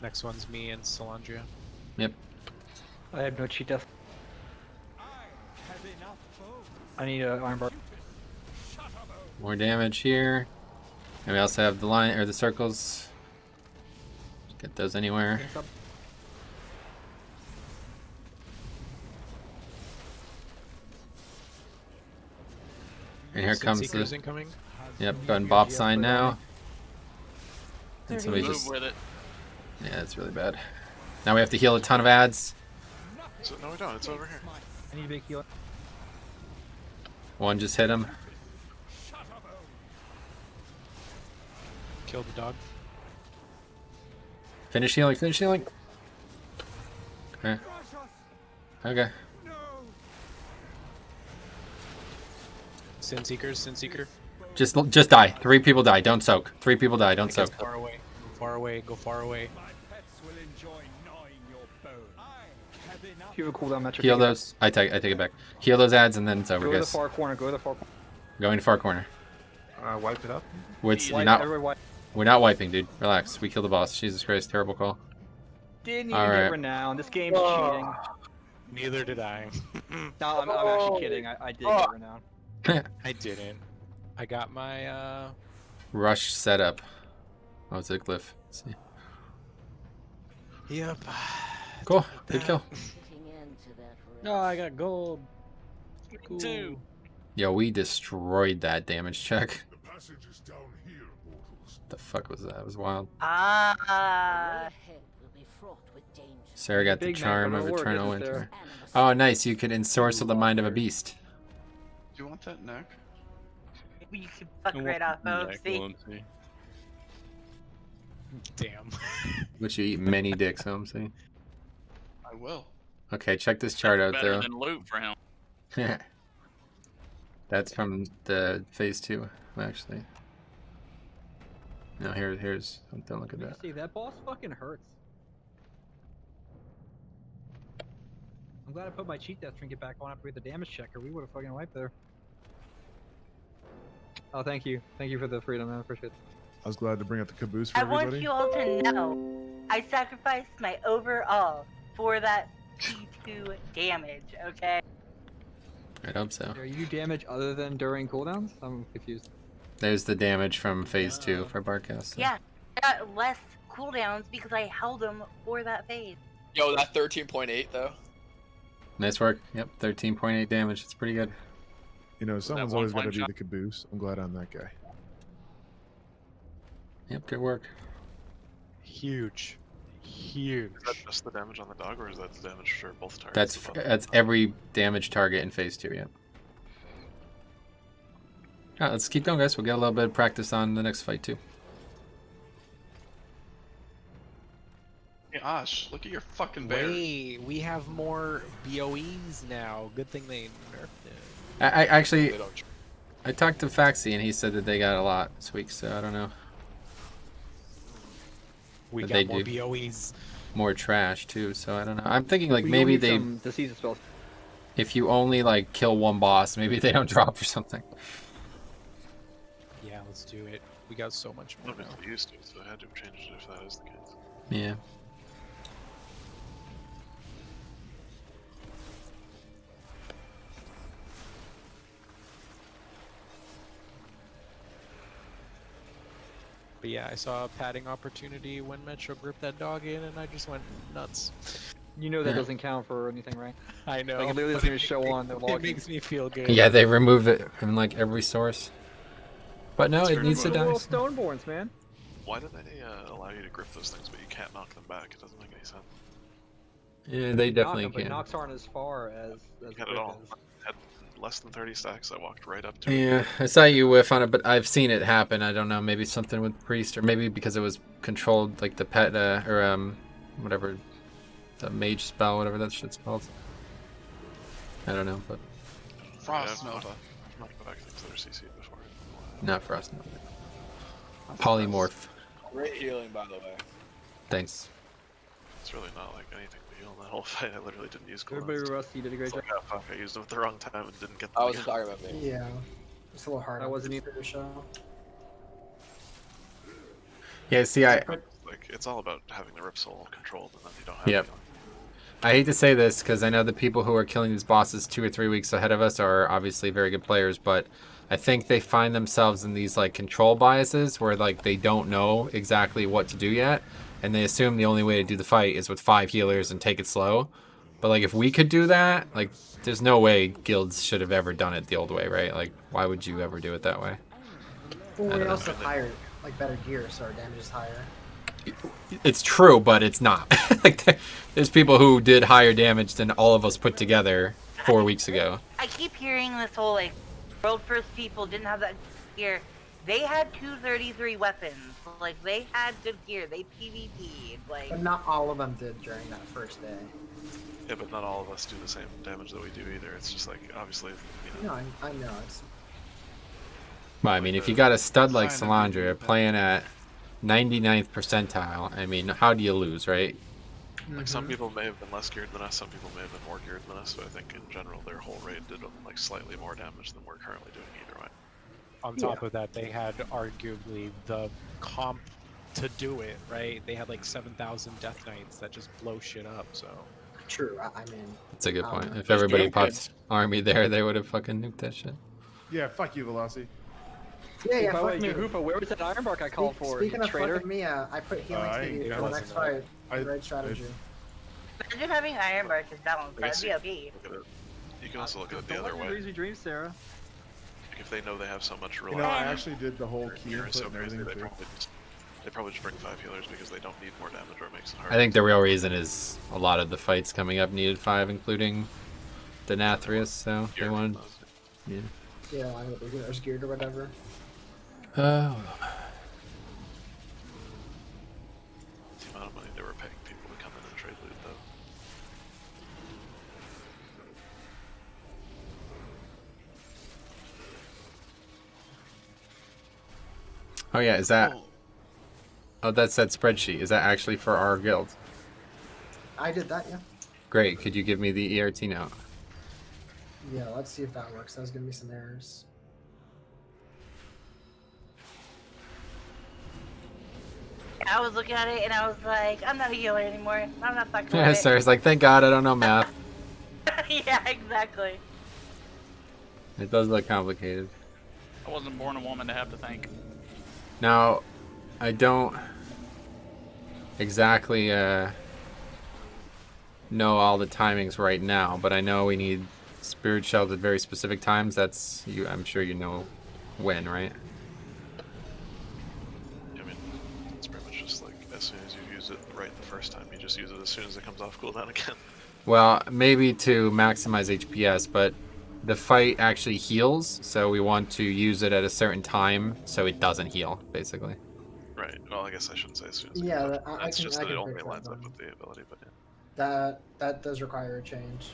Next one's me and Solandria. Yep. I have no cheat death. I need a iron bar. More damage here. And we also have the line or the circles. Get those anywhere. And here comes the. Incoming. Yep, go ahead and bop sign now. And somebody Move just. with it. Yeah, it's really bad. Now we have to heal a ton of ads. So, no, we don't. It's over here. I need a big heal. One just hit him. Kill the dog. Finish healing, finish healing. Okay. Okay. Sinseeker. Just die. 3 people die. Don't soak. 3 people die. Don't soak. Far away. Go far away. Go far away. If you have a cooldown metric. Heal those. I take it back. Heal those ads and then it's over, Go to the guys. far corner. Go to the far corner. Going to far corner. Wipe it up. We're not wiping, dude. Relax. We killed the boss. Jesus Christ, terrible call. Didn't even get renowned. This game's cheating. Neither did I. No, I'm actually kidding. I did get renowned. I didn't. I got my Rush setup. Oh, it's a glyph. Let's see. Yep. Cool. Good kill. No, I got gold. Cool. 2. Yo, we destroyed that damage check. The fuck was that? It was wild. Sarah got the charm of eternal winter. Oh, nice. You could ensorcel the mind of a beast. Do you want that neck? You can fuck right off OMC. Damn. Which you eat many dicks, OMC. I will. Okay, check this chart out Better though. than loot for him. That's from the phase 2, actually. No, here's. Don't look at that. See, that boss fucking hurts. I'm glad I put my cheat death trinket back on after we had the damage checker. We would have fucking wiped there. Oh, thank you. Thank you for the freedom, man. I appreciate it. I was glad to bring up the caboose for I everybody. want you all to know I sacrificed my overall for that P2 damage, okay? I hope so. Are you damage other than during cooldowns? I'm confused. There's the damage from phase 2 for Barcast. So. Yeah, I got less cooldowns because I held them for that phase. Yo, that 13.8 though. Nice work. Yep, 13.8 damage. It's pretty good. You know, someone's one always got to flame be shot? the caboose. I'm glad I'm that guy. Yep, good work. Huge. Huge. Is that just the damage on the dog, or is that the damage for both targets? That's every damage target in phase 2. Yep. Alright, let's keep going, guys. We'll get a little bit of practice on the next fight too. Hey, Ash, look at your fucking bear. Wait, we have more BOEs now. Good thing they nerfed it. I actually, I talked to Faxi and he said that they got a lot this week, so I don't know. We But got they more do. BOEs. More trash too, so I don't know. I'm thinking like We maybe need they, some disease spells. if you only like kill one boss, maybe they don't drop or something. Yeah, let's do it. We got so much more now. Nobody's used to it, so I had to change it if that is the case. Yeah. But yeah, I saw a padding opportunity when Metro gripped that dog in, and I just went nuts. You know that doesn't count for anything, right? I know. Like, it literally doesn't even show on the It log. makes me feel good. Yeah, they remove it from like every source. But no, it needs to die. Little Stoneborns, man. Why do they allow you to grip those things, but you can't knock them back? It doesn't make any sense. Yeah, they definitely Knock 'em, but can. knocks aren't as far as Not grip at all. is. I had less than 30 stacks. I walked right up to it. Yeah, I saw you whiff on it, but I've seen it happen. I don't know, maybe something with Priest, or maybe because it was controlled, like the pet, or whatever, the mage spell, whatever that shit's called. I don't know, but Frost Yeah, I've Nova. knocked back things that are CC'd before. not for us. No. Polymorph. Great healing, by the way. Thanks. It's really not like anything to heal in that whole fight. I literally didn't use cooldowns. Everybody Rusty did a great It's job. like, oh, fuck, I used them at the wrong time and didn't get them. I wasn't again. talking about me. Yeah. It's a little hard. I wasn't either. Show. Yeah, see, I Like, it's all about having the Rip Soul controlled, and then you don't have Yep. healing. I hate to say this because I know the people who are killing these bosses 2 or 3 weeks ahead of us are obviously very good players, but I think they find themselves in these like control biases where like they don't know exactly what to do yet, and they assume the only way to do the fight is with 5 healers and take it slow. But like if we could do that, like there's no way guilds should have ever done it the old way, right? Like why would you ever do it that way? Well, I we don't also have higher, like better gear, so our damage is higher. It's true, but it's not. Like there's people who did higher damage than all of us put together 4 weeks ago. I keep hearing this whole like world first people didn't have that gear. They had 233 weapons. Like they had good gear. They PvP'd. Like But not all of them did during that first day. Yeah, but not all of us do the same damage that we do either. It's just like, obviously, you know. No, I know. It's Well, I mean, if you got a stud like Salandra playing at 99th percentile, I mean, how do you lose, right? Like some people may have been less geared than us, some people may have been more geared than us, so I think in general their whole raid did like slightly more damage than we're currently doing either way. On top of that, they had arguably the comp to do it, right? They had like 7,000 Death Knights that just blow shit up, so. true. I mean, That's a good point. If there's everybody good popped army there, they would have fucking nuked that shit. Yeah, fuck you, Velocity. yeah, yeah. By the way, Fuck you. Hoopa, where was that Ironbark I called for? Speaking you of traitor? fucking me, I put healing I to you ain't for the gonna next say fight. I- Right strategy. imagine having Ironbark as balanced. That'd be okay. Look at it. You can also look at it the other way. Crazy dreams, Sarah. Like if they know they have so much You know, I reliance actually did the whole key gear is input so and crazy, everything too. they probably just bring 5 healers because they don't need more damage or it makes it hard. I think the real reason is a lot of the fights coming up needed 5, including the Nathria, so they wanted. Yeah. Yeah, line with the healer's geared or whatever. Oh. The amount of money they were paying people to come in and trade loot, though. Oh yeah, is that? Oh, that's that spreadsheet. Is that actually for our guild? I did that, yeah. Great. Could you give me the ERT note? Yeah, let's see if that works. That was giving me some errors. I was looking at it and I was like, I'm not a healer anymore. I'm not fucking Yeah, with Sarah's like, thank God I don't know math. it. Yeah, exactly. It does look complicated. I wasn't born a woman to have to think. Now, I don't exactly know all the timings right now, but I know we need spirit shells at very specific times. That's you. I'm sure you know when, right? I mean, it's pretty much just like as soon as you use it right the first time, you just use it as soon as it comes off cooldown again. Well, maybe to maximize HPS, but the fight actually heals, so we want to use it at a certain time so it doesn't heal, basically. Right. Well, I guess I shouldn't say as soon as. Yeah, it comes that- off. I That's can- just I that it can only fix that lines up then. with the ability, but yeah. That does require a change.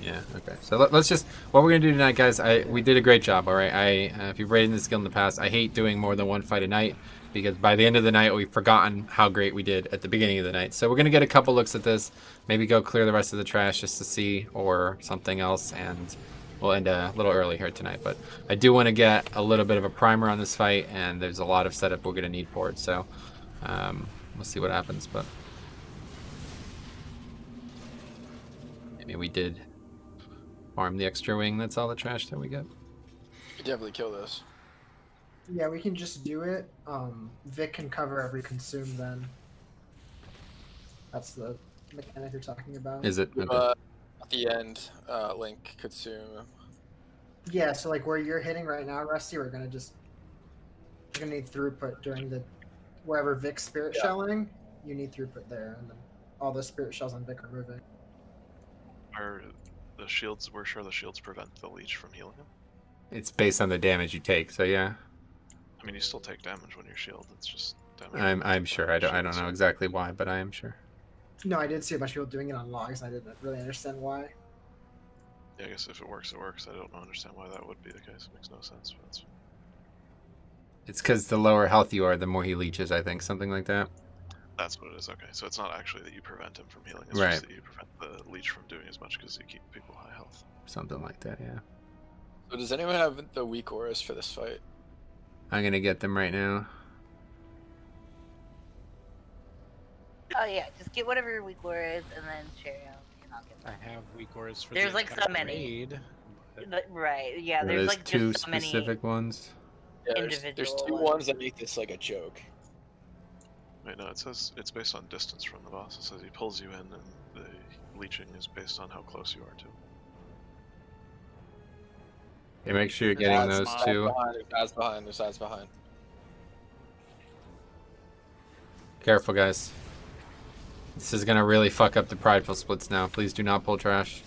Yeah. Okay. So let's just what we're gonna do tonight, guys. We did a great job. All right. If you've rated this guild in the past, I hate doing more than one fight a night because by the end of the night we've forgotten how great we did at the beginning of the night. So we're gonna get a couple looks at this. Maybe go clear the rest of the trash just to see or something else, and we'll end a little early here tonight. But I do want to get a little bit of a primer on this fight, and there's a lot of setup we're gonna need for it. So we'll see what happens. But maybe we did farm the extra wing. That's all the trash that we get. You definitely kill this. Yeah, we can just do it. Vic can cover every consume then. That's the mechanic you're talking about. Is it? Okay. At the end, Link consume. Yeah, so like where you're hitting right now, Rusty, we're gonna need throughput during the wherever Vic's spirit shelling. You need throughput there, and then all the spirit shells on Vic are moving. Are the shields? We're sure the shields prevent the leech from healing him. It's based on the damage you take, so yeah. I mean, you still take damage when you're shielded. It's just damage. I'm sure. I don't know exactly why, but I am sure. No, I did see a bunch of people doing it on logs, and I didn't really understand why. Yeah, I guess if it works, it works. I don't understand why that would be the case. It makes no sense. But that's... It's because the lower health you are, the more he leeches, I think. Something like that. That's what it is. Okay, so it's not actually that you prevent him from healing. It's Right. just that you prevent the leech from doing as much because you keep people high health. Something like that, yeah. So does anyone have the weak auras for this fight? I'm going to get them right now. Oh yeah, just get whatever your weak lore is, and then share out, and I'll get them. I have weak auras for There's the like so entire many. raid. Right, yeah, There's there's like two just so many specific ones. Yeah, there's individual two ones that make this like a joke. Wait, no, it says it's based on distance from the boss. It says he pulls you in, and the leeching is based on how close you are to him. Okay, make sure you're getting those two. There's guys behind. There's guys behind. Careful, guys. This is gonna really fuck up the prideful splits now. Please do not pull trash.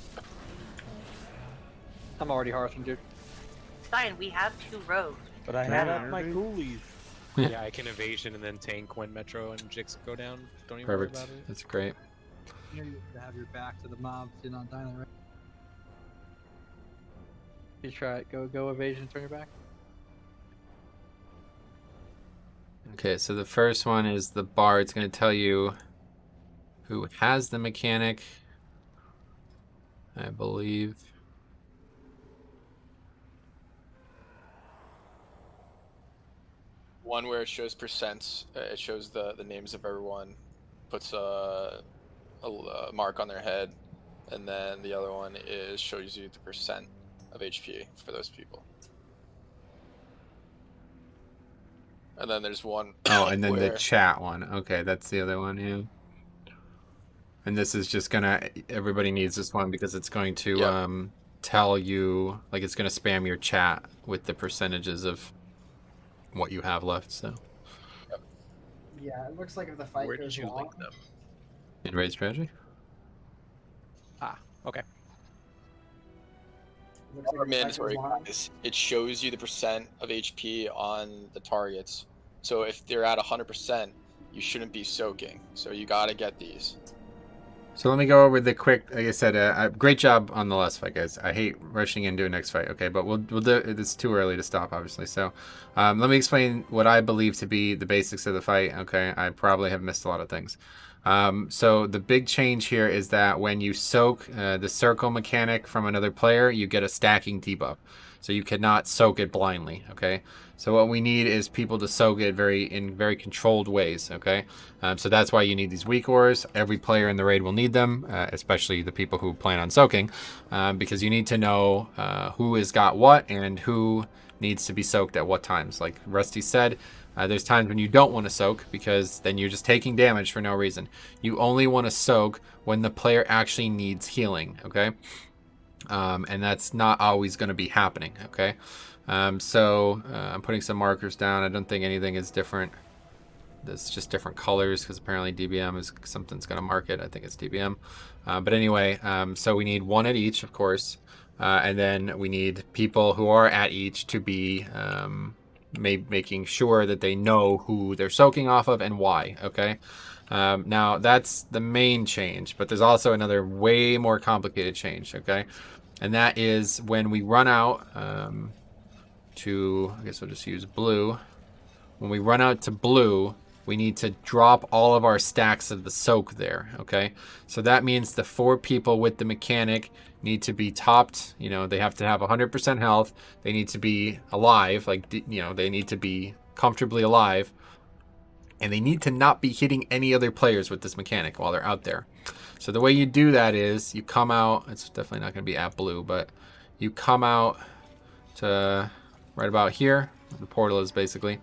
I'm already hearthing, dude. Fine, we have 2 rogues. But I had up my ghoulies. Yeah, I can evasion and then tank when Metro and Jix go down. Don't even worry Perfect. about it. That's great. You have your back to the mob, so you're not dying, right? You try it. Go evasion, turn your back. Okay, so the first one is the bard. It's going to tell you who has the mechanic, I believe. One where it shows percents. It shows the names of everyone. Puts a mark on their head, and then the other one is shows you the percent of HP for those people. And then there's one. Oh, and then the where- chat one. Okay, that's the other one, yeah. And this is just gonna, everybody needs this one because it's going to tell you, like it's gonna spam your chat with the percentages of what you have left, so. Yeah, it looks like if the fight Where goes did you long, link them? In raid strategy? Ah, okay. looks like if the fight mandatory goes long, is it shows you the percent of HP on the targets. So if they're at 100%, you shouldn't be soaking. So you gotta get these. So let me go over the quick, like I said, great job on the last fight, guys. I hate rushing into a next fight, okay? But we'll do, it's too early to stop, obviously. So let me explain what I believe to be the basics of the fight, okay? I probably have missed a lot of things. So the big change here is that when you soak the circle mechanic from another player, you get a stacking debuff. So you cannot soak it blindly, okay? So what we need is people to soak it in very controlled ways, okay? So that's why you need these weak auras. Every player in the raid will need them, especially the people who plan on soaking, because you need to know who has got what and who needs to be soaked at what times. Like Rusty said, there's times when you don't want to soak because then you're just taking damage for no reason. You only want to soak when the player actually needs healing, okay? And that's not always going to be happening, okay? So I'm putting some markers down. I don't think anything is different. It's just different colors because apparently DBM is something's going to mark it. I think it's DBM. But anyway, so we need one at each, of course. And then we need people who are at each to be making sure that they know who they're soaking off of and why, okay? Now, that's the main change, but there's also another way more complicated change, okay? And that is when we run out to, I guess we'll just use blue. When we run out to blue, we need to drop all of our stacks of the soak there, okay? So that means the 4 people with the mechanic need to be topped. You know, they have to have 100% health. They need to be alive, like, you know, they need to be comfortably alive. And they need to not be hitting any other players with this mechanic while they're out there. So the way you do that is you come out, it's definitely not going to be at blue, but you come out to right about here, the portal is basically,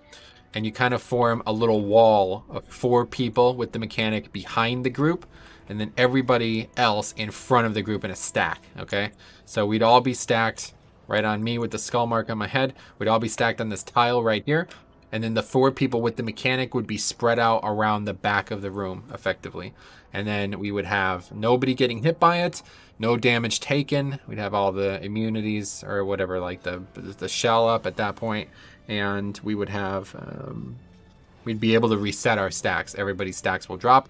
and you kind of form a little wall of 4 people with the mechanic behind the group, and then everybody else in front of the group in a stack, okay? So we'd all be stacked right on me with the skull mark on my head. We'd all be stacked on this tile right here, and then the 4 people with the mechanic would be spread out around the back of the room, effectively. And then we would have nobody getting hit by it, no damage taken. We'd have all the immunities or whatever, like the shell up at that point, and we would have, we'd be able to reset our stacks. Everybody's stacks will drop.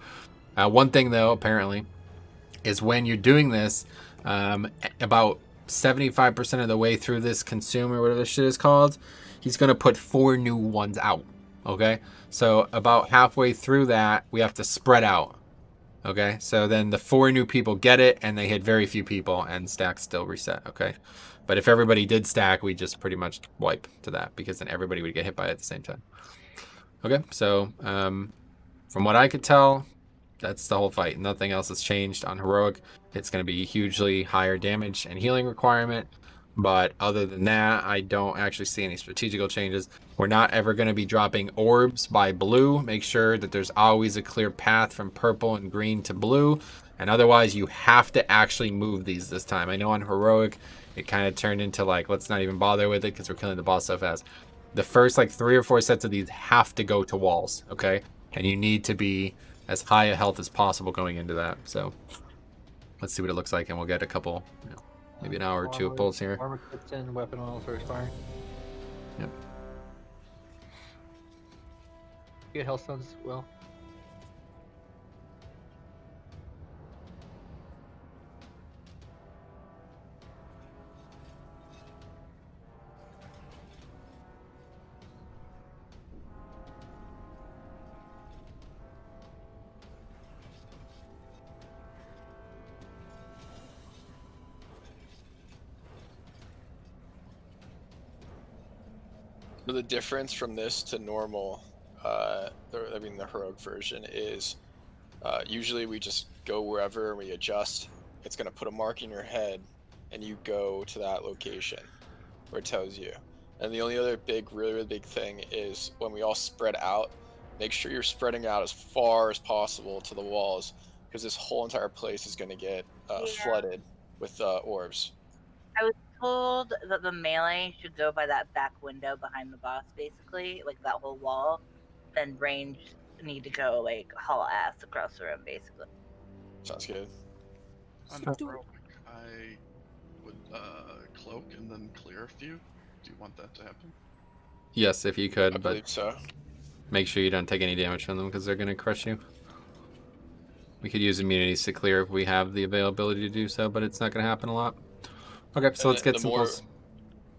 One thing, though, apparently, is when you're doing this, about 75% of the way through this consumer, whatever this shit is called, he's going to put 4 new ones out, okay? So about halfway through that, we have to spread out, okay? So then the 4 new people get it, and they hit very few people, and stacks still reset, okay? But if everybody did stack, we just pretty much wipe to that, because then everybody would get hit by it at the same time. Okay, so from what I could tell, that's the whole fight. Nothing else has changed on Heroic. It's going to be hugely higher damage and healing requirement. But other than that, I don't actually see any strategical changes. We're not ever going to be dropping orbs by blue. Make sure that there's always a clear path from purple and green to blue. And otherwise, you have to actually move these this time. I know on Heroic, it kind of turned into like, let's not even bother with it because we're killing the boss so fast. The first like 3 or 4 sets of these have to go to walls, okay? And you need to be as high a health as possible going into that. So let's see what it looks like, and we'll get a couple, you know, maybe an hour or 2 of pulls here. Armor kits and weapon oil for expiring. Yep. Get health stones as well. So the difference from this to normal, the heroic version is usually we just go wherever and we adjust. It's going to put a mark in your head and you go to that location where it tells you. And the only other really big thing is when we all spread out, make sure you're spreading out as far as possible to the walls, because this whole entire place is going to get flooded with orbs. I was told that the melee should go by that back window behind the boss, basically, like that whole wall. Then range need to go like haul ass across the room, basically. Sounds good. On Heroic, I would cloak and then clear a few. Do you want that to happen? Yes, if you could, I but believe so. make sure you don't take any damage from them because they're going to crush you. We could use immunities to clear if we have the availability to do so, but it's not going to happen a lot. Okay, so let's get some pulls.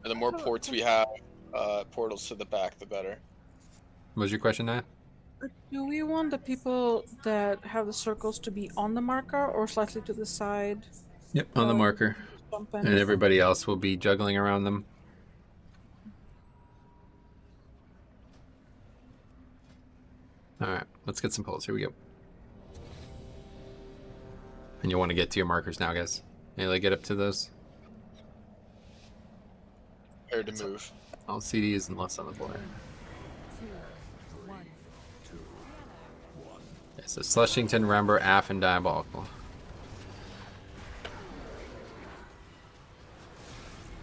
And the more ports we have, portals to the back, the better. What was your question, Nat? Do we want the people that have the circles to be on the marker or slightly to the side? Yep, on the marker. And everybody else will be juggling around them. Alright, let's get some pulls. Here we go. And you'll want to get to your markers now, guys. Like get up to those. Prepared to move. All CDs and less on the board. Okay, so Slushington, Rember, Aff, and Diabolical.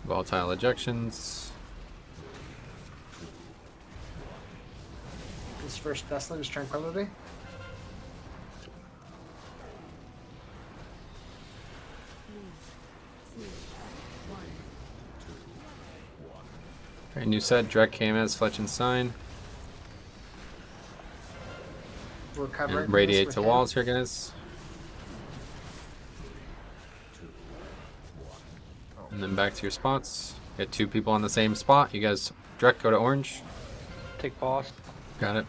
Volatile ejections. His first Vestlin is Tranquility. Okay, new set, Drek, Kamaz, Fletch, and Sign. We're covering And radiate to walls here, guys. And then back to your spots. Get 2 people on the same spot. You guys, Drek, go to orange. Take pause. Got it.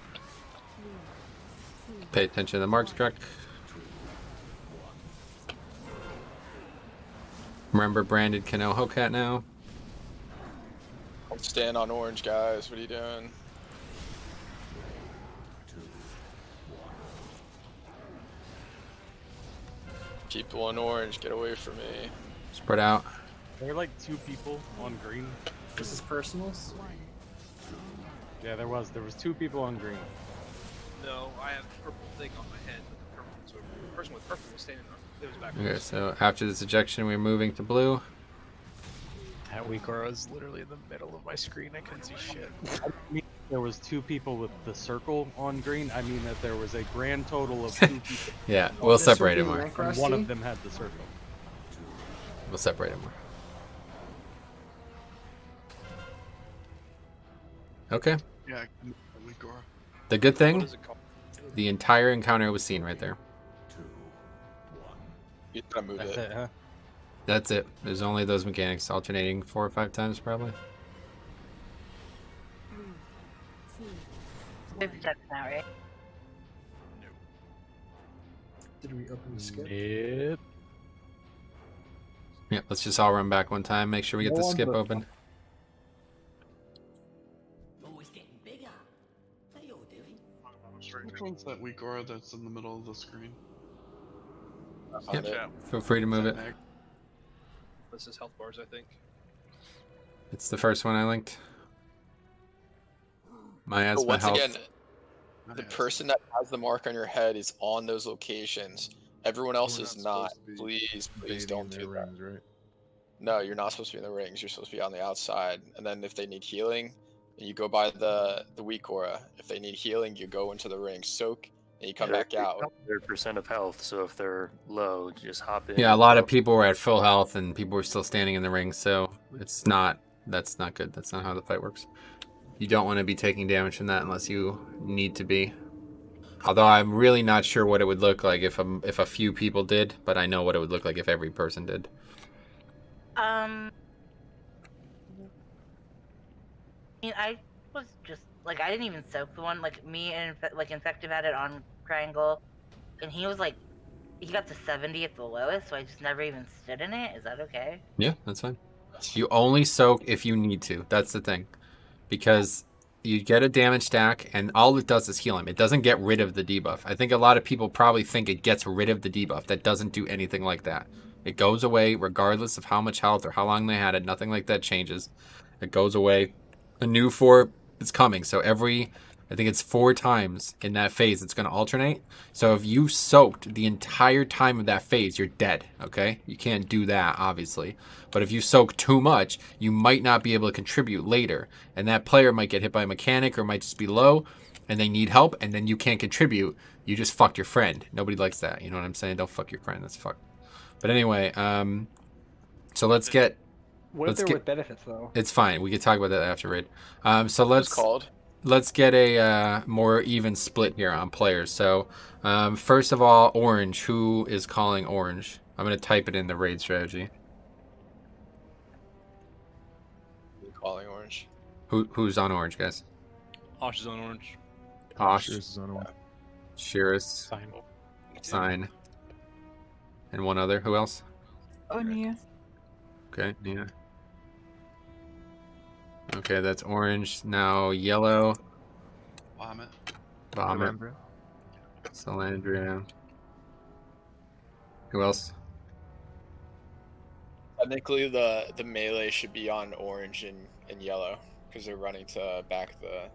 Pay attention to the marks, Drek. Remember branded Kano Hokat now. Stand on orange, guys. What are you doing? People on orange, get away from me. Spread out. There are like 2 people on green. This is personals. Yeah, there was 2 people on green. No, I have a purple thing on my head. Purple, so the person with purple was standing on. It was backwards. Okay, so after this ejection, we're moving to blue. That weak aura was literally in the middle of my screen. I couldn't see shit. I mean, there was 2 people with the circle on green. I mean that there was a grand total of 2 people. Yeah, we'll separate it more. And one of them had the circle. We'll separate it more. Okay. Yeah, weak aura. The good thing, the entire encounter was seen right there. You gotta move That's it. it, huh? That's it. There's only those mechanics alternating 4 or 5 times probably. We've checked now, right? Did we open the skip? Yep. Yeah, let's just all run back one time. Make sure we get the skip open. Which one's that weak aura that's in the middle of the screen? Yep. Feel free to move it. This is health bars, I think. It's the first one I linked. My But asthma once health. again, the person that has the mark on your head is on those locations. Everyone else is not. Please don't do that. Rings, right? No, you're not supposed to be in the rings. You're supposed to be on the outside. And then if they need healing, you go by the weak aura. If they need healing, you go into the ring, soak, and you come back out. 100% of health, so if they're low, just hop in. Yeah, a lot of people were at full health and people were still standing in the ring, so it's not. That's not good. That's not how the fight works. You don't want to be taking damage from that unless you need to be. Although I'm really not sure what it would look like if a few people did, but I know what it would look like if every person did. I mean, I was just like, I didn't even soak the one. Like me and Infective had it on triangle, and he was like, he got to 70 at the lowest, so I just never even stood in it. Is that okay? Yeah, that's fine. You only soak if you need to. That's the thing, because you get a damage stack, and all it does is heal him. It doesn't get rid of the debuff. I think a lot of people probably think it gets rid of the debuff. That doesn't do anything like that. It goes away regardless of how much health or how long they had it. Nothing like that changes. It goes away. A new 4 is coming. So I think it's 4 times in that phase it's going to alternate. So if you soaked the entire time of that phase, you're dead, okay? You can't do that, obviously. But if you soak too much, you might not be able to contribute later. And that player might get hit by a mechanic or might just be low, and they need help, and then you can't contribute. You just fucked your friend. Nobody likes that, you know what I'm saying? Don't fuck your friend, that's fucked. But anyway, so let's get... What if they're with benefits, though? It's fine. We can talk about that after raid. So let's get a more even split here on players. So first of all, orange. Who is calling orange? I'm gonna type it in the raid strategy. Calling orange. Who's on orange, guys? Osh is on orange. Osh. Shearus is on orange. Shearus. Sign. And one other. Who else? Oh, Nia. Okay, Nia. Okay, that's orange. Now yellow. Vomit. Salandria. Who else? Technically, the melee should be on orange and yellow because they're running to back the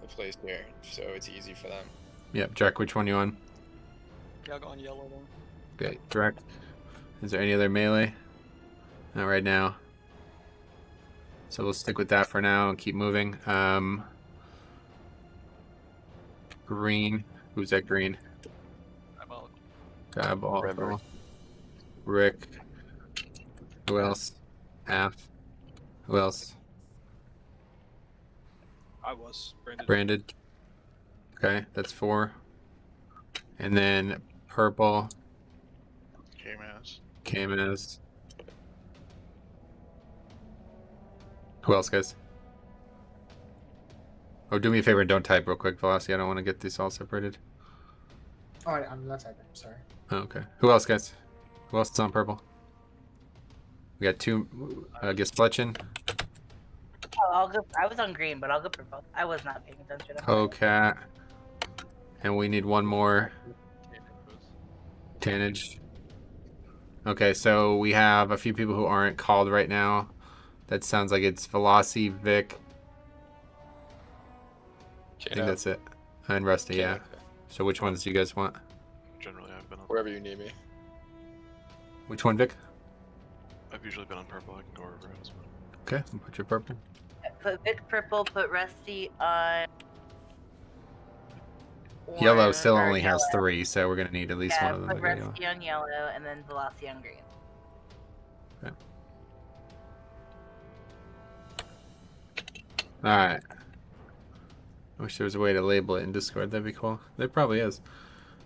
place here, so it's easy for them. Yep, Drek, which one you on? Yeah, I'll go on yellow then. Okay, Drek. Is there any other melee? Not right now. So we'll stick with that for now and keep moving. Green. Who's that green? Diabolical. Rick. Who else? Af. Who else? I was. Branded. Okay, that's 4. And then purple. Kamaz. Who else, guys? Oh, do me a favor and don't type real quick, Velocity. I don't want to get these all separated. Oh, I'm not typing. Sorry. Oh, okay. Who else, guys? Who else is on purple? We got 2. I guess Fletchin. Oh, I'll go. I was on green, but I'll go purple. I was not paying attention. Polecat. And we need one more. Tannage. Okay, so we have a few people who aren't called right now. That sounds like it's Velocity, Vic, I think that's it. And Rusty, yeah. So which ones do you guys want? Generally, I've been on. Wherever you need me. Which one, Vic? I've usually been on purple. I can go over it as well. Okay, we'll put your purple. Put Vic purple, put Rusty on. Yellow orange- still or only has yellow. 3, so we're gonna need at least Yeah, one of them put to go yellow. Rusty on yellow and then Velocity on green. Okay. Alright. I wish there was a way to label it in Discord. That'd be cool. There probably is.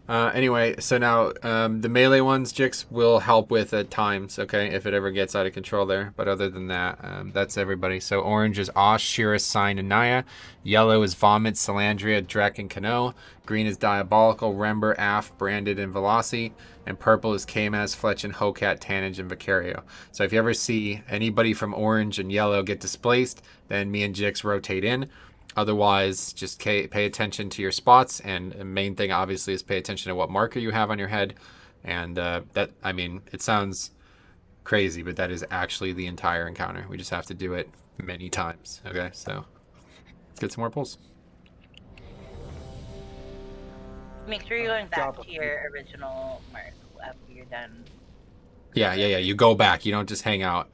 Anyway, so now the melee ones, Jix, will help with at times, okay, if it ever gets out of control there. But other than that, that's everybody. So orange is Osh, Shira, Sign, and Naya. Yellow is Vomit, Salandria, Drek, and Kano. Green is Diabolical, Rember, Af, Branded, and Velocity. And purple is Kmaz, Fletch, and Hokat, Tannage, and Vicario. So if you ever see anybody from orange and yellow get displaced, then me and Jix rotate in. Otherwise, just pay attention to your spots, and the main thing obviously is pay attention to what marker you have on your head. And that, I mean, it sounds crazy, but that is actually the entire encounter. We just have to do it many times. Okay, so let's get some more pulls. Make sure you're going back to your original mark after you're done. Yeah. You go back. You don't just hang out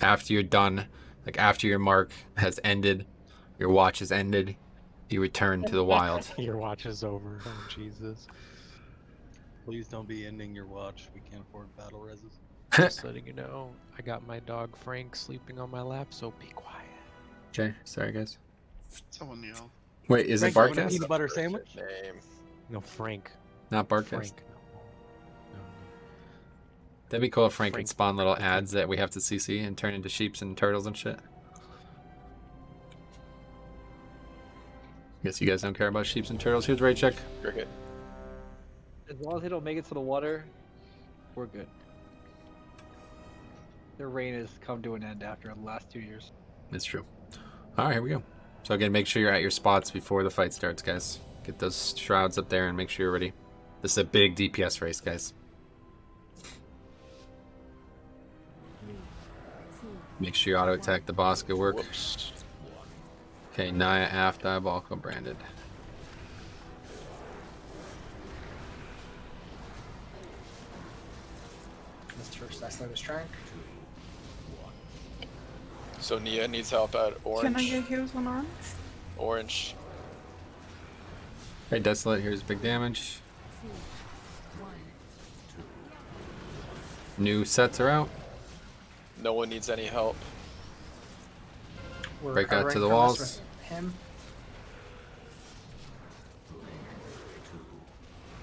after you're done. Like after your mark has ended, your watch has ended, you return to the wild. Your watch is over. Oh, Jesus. Please don't be ending your watch. We can't afford battle reses. Just letting you know, I got my dog Frank sleeping on my lap, so be quiet. Okay, sorry guys. Someone yell. Wait, is it Frank, you want a Barcast? peanut butter sandwich? Name. No, Frank. Not Barcast. Frank. That'd be cool if Frank could spawn little ads that we have to CC and turn into sheeps and turtles and shit. Guess you guys don't care about sheeps and turtles. Here's Ray check. Cricket. As long as they don't make it to the water, we're good. Their reign has come to an end after the last 2 years. It's true. All right, here we go. So again, make sure you're at your spots before the fight starts, guys. Get those shrouds up there and make sure you're ready. This is a big DPS race, guys. Make sure you auto attack the boss. Good work. Whoops. Okay, Naya, Af, Diabolical, Branded. This first I started strength. So Nia needs help at orange. Can I get heals on orange? Orange. Okay, Desolate, here's big damage. New sets are out. No one needs any help. We're Break out to recovering the from walls. this with him.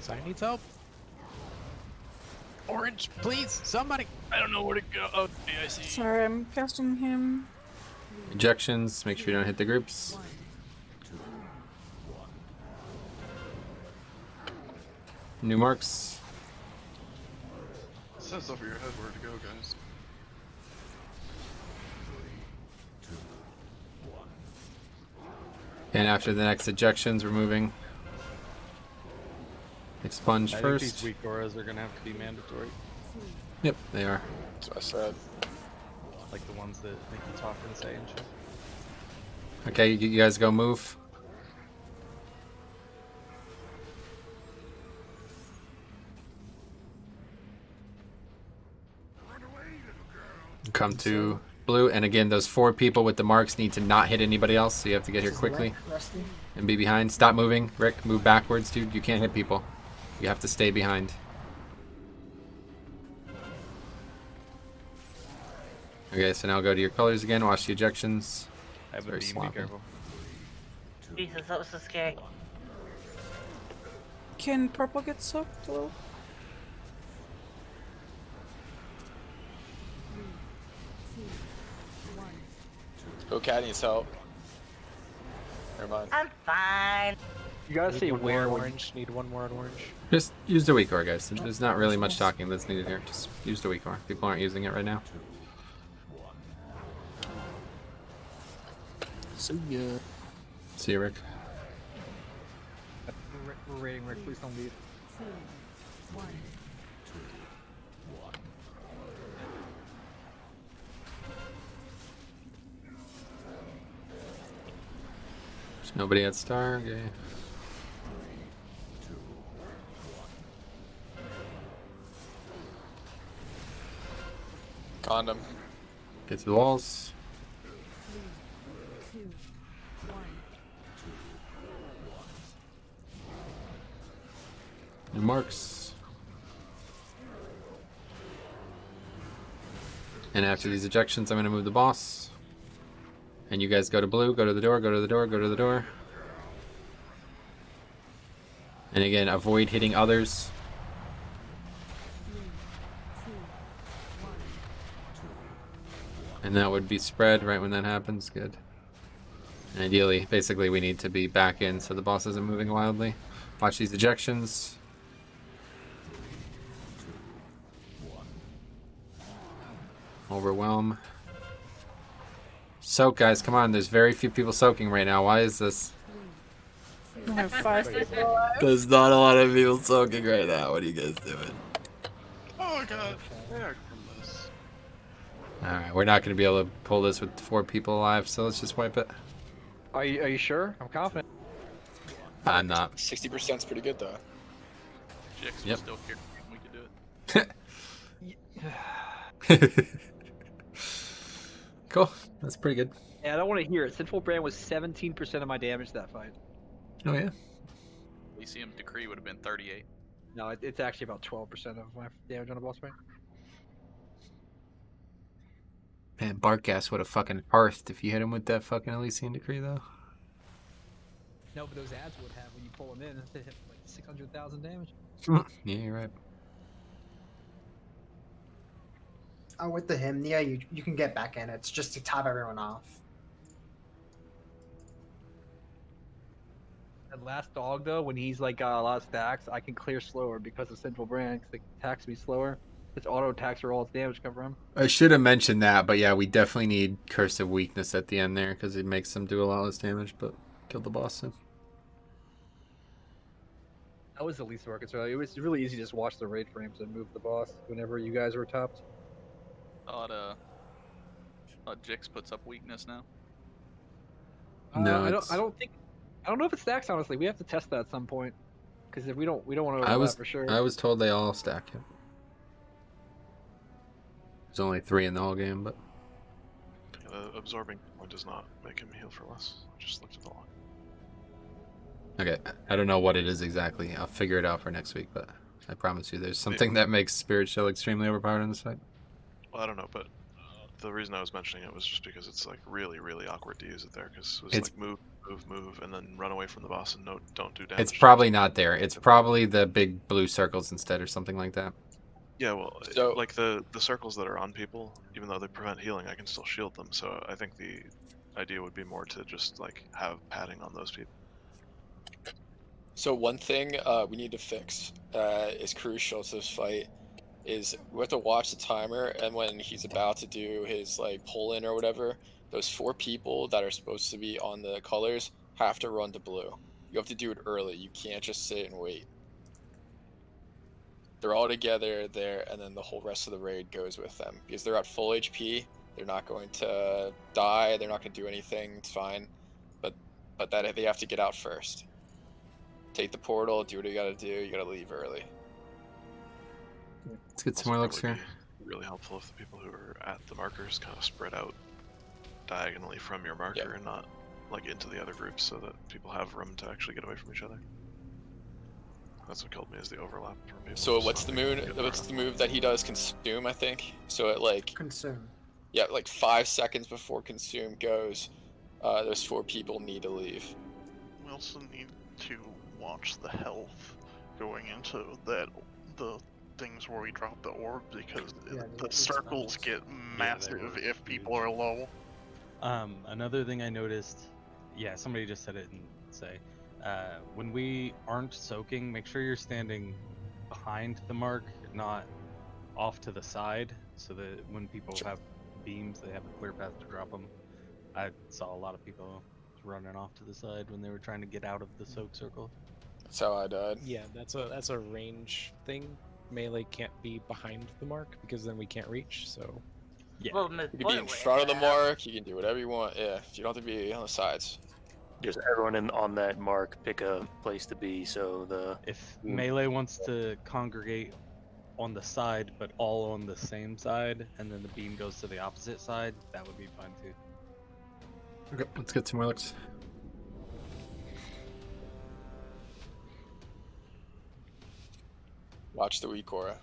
Sign needs help. Orange, please, somebody. I don't know where to go. Oh, I see. Sorry, I'm casting him. Ejections, make sure you don't hit the groups. New marks. It says over your head where to go, guys. And after the next ejections, we're moving. Expunge I first. think these weak auras are gonna have to be mandatory. Yep, they are. That's what I said. Like the ones that make you talk and say and shit. Okay, you guys go move. Come to blue, and again, those 4 people with the marks need to not hit anybody else, so you have to get here quickly Rusty. and be behind. Stop moving, Rick. Move backwards, dude. You can't hit people. You have to stay behind. Okay, so now go to your colors again. Watch the ejections. I have a Very beam, be sloppy. careful. Jesus, that was so scary. Can purple get soaked a little? Oh, Cat needs help. Never mind. I'm fine. You gotta Need say one where more when orange. Need one more orange. Just use the weak ore, guys. There's not really much talking that's needed here. Just use the weak ore. People aren't using it right now. See ya. See you, Rick. we're raiding Rick, please don't leave. Nobody at star. Okay. Condom. Get to the walls. 3, 2, 1. And marks. And after these ejections, I'm going to move the boss. And you guys go to blue, go to the door, go to the door, go to the door. And again, avoid hitting others. 3, 2, 1. And that would be spread right when that happens. Good. And ideally, basically, we need to be back in so the boss isn't moving wildly. Watch these ejections. Overwhelm. Soak, guys, come on. There's very few people soaking right now. Why is this? I have 5 people alive. There's not a lot of people soaking right now. What are you guys doing? Oh god, I from this. Alright, we're not going to be able to pull this with 4 people alive, so let's just wipe it. Are you sure? I'm confident. I'm not. 60% is pretty good though. Jix Yep. was still here. We could do it. Cool. That's pretty good. Yeah, I don't want to hear it. Sinful Brand was 17% of my damage that fight. Oh, yeah. Elysium Decree would have been 38. No, it's actually about 12% of my damage on a boss fight. Man, Bartgas would have fucking earthed if you hit him with that fucking Elysian Decree, though. No, but those ads would have when you pull them in. They hit like 600,000 damage. Yeah, you're right. Oh, with the Hymnia, you can get back in. It's just to top everyone off. That last dog though, when he's like got a lot of stacks, I can clear slower because of Central Brand. 'Cause it attacks me slower. Its auto attacks are all its damage come from. I should have mentioned that, but yeah, we definitely need Curse of Weakness at the end there because it makes them do a lot less damage, but killed the boss soon. That was the least of our concern. It was really easy to just watch the raid frames and move the boss whenever you guys were topped. Thought Jix puts up weakness now. No, I don't know if it stacks. Honestly, we have to test that at some point. Because if we don't want to overlap for sure. I was told they all stack it. There's only 3 in the whole game, but Absorbing one does not make him heal for less. I just looked at the log. okay. I don't know what it is exactly. I'll figure it out for next week, but I promise you, there's something that makes Spirit Shell extremely overpowered in this fight. Well, I don't know, but the reason I was mentioning it was just because it's like really, really awkward to use it there because it's like move, and then run away from the boss and don't do damage. It's probably not there. It's probably the big blue circles instead or something like that. Yeah, well, like the circles that are on people, even though they prevent healing, I can still shield them. So I think the idea would be more to just like have padding on those people. So one thing we need to fix is crucial to this fight is we have to watch the timer, and when he's about to do his like pull in or whatever, those 4 people that are supposed to be on the colors have to run to blue. You have to do it early. You can't just sit and wait. They're all together there, and then the whole rest of the raid goes with them because they're at full HP. They're not going to die. They're not going to do anything. It's fine, but that they have to get out first. Take the portal. Do what you got to do. You got to leave early. Let's get some more looks here. Really helpful if the people who are at the markers kind of spread out diagonally from your marker and not like into the other groups, so that people have room to actually get away from each other. That's what killed me, is the overlap from people. So what's the move that he does? Consume, I think. So it like consume. Yeah, like 5 seconds before consume goes, those 4 people need to leave. We also need to watch the health going into the things where we drop the orb because the circles get massive if people are low. Another thing I noticed, somebody just said it and say, when we aren't soaking, make sure you're standing behind the mark, not off to the side, so that when people have beams, they have a clear path to drop them. I saw a lot of people running off to the side when they were trying to get out of the soak circle. That's how I died. Yeah, that's a range thing. Melee can't be behind the mark because then we can't reach. So you can be in front of the mark. You can do whatever you want. Yeah, you don't have to be on the sides. Just everyone on that mark pick a place to be. So the If melee wants to congregate on the side, but all on the same side, and then the beam goes to the opposite side, that would be fine too. Okay, let's get some more looks. Watch the weak aura.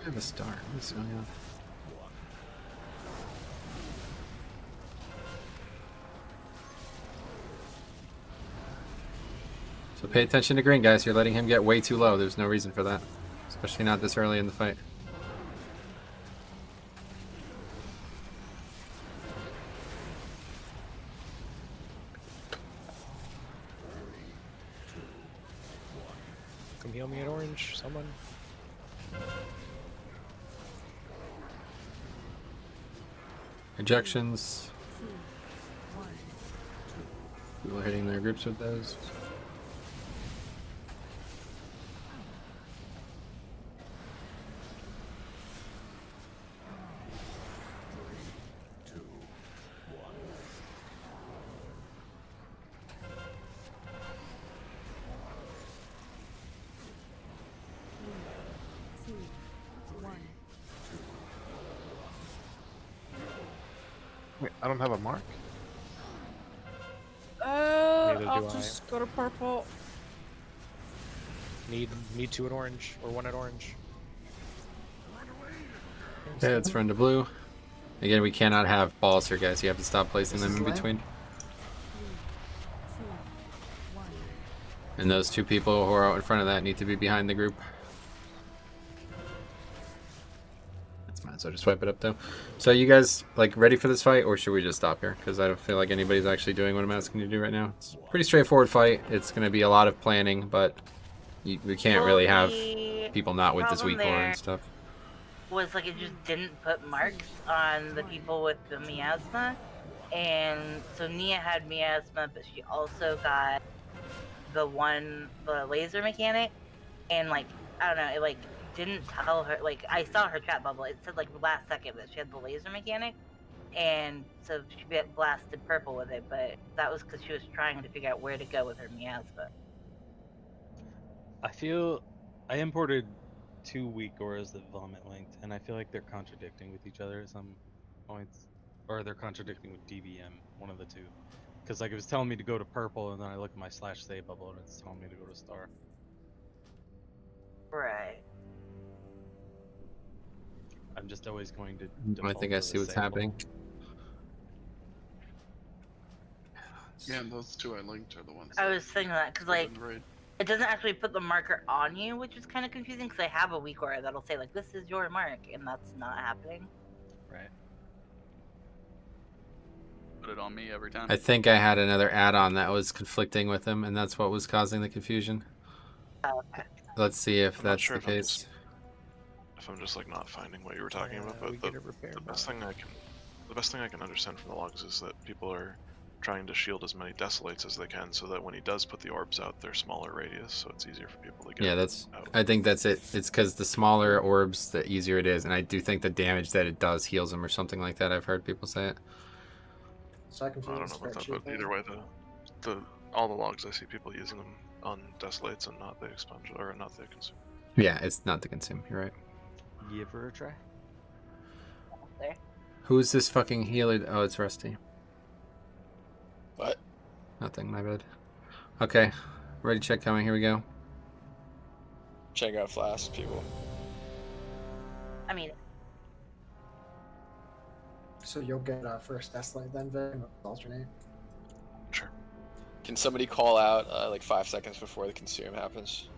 I have a star. What's going on? So pay attention to green, guys. You're letting him get way too low. There's no reason for that. Especially not this early in the fight. Come heal me at orange, someone. Ejections. People hitting their groups with those. Wait, I don't have a mark? I'll just go to purple. Need 2 at orange, or 1 at orange. Okay, let's run to blue. Again, we cannot have balls here, guys. You have to stop placing them in between. And those 2 people who are out in front of that need to be behind the group. That's mine, so just wipe it up though. So you guys like ready for this fight, or should we just stop here? Because I don't feel like anybody's actually doing what I'm asking you to do right now. It's a pretty straightforward fight. It's going to be a lot of planning, but we can't really have people not with this weak aura and stuff. Was like it just didn't put marks on the people with the miasma, and so Nia had miasma, but she also got the laser mechanic, and like I don't know, it like didn't tell her, like I saw her chat bubble, it said like last second that she had the laser mechanic, and so she blasted purple with it, but that was because she was trying to figure out where to go with her miasma. I feel I imported 2 weak auras that vomit linked, and I feel like they're contradicting with each other at some points, or they're contradicting with DBM, one of the two. Because like it was telling me to go to purple, and then I look at my /save bubble, and it's telling me to go to star. Right. I'm just always going to. I think I see what's happening. Yeah, and those 2 I linked are the ones. I was thinking that because like Right. it doesn't actually put the marker on you, which is kind of confusing because I have a weak aura that'll say like this is your mark, and that's not happening. Right. Put it on me every time. I think I had another add-on that was conflicting with him, and that's what was causing the confusion. Okay. Let's see if I'm not that's sure the case. If I'm just like not finding what you were talking about, but the best thing I can understand from the logs is that people are trying to shield as many desolates as they can, so that when he does put the orbs out, they're smaller radius, so it's easier for people to get. Yeah, that's. out. I think that's it. It's because the smaller orbs, the easier it is, and I do think the damage that it does heals them or something like that. I've heard people say it. So I can I don't know about that, but either way, all the logs I see people using them on desolates and not the expunge or not the consume. Yeah, it's not the consume. You're right. Give her a try. There. Who's this fucking healer? Oh, it's Rusty. What? Nothing. My bad. Okay, ready check coming. Here we go. Check out flask, people. I mean, So you'll get first Desolate then, Vic, and alternate. Sure. Can somebody call out like 5 seconds before the consume happens?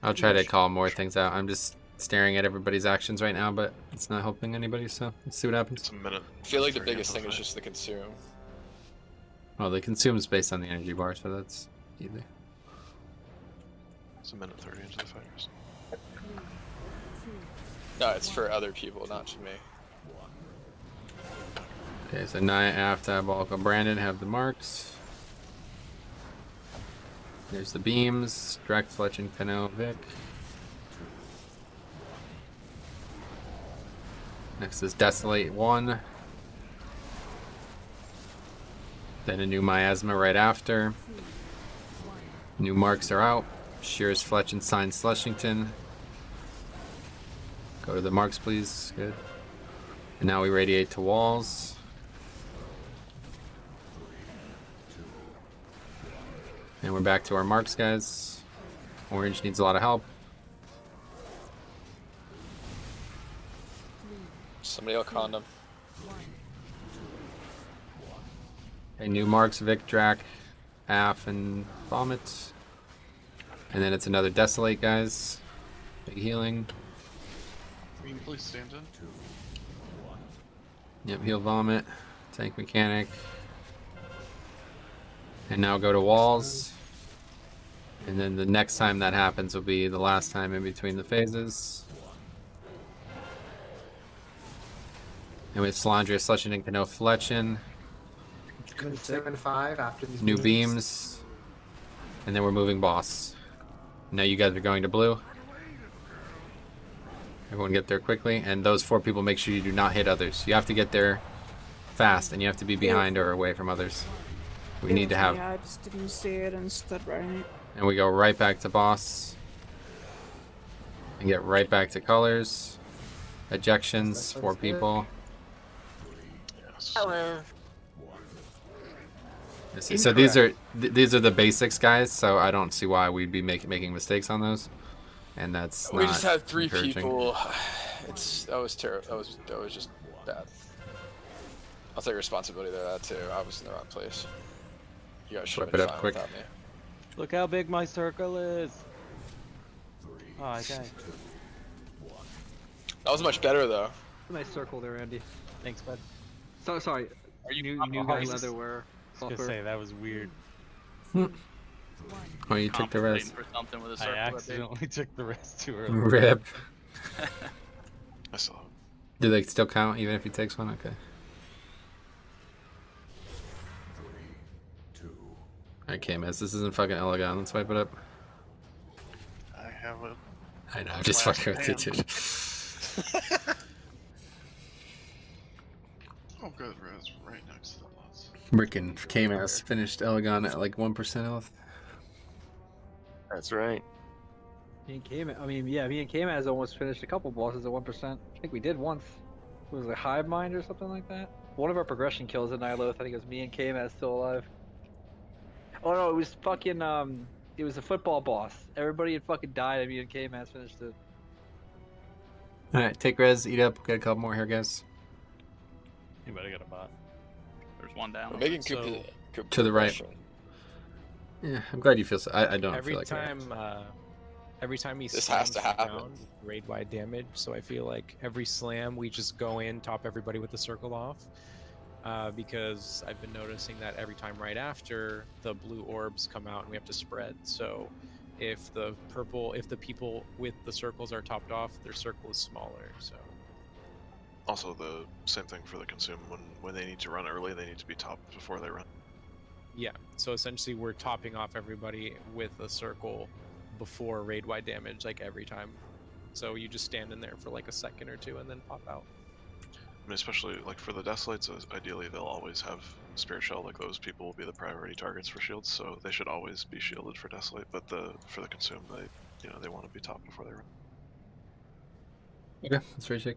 I'll try to call more things out. I'm just staring at everybody's actions right now, but it's not helping anybody. So let's see what happens. It's a minute. I feel like the biggest thing is just the consume. Well, the consume is based on the energy bar, so that's easy. It's a minute 30 into the fight. Or something. No, it's for other people, not to me. Okay, so Naya, Aft, Diabolical, Brandon have the marks. There's the beams. Drek, Fletch, and Pinot, Vic. Next is Desolate 1. Then a new Miasma right after. New marks are out. Shears, Fletch, and Sign Slushington. Go to the marks, please. Good. And now we radiate to walls. And we're back to our marks, guys. Orange needs a lot of help. Somebody will condom. Okay, new marks, Vic, Drac, Af, and Vomit. And then it's another Desolate, guys. Big healing. Green, please stand in. Yep, heal, Vomit. Tank Mechanic. And now go to walls. And then the next time that happens will be the last time in between the phases. And with Salandria, Slushin, and Kano Fletchin. 7-5 after these New beams. And then we're moving boss. Now you guys are going to blue. Everyone get there quickly. And those 4 people, make sure you do not hit others. You have to get there fast, and you have to be behind or away from others. We need to have... Yeah, I just didn't see it and stood right in it. And we go right back to boss. And get right back to colors. Ejections, 4 people. That was So these are the basics, guys. So I don't see why we'd be making mistakes on those, and that's We not just had 3 encouraging. people. That was terrible. That was just bad. I'll take responsibility for that too. I was in the wrong place. You guys should have Flip it been up fine quick. without me. Look how big my circle is. Oh, okay. That was much better though. Nice circle there, Andy. Thanks, bud. So sorry. Are you new oh, guy I was leatherwear? I was gonna say that was weird. Oh, you took the rest. For something with a I circle that big. accidentally took the rest too early. Rip. I saw. Do they still count even if he takes one? Okay. Okay, Miz, this isn't fucking Elegon. Let's wipe it up. I have it. I know, I'm just fucking with you, dude. Oh, good, Raz, right next to the lots. Frickin' K-Mass finished Elegon at like 1% health. That's right. Me and K-Man, me and K-Man has almost finished a couple bosses at 1%. I think we did once. It was a Hive Mind or something like that. One of our progression kills at Nyloth, I think it was me and K-Man still alive. Oh no, it was fucking, it was a football boss. Everybody had fucking died and me and K-Man finished it. Alright, take res, eat up, get a couple more here, guys. Anybody got a bot? There's one down. We're making So- Coop To the right. progression. Yeah, I'm glad you feel so. I don't Every feel like time, every time he This has slams to the happen. ground, raid wide damage. So I feel like every slam we just go in, top everybody with the circle off, because I've been noticing that every time right after the blue orbs come out and we have to spread. So if the people with the circles are topped off, their circle is smaller. So Also, the same thing for the consume. When they need to run early, they need to be topped before they run. yeah, so essentially we're topping off everybody with a circle before raid wide damage, like every time. So you just stand in there for like a second or two and then pop out. I mean, especially like for the Desolates, ideally they'll always have Spirit Shell. Like those people will be the priority targets for shields, so they should always be shielded for Desolate. But for the consume, they want to be topped before they run. Okay, let's recheck.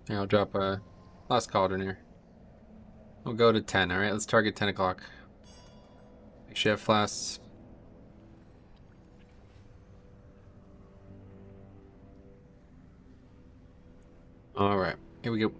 Yeah, I'll drop a last cauldron here. We'll go to 10, alright? Let's target 10 o'clock. Make sure you have flasks. Alright, here we go.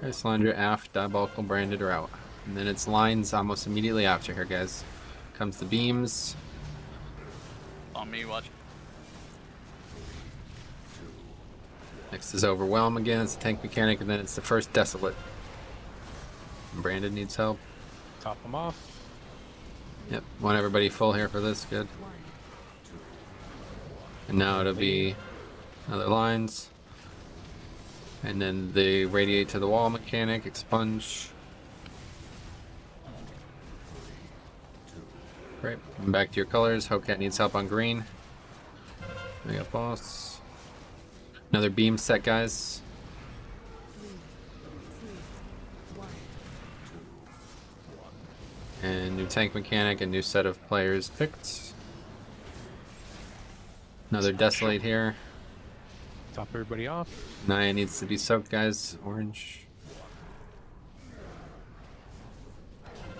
Okay, Slender, Aft, Diabolical, Branded, are out. And then it's lines almost immediately after here, guys. Comes the beams. On me, watch. Next is Overwhelm again. It's a tank mechanic, and then it's the first Desolate. Brandon needs help. Top them off. Yep, want everybody full here for this. Good. And now it'll be other lines. And then the Radiate to the Wall mechanic, Expunge. Great. Come back to your colors. Hellcat needs help on green. We got boss. Another beam set, guys. And new tank mechanic, a new set of players picked. Another Desolate here. Top everybody off. Naya needs to be soaked, guys. Orange.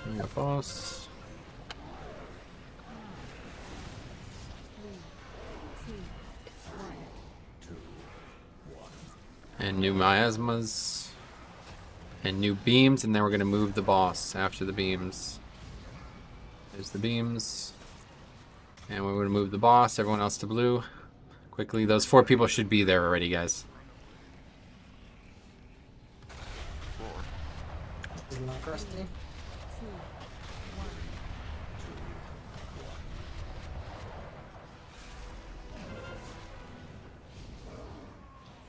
We got boss. And new miasmas. And new beams, and then we're going to move the boss after the beams. There's the beams. And we're going to move the boss, everyone else to blue. Quickly, those 4 people should be there already, guys. Is it not crusty?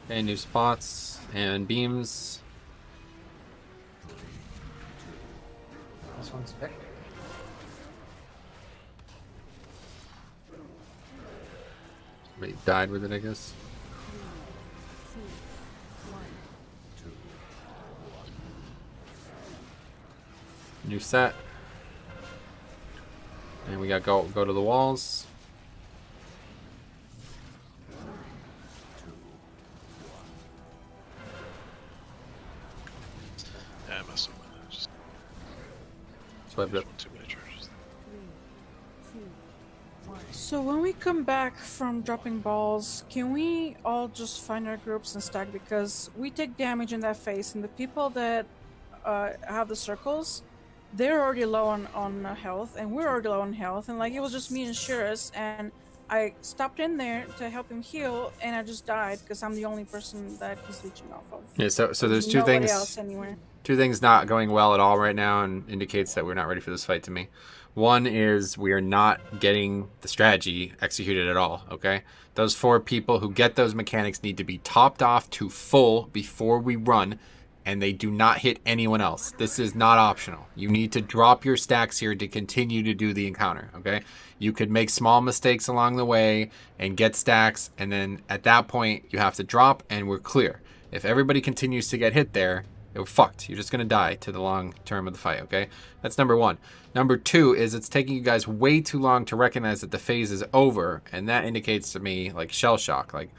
Okay, new spots and beams. This one's picked. Somebody died with it, I guess. New set. And we got go to the walls. Yeah, I messed up. Just Swipe up. too many charges. So when we come back from dropping balls, can we all just find our groups and stack? Because we take damage in that phase, and the people that have the circles, they're already low on health, and we're already low on health, and like it was just me and Shurus, and I stopped in there to help him heal, and I just died because I'm the only person that he's leeching off of. Yeah, so there's two Nobody things. else anywhere. Two things not going well at all right now, and indicates that we're not ready for this fight to me. One is we are not getting the strategy executed at all, okay? Those 4 people who get those mechanics need to be topped off to full before we run, and they do not hit anyone else. This is not optional. You need to drop your stacks here to continue to do the encounter, okay? You could make small mistakes along the way and get stacks, and then at that point, you have to drop, and we're clear. If everybody continues to get hit there, we're fucked. You're just going to die to the long term of the fight, okay? That's number 1. Number 2 is it's taking you guys way too long to recognize that the phase is over, and that indicates to me, like, shell shock. Like,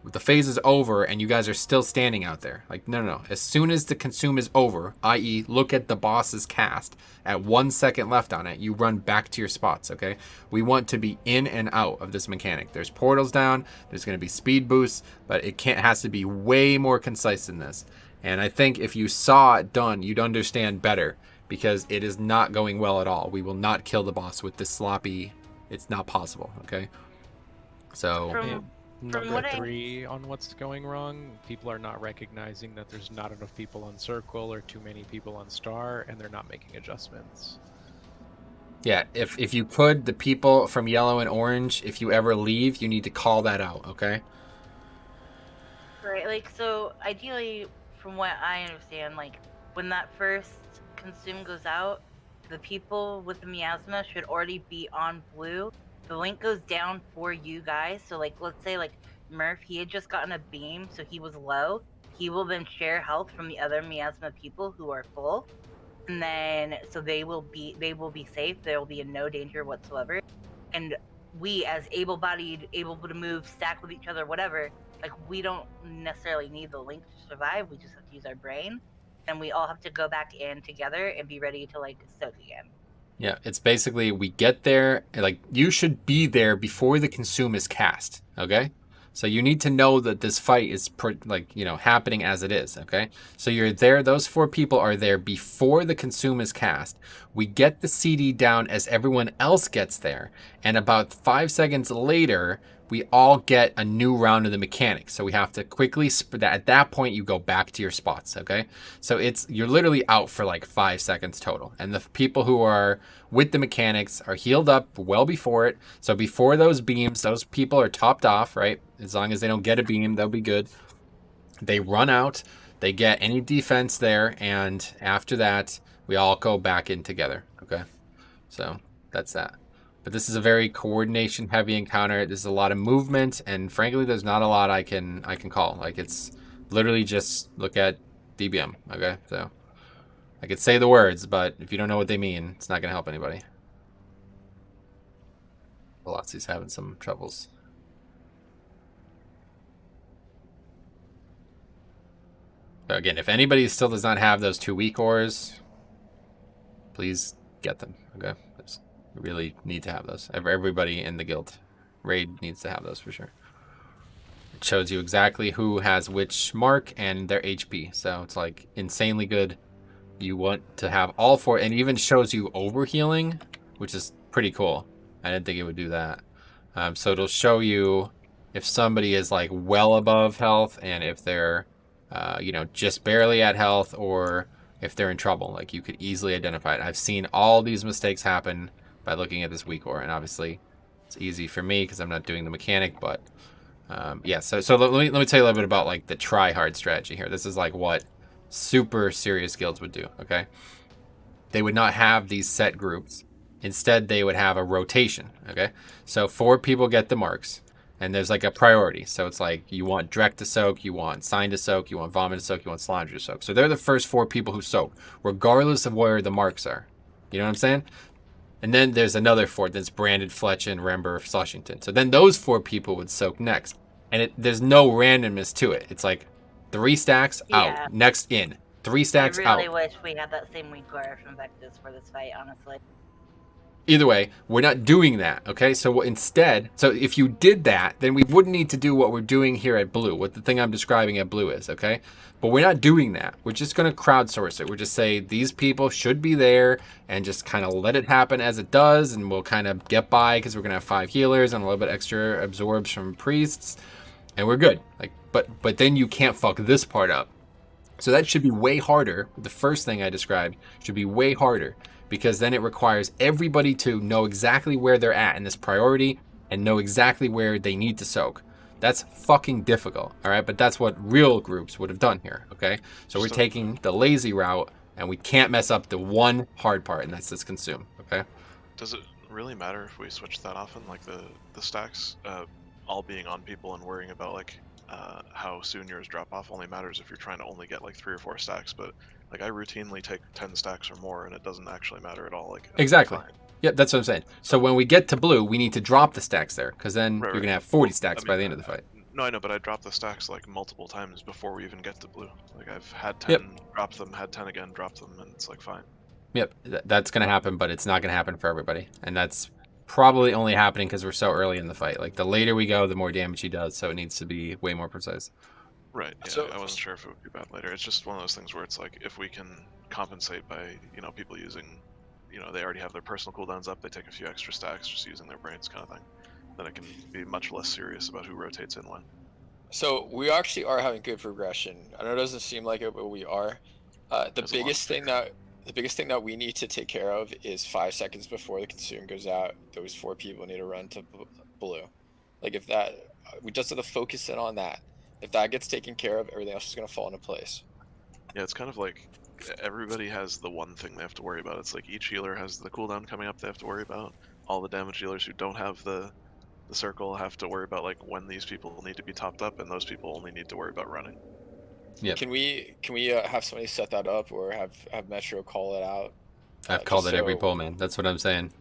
the phase is over, and you guys are still standing out there. Like, no. As soon as the consume is over, i.e. look at the boss's cast, at 1 second left on it, you run back to your spots, okay? We want to be in and out of this mechanic. There's portals down, there's going to be speed boosts, but it has to be way more concise than this. And I think if you saw it done, you'd understand better, because it is not going well at all. We will not kill the boss with this sloppy. It's not possible, okay? So Number 3 on what's going wrong. People are not recognizing that there's not enough people on circle or too many people on star, and they're not making adjustments. yeah, if you could, the people from yellow and orange, if you ever leave, you need to call that out, okay? Right, like, so ideally, from what I understand, like, when that first consume goes out, the people with the miasma should already be on blue. The link goes down for you guys. So, like, let's say, like, Murph, he had just gotten a beam, so he was low. He will then share health from the other miasma people who are full. And then, so they will be safe. There will be in no danger whatsoever. And we, as able-bodied, able to move, stack with each other, whatever, like, we don't necessarily need the link to survive. We just have to use our brain. And we all have to go back in together and be ready to, like, soak again. Yeah, it's basically we get there, like, you should be there before the consume is cast, okay? So you need to know that this fight is happening as it is, okay? So you're there, those 4 people are there before the consume is cast. We get the CD down as everyone else gets there, and about 5 seconds later, we all get a new round of the mechanics. So we have to quickly, at that point, you go back to your spots, okay? So you're literally out for like 5 seconds total. And the people who are with the mechanics are healed up well before it. So before those beams, those people are topped off, right? As long as they don't get a beam, they'll be good. They run out, they get any defense there, and after that, we all go back in together, okay? So that's that. But this is a very coordination heavy encounter. There's a lot of movement, and frankly, there's not a lot I can call. Like, it's literally just look at DBM, okay? So I could say the words, but if you don't know what they mean, it's not gonna help anybody. Velocity's having some troubles. So again, if anybody still does not have those 2 weak ores, please get them, okay? We really need to have those. Everybody in the guild raid needs to have those for sure. It shows you exactly who has which mark and their HP. So it's like insanely good. You want to have all 4, and even shows you overhealing, which is pretty cool. I didn't think it would do that. So it'll show you if somebody is like well above health, and if they're just barely at health, or if they're in trouble. Like, you could easily identify it. I've seen all these mistakes happen by looking at this weak ore, and obviously it's easy for me because I'm not doing the mechanic, but yeah, so let me tell you a little bit about like the try hard strategy here. This is like what super serious guilds would do, okay? They would not have these set groups. Instead, they would have a rotation, okay? So 4 people get the marks, and there's like a priority. So it's like you want Drek to soak, you want Sign to soak, you want Vomit to soak, you want Slaughter to soak. So they're the first 4 people who soak, regardless of where the marks are. You know what I'm saying? And then there's another 4 that's Branded, Fletchin, Rember, Flushington. So then those 4 people would soak next. And there's no randomness to it. It's like 3 stacks out, next in. 3 stacks out. I really wish we had that same weak core from Vectus for this fight, honestly. Either way, we're not doing that, okay? So instead, if you did that, then we wouldn't need to do what we're doing here at Blue, what the thing I'm describing at Blue is, okay? But we're not doing that. We're just going to crowdsource it. We're just say these people should be there and just kind of let it happen as it does, and we'll kind of get by because we're going to have 5 healers and a little bit extra absorbs from priests, and we're good. Like, but then you can't fuck this part up. So that should be way harder. The first thing I described should be way harder, because then it requires everybody to know exactly where they're at in this priority and know exactly where they need to soak. That's fucking difficult, all right? But that's what real groups would have done here, okay? So we're taking the lazy route, and we can't mess up the one hard part, and that's this consume, okay? Does it really matter if we switch that often, like the stacks all being on people and worrying about like how soon yours drop off only matters if you're trying to only get like 3 or 4 stacks, but like I routinely take 10 stacks or more and it doesn't actually matter at all. Like exactly. Yeah, that's what I'm saying. So when we get to Blue, we need to drop the stacks there, because then you're gonna have 40 stacks by the end of the fight. No, I know, but I drop the stacks like multiple times before we even get to Blue. Like I've had 10, dropped them, had 10 again, dropped them, and it's like fine. Yep, that's gonna happen, but it's not gonna happen for everybody, and that's probably only happening because we're so early in the fight. Like the later we go, the more damage he does, so it needs to be way more precise. Right. Yeah, so I wasn't sure if it would be bad later. It's just one of those things where it's like if we can compensate by people using, they already have their personal cooldowns up, they take a few extra stacks just using their brains kind of thing, then it can be much less serious about who rotates in when. So we actually are having good progression. I know it doesn't seem like it, but we are. The biggest thing that we need to take care of is 5 seconds before the consume goes out. Those 4 people need to run to Blue. Like if that, we just have to focus in on that. If that gets taken care of, everything else is going to fall into place. Yeah, it's kind of like everybody has the one thing they have to worry about. It's like each healer has the cooldown coming up they have to worry about. All the damage dealers who don't have the circle have to worry about like when these people need to be topped up, and those people only need to worry about running. Yeah. Can we have somebody set that up, or have Metro call it out? I've called it every pull, man. That's what I'm saying.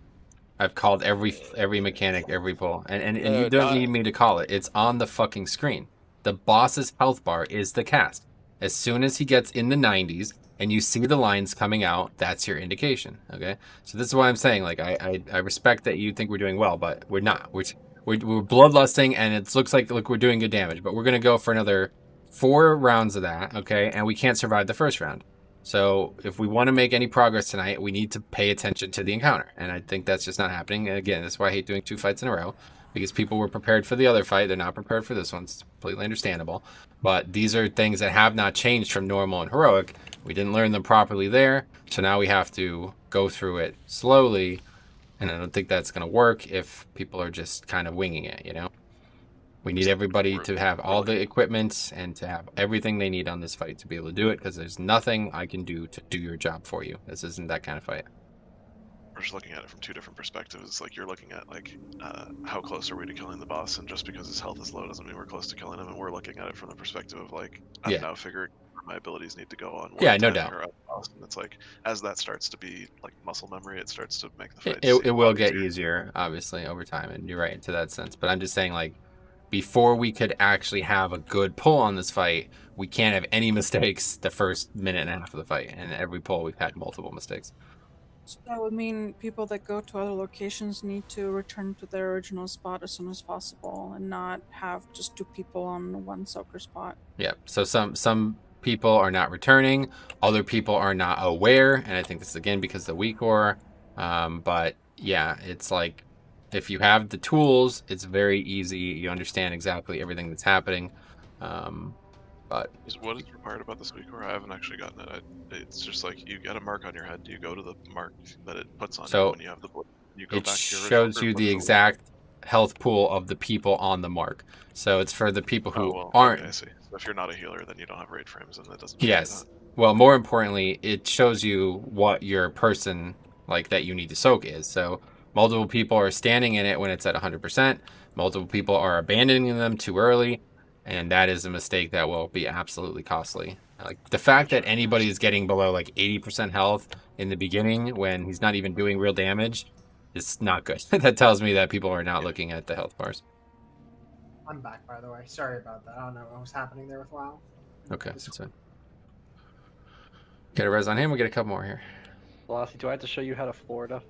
I've called every mechanic, every pull, and you don't need me to call it. It's on the fucking screen. The boss's health bar is the cast. As soon as he gets in the 90s and you see the lines coming out, that's your indication. Okay, so this is what I'm saying. Like I respect that you think we're doing well, but we're not. we're bloodlusting, and it looks like we're doing good damage, but we're gonna go for another 4 rounds of that, okay? And we can't survive the first round. So if we want to make any progress tonight, we need to pay attention to the encounter, and I think that's just not happening. And again, that's why I hate doing 2 fights in a row, because people were prepared for the other fight. They're not prepared for this one. It's completely understandable. But these are things that have not changed from normal and heroic. We didn't learn them properly there, so now we have to go through it slowly, and I don't think that's going to work if people are just kind of winging it, you know? We need everybody to have all the equipment and to have everything they need on this fight to be able to do it, because there's nothing I can do to do your job for you. This isn't that kind of fight. We're just looking at it from 2 different perspectives. Like, you're looking at, like, how close are we to killing the boss, and just because his health is low doesn't mean we're close to killing him, and we're looking at it from the perspective of, like, I've now figured my abilities need to go on. Yeah, no doubt. And it's like, as that starts to be, like, muscle memory, it starts to make the fight It will get easier, obviously, over time, and you're right to that sense. But I'm just saying, like, before we could actually have a good pull on this fight, we can't have any mistakes the first minute and a half of the fight, and every pull we've had multiple mistakes. So that would mean people that go to other locations need to return to their original spot as soon as possible, and not have just 2 people on one soaker spot. Yeah, so some people are not returning, other people are not aware, and I think this is again because of the weak ore. But yeah, it's like, if you have the tools, it's very easy. You understand exactly everything that's happening. But what is required about this week? Or I haven't actually gotten it. It's just like, you get a mark on your head. You go to the mark that it puts on you when you have the blade. You go it back to your shows you the exact health pool of the people on the mark. So it's for the people who aren't. Okay, I see. So if you're not a healer, then you don't have raid frames, and that doesn't. Yes. Well, more importantly, it shows you what your person like that you need to soak is. So multiple people are standing in it when it's at 100%. Multiple people are abandoning them too early, and that is a mistake that will be absolutely costly. Like, the fact that anybody is getting below like 80% health in the beginning when he's not even doing real damage is not good. That tells me that people are not looking at the health bars. I'm back, by the way. Sorry about that. I don't know what was happening there with WoW. Okay, that's fine. Get a res on him. We get a couple more here. Velocity, do I have to show you how to Florida?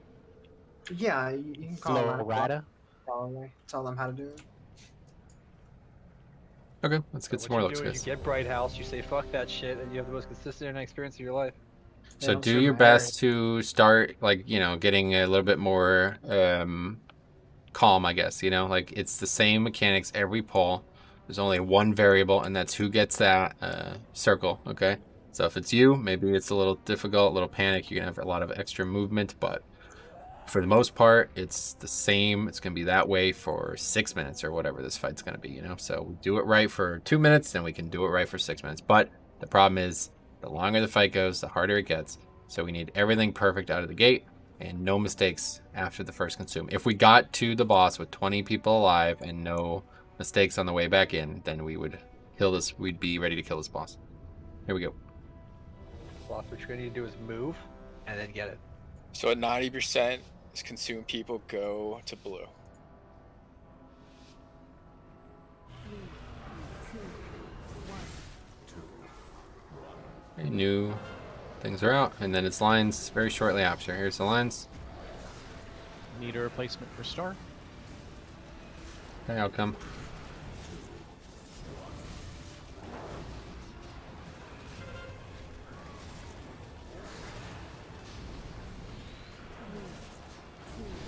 Yeah, you can call them Florida? Probably. Tell them how to do it. Okay, let's get some more looks, You guys. get Bright House, you say fuck that shit, and you have the most consistent internet experience of your life. So do your best to start, like, you know, getting a little bit more calm, I guess, you know? Like, it's the same mechanics every pull. There's only one variable, and that's who gets that circle, okay? So if it's you, maybe it's a little difficult, a little panic. You're going to have a lot of extra movement, but for the most part, it's the same. It's going to be that way for 6 minutes or whatever this fight's going to be, you know? So we do it right for 2 minutes, then we can do it right for 6 minutes. But the problem is, the longer the fight goes, the harder it gets. So we need everything perfect out of the gate and no mistakes after the first consume. If we got to the boss with 20 people alive and no mistakes on the way back in, then we would kill this. We'd be ready to kill this boss. Here we go. What you're going to need to do is move and then get it. So at 90%, consume people go to blue. Okay, new things are out, and then it's lines very shortly after. Here's the lines. Need a replacement for Star. Okay, I'll come.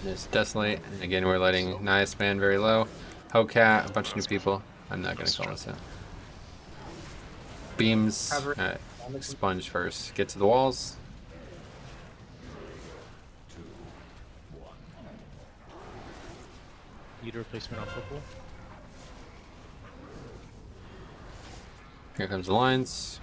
There's Desolate, and again we're letting Nia span very low. Hocat, a bunch of new people. I'm not gonna call this out. Beams, Sponge first. Get to the walls. Need a replacement on purple. Here comes the lines.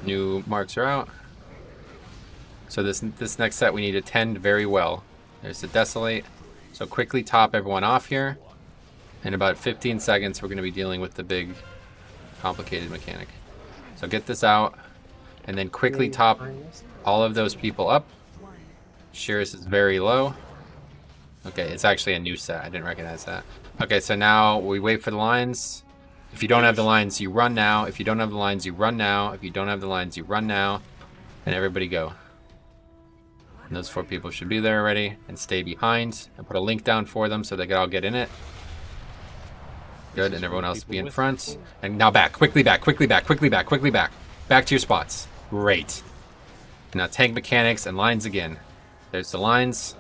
New marks are out. So this next set we need to tend very well. There's the Desolate. So quickly top everyone off here. In about 15 seconds we're going to be dealing with the big complicated mechanic. So get this out and then quickly top all of those people up. Shearus is very low. Okay, it's actually a new set. I didn't recognize that. Okay, so now we wait for the lines. If you don't have the lines, you run now. If you don't have the lines, you run now. If you don't have the lines, you run now. And everybody go. And those 4 people should be there already and stay behind. And put a link down for them so they can all get in it. Good, and everyone else be in front. And now back, quickly back, quickly back, quickly back, quickly back. Back to your spots. Great. Now tank mechanics and lines again. There's the lines.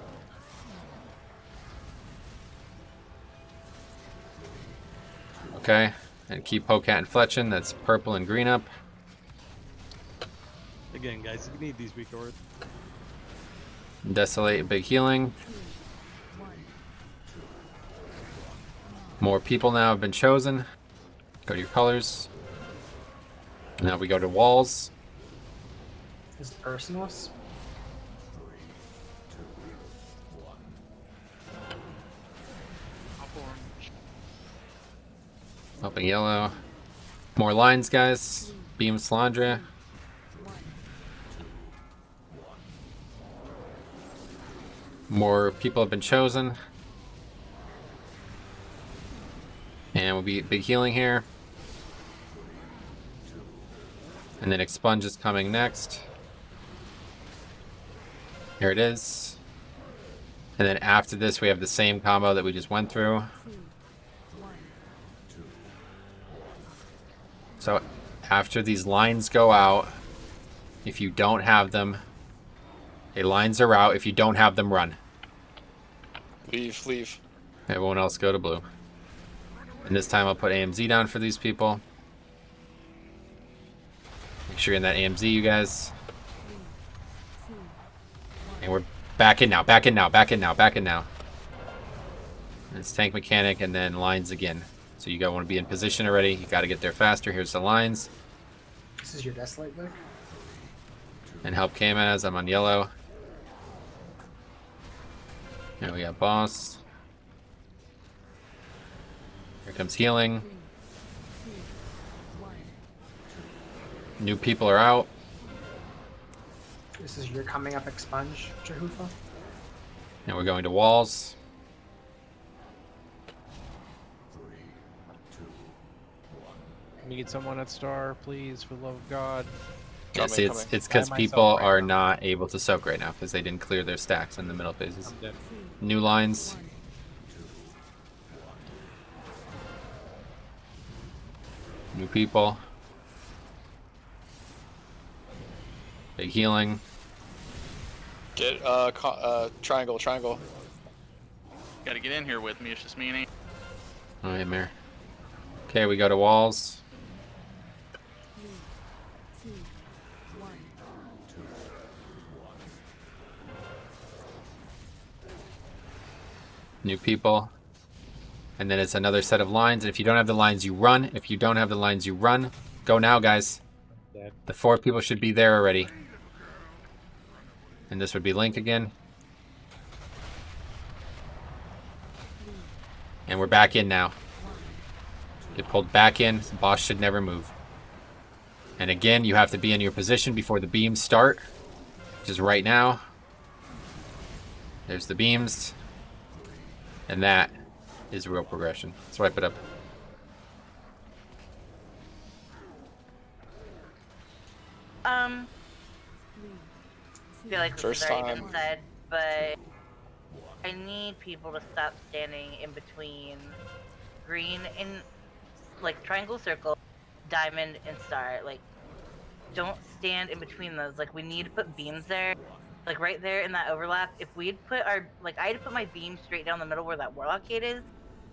Okay, and keep Polecat and Fletching. That's purple and green up. Again, guys, if you need these weak aura. Desolate, big healing. More people now have been chosen. Go to your colors. Now we go to walls. Is it personals? Helping yellow. More lines, guys. Beam Salandra. More people have been chosen. And we'll be big healing here. And then Expunge is coming next. Here it is. And then after this, we have the same combo that we just went through. So after these lines go out, if you don't have them, okay, lines are out. If you don't have them, run. Leave. Everyone else go to blue. And this time I'll put AMZ down for these people. Make sure you're in that AMZ, you guys. And we're back in now, back in now, back in now, back in now. And it's tank mechanic and then lines again. So you gotta want to be in position already. You gotta get there faster. Here's the lines. This is your Desolate Vic? And help Kamaz. I'm on yellow. Here we got boss. Here comes healing. New people are out. This is your coming up Expunge, Jehufa? And we're going to walls. Can we get someone at star, please, for the love of God? Yeah, see, it's because people are not able to soak right now because they didn't clear their stacks in the middle phases. New lines. New people. Big healing. Get triangle. Gotta get in here with me. It's just me and he. Alright, Mare. Okay, we go to walls. New people. And then it's another set of lines. And if you don't have the lines, you run. If you don't have the lines, you run. Go now, guys. The 4 people should be there already. And this would be Link again. And we're back in now. Get pulled back in. The boss should never move. And again, you have to be in your position before the beams start. Which is right now. There's the beams. And that is real progression. Swipe it up. I feel like this has already been said, but I need people to stop standing in between green and like triangle, circle, diamond, and star. Like, don't stand in between those. Like, we need to put beams there, like right there in that overlap. If we'd put our, like, I had to put my beam straight down the middle where that warlock gate is.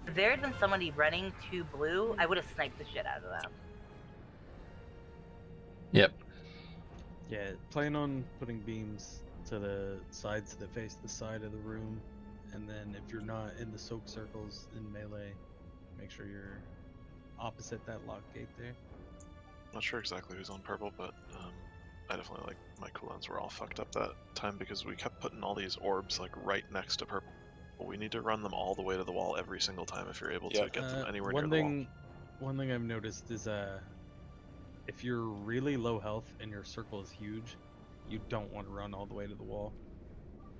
If there had been somebody running to blue, I would have sniped the shit out of them. Yep. Yeah, plan on putting beams to the sides that face the side of the room, and then if you're not in the soak circles in melee, make sure you're opposite that lock gate there. Not sure exactly who's on purple, but I definitely, like, my cooldowns were all fucked up that time because we kept putting all these orbs like right next to purple. But we need to run them all the way to the wall every single time if you're able to get them anywhere near the wall. One thing I've noticed is if you're really low health and your circle is huge, you don't want to run all the way to the wall.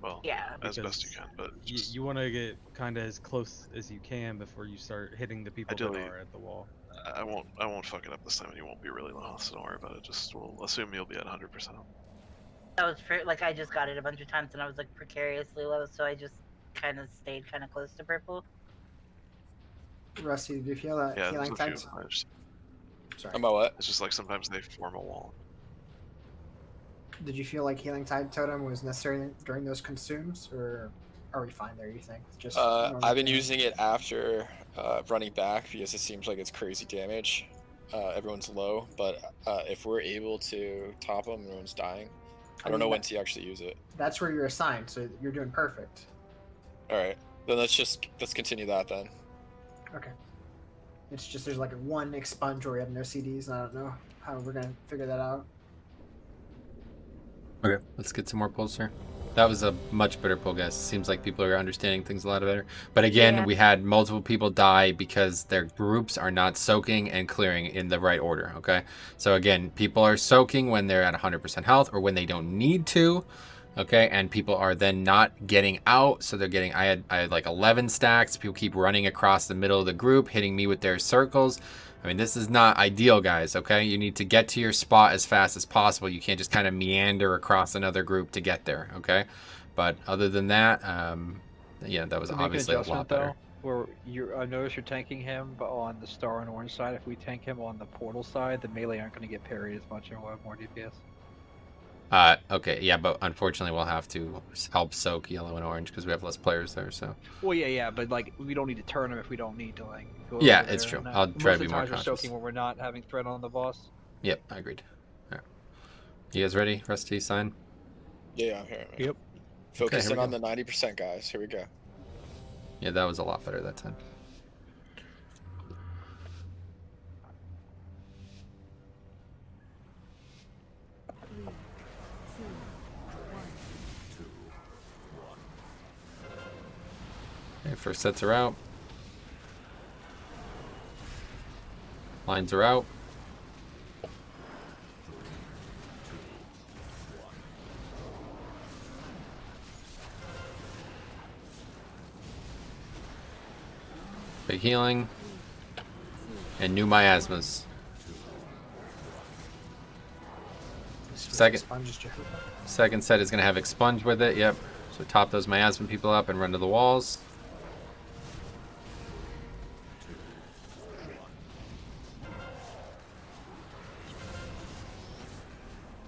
Well, yeah, as best you can, but you want to get kind of as close as you can before you start hitting the people that are at the wall. I won't fuck it up this time, and you won't be really low health, so don't worry about it. Just we'll assume you'll be at 100%. That was like I just got it a bunch of times and I was like precariously low, so I just kind of stayed kind of close to purple. Rusty, did you feel that Yeah, healing there's a few. types? Sorry. About what? It's just like sometimes they form a wall. Did you feel like healing tide totem was necessary during those consumes, or are we fine there? You think? Just I've been using it after running back because it seems like it's crazy damage. Everyone's low, but if we're able to top them, everyone's dying. I don't know when to actually use it. That's where you're assigned, so you're doing perfect. All right, then let's continue that then. Okay. It's just there's like one expunge where we have no CDs, and I don't know how we're gonna figure that out. Okay, let's get some more pulls here. That was a much better pull, guys. It seems like people are understanding things a lot better. But again, we had multiple people die because their groups are not soaking and clearing in the right order, okay? So again, people are soaking when they're at 100% health or when they don't need to, okay? And people are then not getting out, so they're getting... I had like 11 stacks. People keep running across the middle of the group, hitting me with their circles. I mean, this is not ideal, guys, okay? You need to get to your spot as fast as possible. You can't just kind of meander across another group to get there, okay? But other than that, yeah, that was obviously a lot better. Where I notice you're tanking him, but on the star and orange side, if we tank him on the portal side, the melee aren't going to get parried as much and we'll have more DPS. Okay, yeah, but unfortunately we'll have to help soak yellow and orange because we have less players there, so... Well, yeah, but like, we don't need to turn them if we don't need to, like, go yeah, over it's there true. and, I'll try to be most more of the times conscious. we're soaking when we're not having threat on the boss. Yep, I agreed. Alright. You guys ready? Rusty, sign? Yeah, I'm here. Yep. Focusing Okay, on the 90%, guys. Here we go. Yeah, that was a lot better that time. Okay, first sets are out. Lines are out. Big healing. And new miasmas. Second set is going to have expunge with it, yep. So top those miasma people up and run to the walls.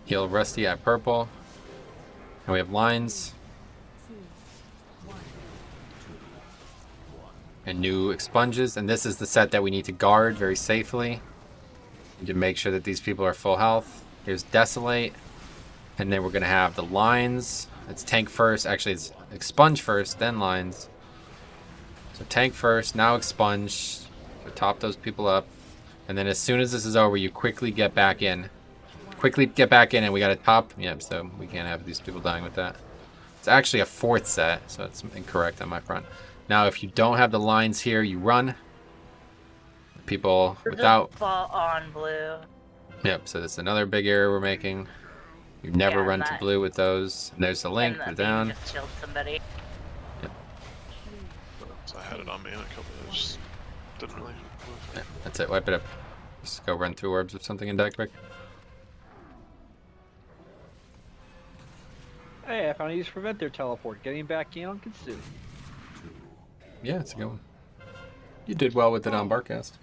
Heal Rusty at purple. And we have lines. And new expunges. And this is the set that we need to guard very safely. Need to make sure that these people are full health. Here's Desolate. And then we're going to have the lines. It's tank first. Actually, it's expunge first, then lines. So tank first, now expunge. So top those people up. And then as soon as this is over, you quickly get back in. Quickly get back in, and we got to top. Yep, so we can't have these people dying with that. It's actually a fourth set, so it's incorrect on my front. Now, if you don't have the lines here, you run. People without... Fall on blue. Yep, so that's another big error we're making. You never run to blue with those. And there's the link, And they're down. Just killed somebody. So I had it on me and a couple of just didn't really move. Yeah, that's it, wipe it up. Just go run through orbs or something and die quick. Hey, I found a use to prevent their teleport. Getting back in on consume. Yeah, it's a good one. You did well with it on Barcast.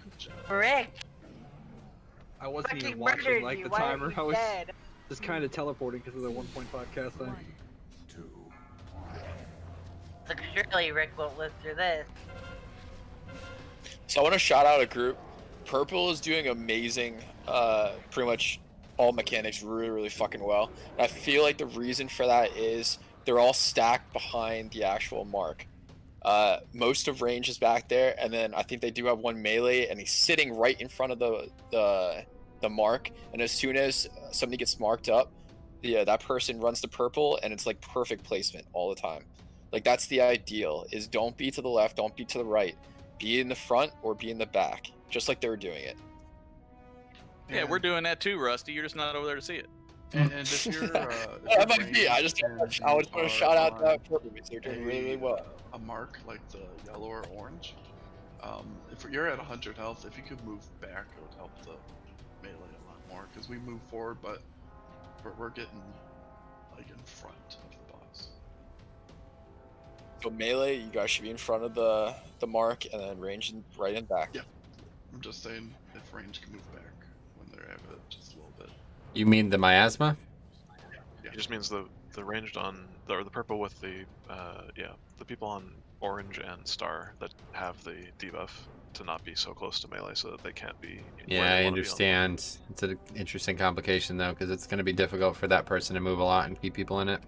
Rick. I wasn't even Fucking watching murdered like you. the Why are timer. you I was dead? just kind of teleporting because of the 1.5 cast thing. Like, surely Rick won't live through this. So I want to shout out a group. Purple is doing amazing. Pretty much all mechanics really fucking well. And I feel like the reason for that is they're all stacked behind the actual mark. Most of range is back there, and then I think they do have one melee, and he's sitting right in front of the mark. And as soon as somebody gets marked up, that person runs to purple, and it's like perfect placement all the time. Like that's the ideal: is don't be to the left, don't be to the right, be in the front or be in the back, just like they were doing it. Yeah, we're doing that too, Rusty. You're just not over there to see it. And if you're, That might be. I just want to shout out that purple because they're doing really well. A mark like the yellow or orange. If you're at 100 health, if you could move back, it would help the melee a lot more. Because we move forward, but we're getting like in front of the boss. So melee, you guys should be in front of the mark, and then range right and back. Yeah. I'm just saying if range can move back when they have it just a little bit. You mean the miasma? It just means the ranged on the purple with the the people on orange and star that have the debuff to not be so close to melee so that they can't be. Yeah, I understand. It's an interesting complication though, because it's going to be difficult for that person to move a lot and keep people in it.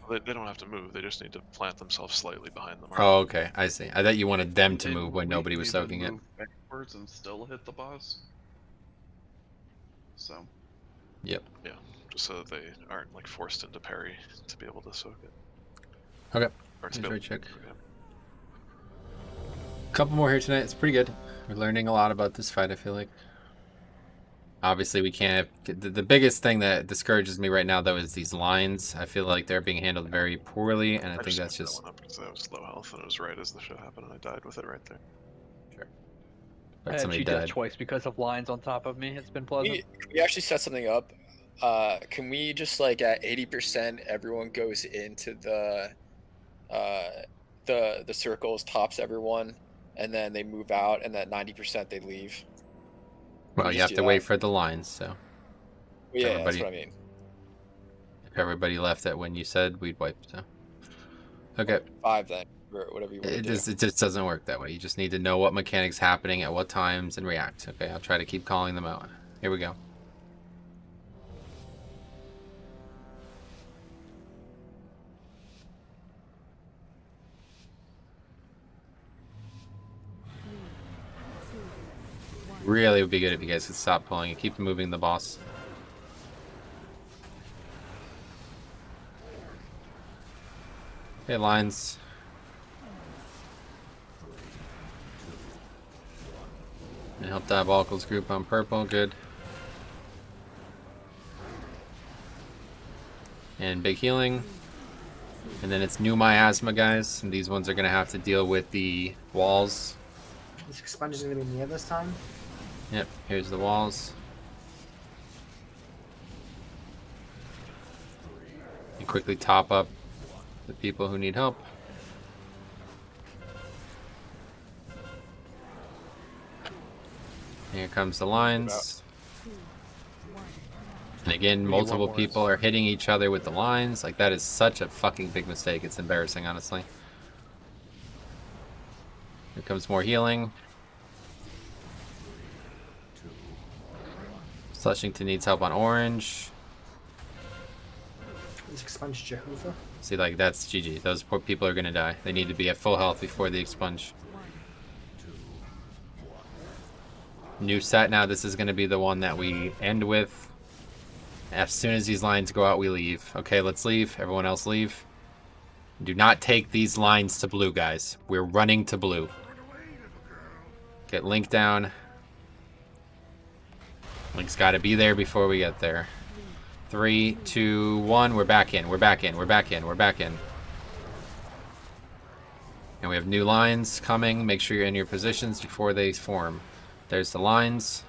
They don't have to move. They just need to plant themselves slightly behind the mark. Oh, okay. I see. I thought you wanted them to move when nobody was Even soaking it. move backwards and still hit the boss. So. Yep. Yeah, just so that they aren't like forced into parry to be able to soak it. Okay. Or to Let's be able recheck. to- yeah. Couple more here tonight. It's pretty good. We're learning a lot about this fight, I feel like. Obviously, we can't have... The biggest thing that discourages me right now, though, is these lines. I feel like they're being handled very poorly, and I think that's screwed just... that one up because I was low health and it was right as the shit happened and I died with it right there. I But had somebody cheat death died. twice because of lines on top of me. It's been pleasant. We actually set something up. Can we just like at 80%, everyone goes into the circles, tops everyone, and then they move out, and at 90% they leave. Well, you have to wait for the lines, so... Yeah, that's what I mean. If everybody left at when you said, we'd wipe, so... Okay. 5 then, or whatever you want to do. It just doesn't work that way. You just need to know what mechanics happening at what times and react. Okay, I'll try to keep calling them out. Here we go. Really would be good if you guys could stop pulling and keep moving the boss. Okay, lines. And help Diabolical's group on purple, good. And big healing. And then it's new miasma, guys. And these ones are going to have to deal with the walls. This sponge is going to be Nia this time. Yep, here's the walls. You quickly top up the people who need help. Here comes the lines. And again, multiple people are hitting each other with the lines. Like, that is such a fucking big mistake. It's embarrassing, honestly. Here comes more healing. Slushington needs help on orange. This expunge Jehovah. See, like, that's GG. Those poor people are gonna die. They need to be at full health before they expunge. New set now. This is gonna be the one that we end with. As soon as these lines go out, we leave. Okay, let's leave. Everyone else leave. Do not take these lines to blue, guys. We're running to blue. Get Link down. Link's got to be there before we get there. 3, 2, 1. We're back in. We're back in. We're back in. We're back in. And we have new lines coming. Make sure you're in your positions before they form. There's the lines.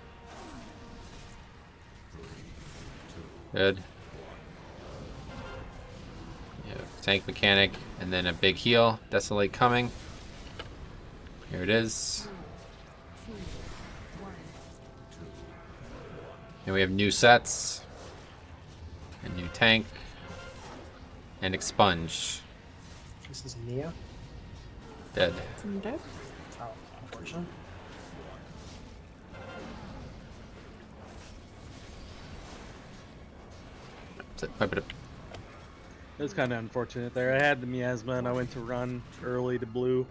Good. Yeah, tank mechanic, and then a big heal. Desolate coming. Here it is. And we have new sets. A new tank. And expunge. This is Nia. Dead. I'm dead. Oh, unfortunately. Pipe it up. It was kind of unfortunate there. I had the miasma and I went to run early to blue.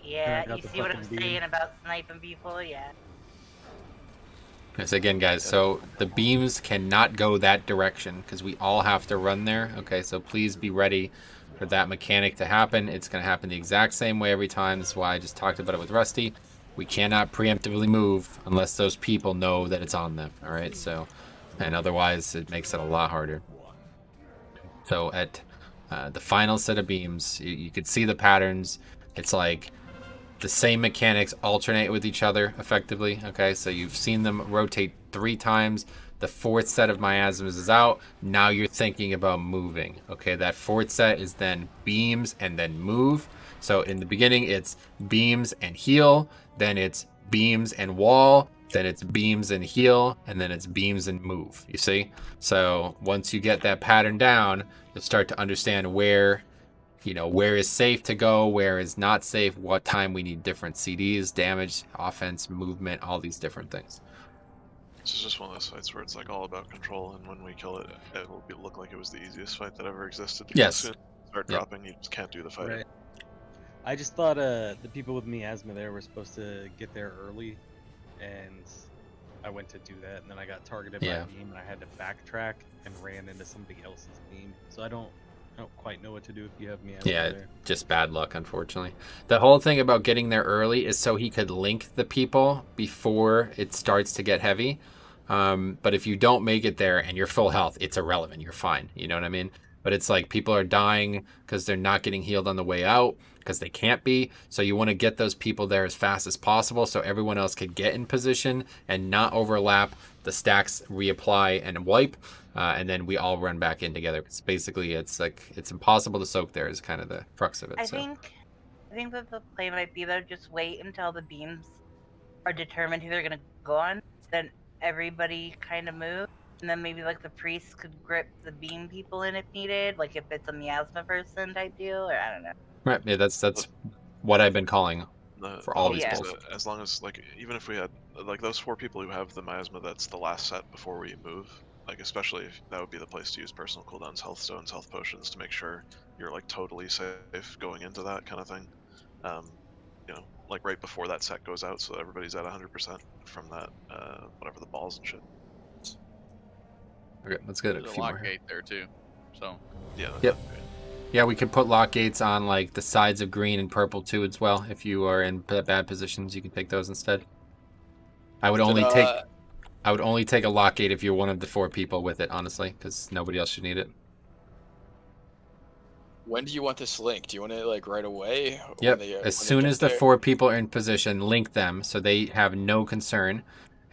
Yeah, got you the see what I'm fucking beam. saying about sniping people? Yeah. Yes, again, guys, so the beams cannot go that direction because we all have to run there. Okay, so please be ready for that mechanic to happen. It's going to happen the exact same way every time. That's why I just talked about it with Rusty. We cannot preemptively move unless those people know that it's on them. All right, so, and otherwise it makes it a lot harder. So at the final set of beams, you could see the patterns. It's like the same mechanics alternate with each other effectively. Okay, so you've seen them rotate 3 times. The 4th set of miasmas is out. Now you're thinking about moving. Okay, that 4th set is then beams and then move. So in the beginning, it's beams and heal. Then it's beams and wall. Then it's beams and heal. And then it's beams and move. You see? So once you get that pattern down, you'll start to understand where, you know, where is safe to go, where is not safe, what time we need different CDs, damage, offense, movement, all these different things. This is just one of those fights where it's like all about control, and when we kill it, it will look like it was the easiest fight that ever existed. Because Yes. as soon as you start dropping, you just can't do the fight. Right. I just thought the people with miasma there were supposed to get there early, and I went to do that, and then I got targeted by a beam, and I had to backtrack and ran into somebody else's beam. So I don't quite know what to do if you have miasma there. Just bad luck, unfortunately. The whole thing about getting there early is so he could link the people before it starts to get heavy. But if you don't make it there and you're full health, it's irrelevant. You're fine. You know what I mean? But it's like people are dying because they're not getting healed on the way out because they can't be. So you want to get those people there as fast as possible so everyone else could get in position and not overlap. The stacks reapply and wipe. And then we all run back in together. It's basically, it's like, it's impossible to soak there is kind of the crux of it. I think that the play might be though, just wait until the beams are determined who they're gonna go on. Then everybody kind of move, and then maybe like the priests could grip the beam people in if needed, like if it's a miasma person type deal, or I don't know. Right. Yeah, that's what I've been calling for all these polls. As long as, like, even if we had like those 4 people who have the miasma, that's the last set before we move. Like, especially if that would be the place to use personal cooldowns, health stones, health potions to make sure you're like totally safe going into that kind of thing. You know, like right before that set goes out, so everybody's at 100% from that, whatever the balls and shit. Okay, let's get There's a a few lock more here. gate there too. So yeah. Yep. Yeah, we could put lock gates on like the sides of green and purple too as well. If you are in bad positions, you can take those instead. I would only take a lock gate if you're one of the 4 people with it, honestly, because nobody else should need it. When do you want this link? Do you want it like right away? Yep. As soon as the 4 people are in position, link them so they have no concern.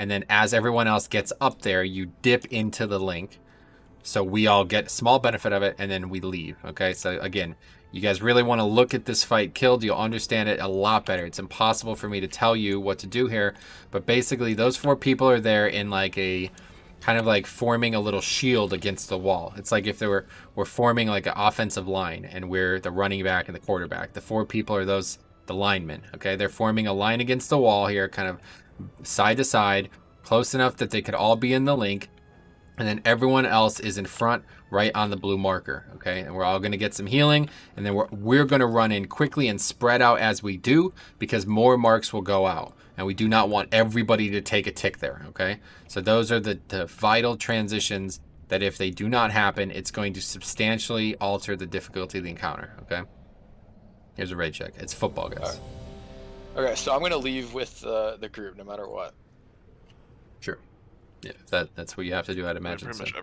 And then as everyone else gets up there, you dip into the link. So we all get a small benefit of it, and then we leave. Okay, so again, you guys really want to look at this fight killed. You'll understand it a lot better. It's impossible for me to tell you what to do here. But basically, those 4 people are there in like a kind of like forming a little shield against the wall. It's like if we're forming like an offensive line, and we're the running back and the quarterback. The 4 people are the linemen. Okay, they're forming a line against the wall here, kind of side to side, close enough that they could all be in the link. And then everyone else is in front right on the blue marker, okay? And we're all going to get some healing, and then we're going to run in quickly and spread out as we do, because more marks will go out. And we do not want everybody to take a tick there, okay? So those are the vital transitions that if they do not happen, it's going to substantially alter the difficulty of the encounter, okay? Here's a raid check. It's football, guys. Okay, so I'm going to leave with the group no matter what. Sure. Yeah, that's what you have to do, I'd imagine. Pretty much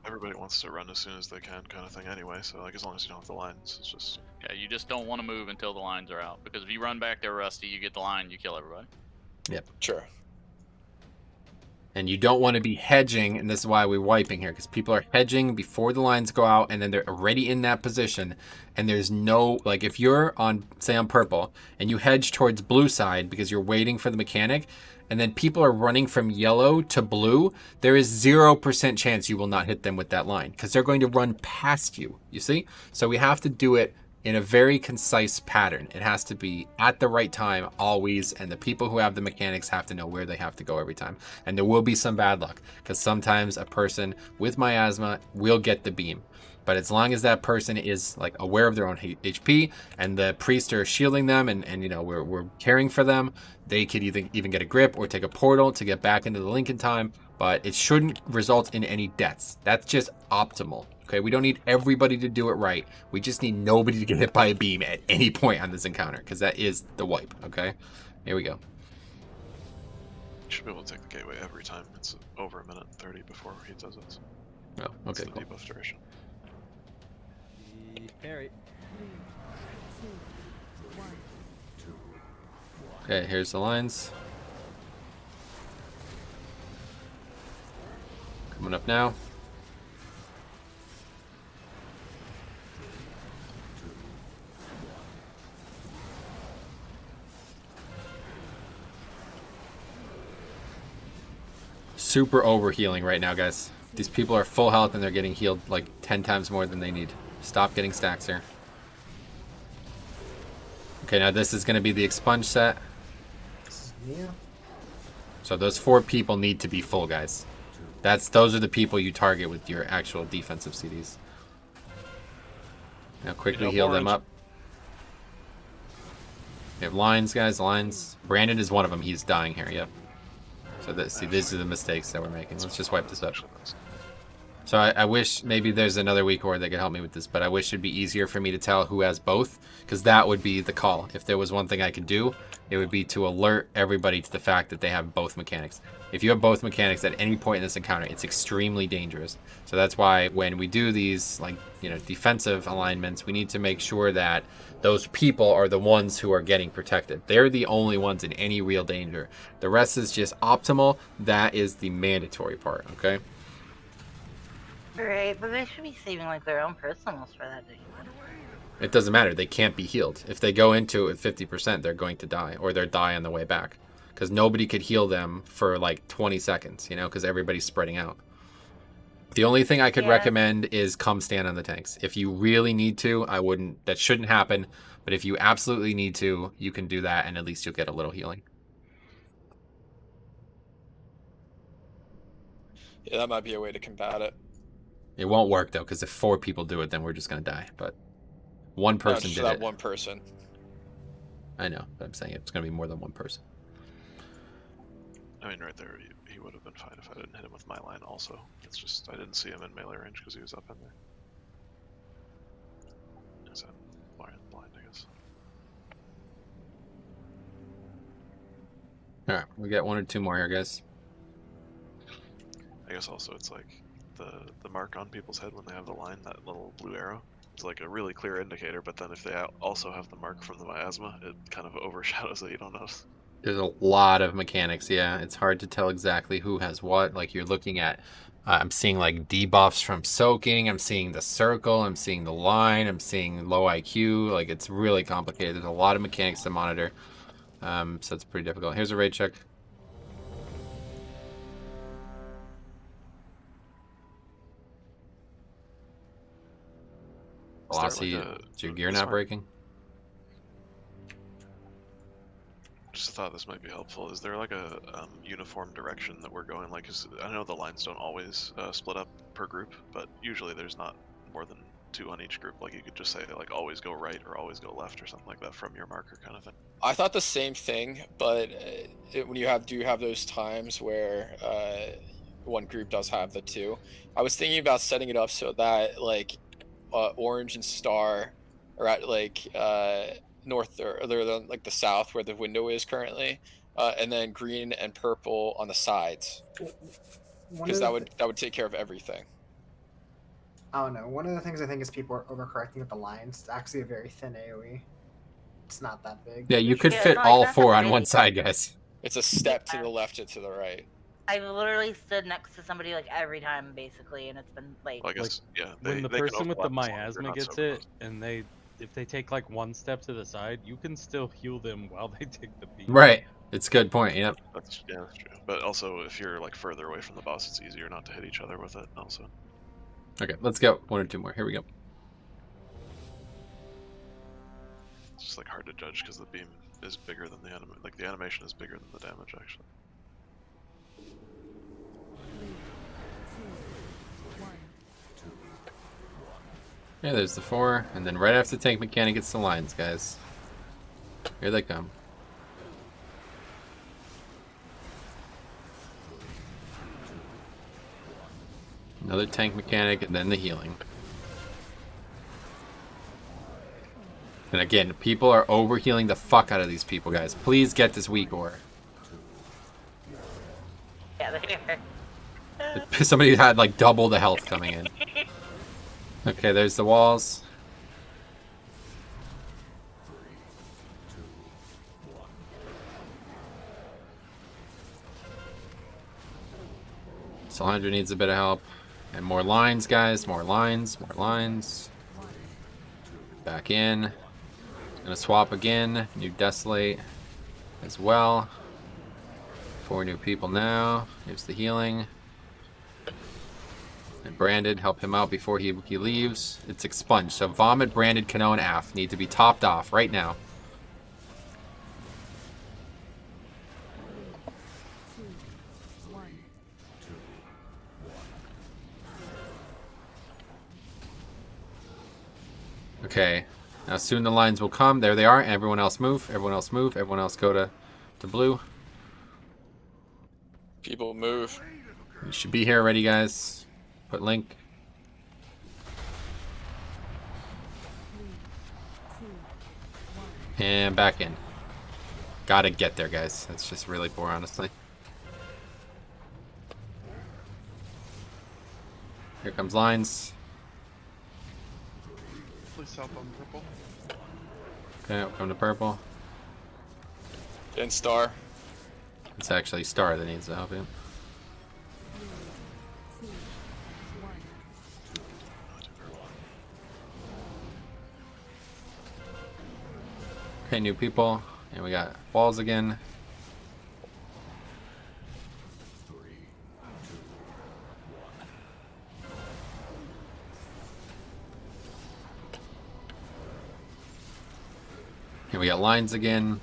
everybody wants to run as soon as they can, kind of thing. Anyway, so like as long as you don't have the lines, it's just. Yeah, you just don't want to move until the lines are out, because if you run back there rusty, you get the line, you kill everybody. Yep. Sure. And you don't want to be hedging, and this is why we're wiping here, because people are hedging before the lines go out, and then they're already in that position, and there's no, like if you're on, say on purple, and you hedge towards blue side because you're waiting for the mechanic, and then people are running from yellow to blue, there is 0% chance you will not hit them with that line, because they're going to run past you, you see? So we have to do it in a very concise pattern. It has to be at the right time always, and the people who have the mechanics have to know where they have to go every time. And there will be some bad luck, because sometimes a person with miasma will get the beam. But as long as that person is like aware of their own HP, and the priests are shielding them, and you know we're caring for them, they could even get a grip or take a portal to get back into the link in time. But it shouldn't result in any deaths. That's just optimal. Okay, we don't need everybody to do it right. We just need nobody to get hit by a beam at any point on this encounter, because that is the wipe. Okay, here we go. You should be able to take the gateway every time. It's over a minute 30 before he does it. Oh, okay, the cool. debuff duration. Parry. Okay, here's the lines. Coming up now. Super over healing right now, guys. These people are full health and they're getting healed like 10 times more than they need. Stop getting stacks here. Okay, now this is going to be the expunge set. Yeah. So those 4 people need to be full, guys. Those are the people you target with your actual defensive CDs. Now quickly heal them up. We have lines, guys, lines. Brandon is one of them. He's dying here, yep. So see, these are the mistakes that we're making. Let's just wipe this up. So I wish maybe there's another weak order that could help me with this, but I wish it'd be easier for me to tell who has both, because that would be the call. If there was one thing I could do, it would be to alert everybody to the fact that they have both mechanics. If you have both mechanics at any point in this encounter, it's extremely dangerous. So that's why when we do these, like, you know, defensive alignments, we need to make sure that those people are the ones who are getting protected. They're the only ones in any real danger. The rest is just optimal. That is the mandatory part, okay? Right, but they should be saving like their own personals for that. It doesn't matter. They can't be healed. If they go into it with 50%, they're going to die, or they'll die on the way back. Because nobody could heal them for like 20 seconds, you know, because everybody's spreading out. The only thing I could recommend is come stand on the tanks. If you really need to, I wouldn't. That shouldn't happen. But if you absolutely need to, you can do that, and at least you'll get a little healing. Yeah, that might be a way to combat it. It won't work though, because if 4 people do it, then we're just gonna die. But one person just did that it. one person. I know, but I'm saying it's gonna be more than one person. I mean, right there, he would have been fine if I didn't hit him with my line also. It's just, I didn't see him in melee range because he was up in there. Is that blind, I guess? Alright, we got 1 or 2 more here, guys. I guess also it's like the mark on people's head when they have the line, that little blue arrow, is like a really clear indicator, but then if they also have the mark from the miasma, it kind of overshadows it, you don't notice. There's a lot of mechanics, yeah. It's hard to tell exactly who has what. Like, you're looking at, I'm seeing like debuffs from soaking, I'm seeing the circle, I'm seeing the line, I'm seeing low IQ. Like, it's really complicated. There's a lot of mechanics to monitor, so it's pretty difficult. Here's a raid check. Velocity, is your gear not breaking? Just thought this might be helpful. Is there like a uniform direction that we're going? Like, 'cause I know the lines don't always split up per group, but usually there's not more than 2 on each group. Like, you could just say like always go right or always go left or something like that from your marker kind of thing. I thought the same thing, but when you have those times where one group does have the 2, I was thinking about setting it up so that like orange and star are at like north or like the south where the window is currently, and then green and purple on the sides, because that would take care of everything. I don't know. One of the things I think is people are overcorrecting with the lines. It's actually a very thin AoE. It's not that big. Yeah, you could fit all 4 on one side, guys. It's a step to the left and to the right. I've literally stood next to somebody like every time, basically, and it's been like. Well, I guess, yeah. When the person with the miasma gets it, and if they take like 1 step to the side, you can still heal them while they take the beat. Right. It's a good point, yep. That's true. But also, if you're like further away from the boss, it's easier not to hit each other with it also. Okay, let's go. 1 or 2 more. Here we go. It's just like hard to judge because the beam is bigger than the the animation is bigger than the damage actually. Yeah, there's the 4, and then right after the tank mechanic, it's the lines, guys. Here they come. Another tank mechanic, and then the healing. And again, people are overhealing the fuck out of these people, guys. Please get this weak ore. Yeah, Somebody had like double the health coming in. Okay, there's the walls. So 100 needs a bit of help. And more lines, guys. More lines. More lines. Back in. Gonna swap again. New Desolate as well. 4 new people now. Here's the healing. And Branded, help him out before he leaves. It's expunged. So Vomit, Branded, Kano, and Af need to be topped off right now. Okay. Now soon the lines will come. There they are. Everyone else move. Everyone else move. Everyone else go to blue. People move. You should be here already, guys. Put link. And back in. Gotta get there, guys. That's just really poor, honestly. Here comes lines. Please help on purple. Okay, we'll come to purple. And Star. It's actually Star that needs to help him. Okay, new people. And we got walls again. Here we got lines again.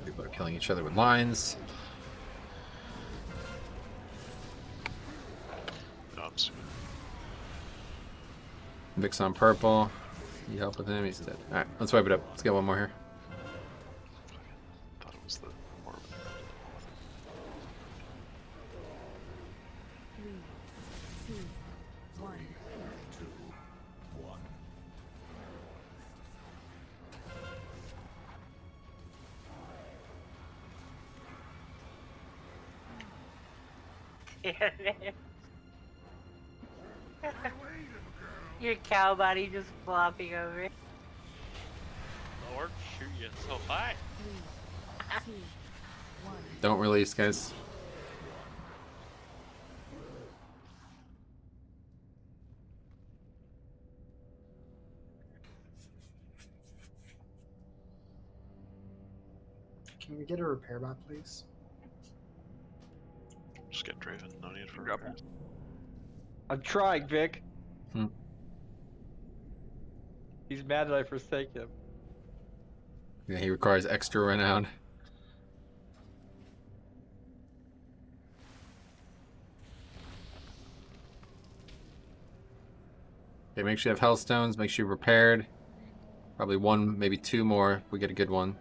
People are killing each other with lines. Vic's on purple. You help with him, he's dead. Alright, let's wipe it up. Let's get one more here. Thought it was the more. Your cow body just flopping over. Lord, shoot you so high. Don't release, guys. Can we get a repair bot, please? Just get Draven. No need for repairs. I'm trying, Vic. Hmm. He's mad that I forsake him. Yeah, he requires extra renown. Okay, make sure you have Hellstones, make sure you're prepared. Probably 1, maybe 2 more if we get a good one.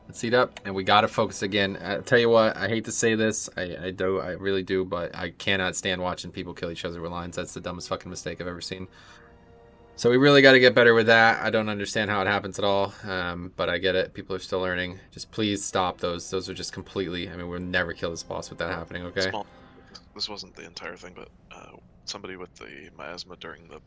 Let's seat up, and we gotta focus again. I tell you what, I hate to say this, I really do, but I cannot stand watching people kill each other with lines. That's the dumbest fucking mistake I've ever seen. So we really got to get better with that. I don't understand how it happens at all, but I get it. People are still learning. Just please stop those. Those are just completely... I mean, we'll never kill this boss with that happening, okay? This wasn't the entire thing, but somebody with the miasma during the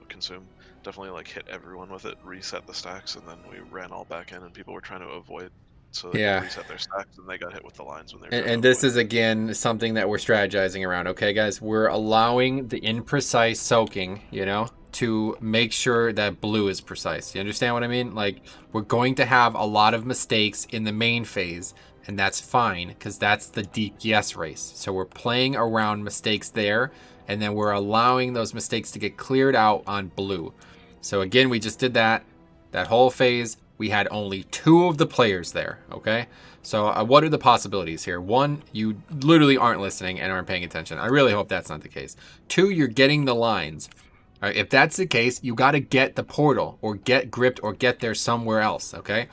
consume definitely like hit everyone with it, reset the stacks, and then we ran all back in, and people were trying to avoid, so they could reset their stacks, and they got hit with the lines when they were and this is, again, something that we're strategizing around, okay, guys? We're allowing the imprecise soaking, you know, to make sure that blue is precise. You understand what I mean? Like, we're going to have a lot of mistakes in the main phase, and that's fine, because that's the DPS race. So we're playing around mistakes there, and then we're allowing those mistakes to get cleared out on blue. So again, we just did that whole phase. We had only 2 of the players there, okay? So what are the possibilities here? 1, you literally aren't listening and aren't paying attention. I really hope that's not the case. 2, you're getting the lines. All right, if that's the case, you got to get the portal or get gripped or get there somewhere else, okay?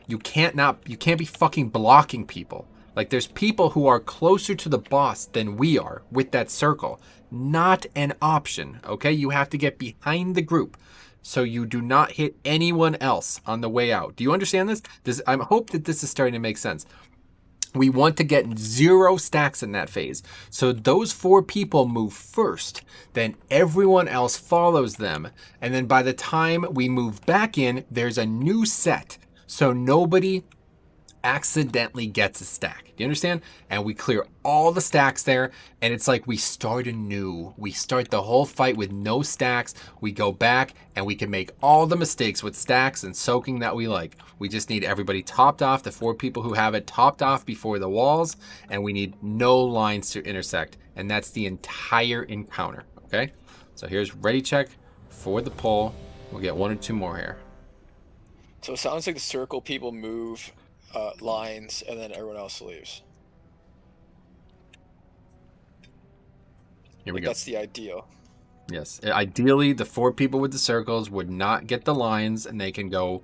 You can't be fucking blocking people. Like, there's people who are closer to the boss than we are with that circle. Not an option, okay? You have to get behind the group so you do not hit anyone else on the way out. Do you understand this? I hope that this is starting to make sense. We want to get 0 stacks in that phase. So those 4 people move first, then everyone else follows them. And then by the time we move back in, there's a new set. So nobody accidentally gets a stack. Do you understand? And we clear all the stacks there, and it's like we start anew. We start the whole fight with no stacks. We go back, and we can make all the mistakes with stacks and soaking that we like. We just need everybody topped off, the 4 people who have it topped off before the walls, and we need no lines to intersect. And that's the entire encounter, okay? So here's ready check for the pull. We'll get 1 or 2 more here. So it sounds like the circle people move lines, and then everyone else leaves. Here we go. That's the ideal. Yes. Ideally, the 4 people with the circles would not get the lines, and they can go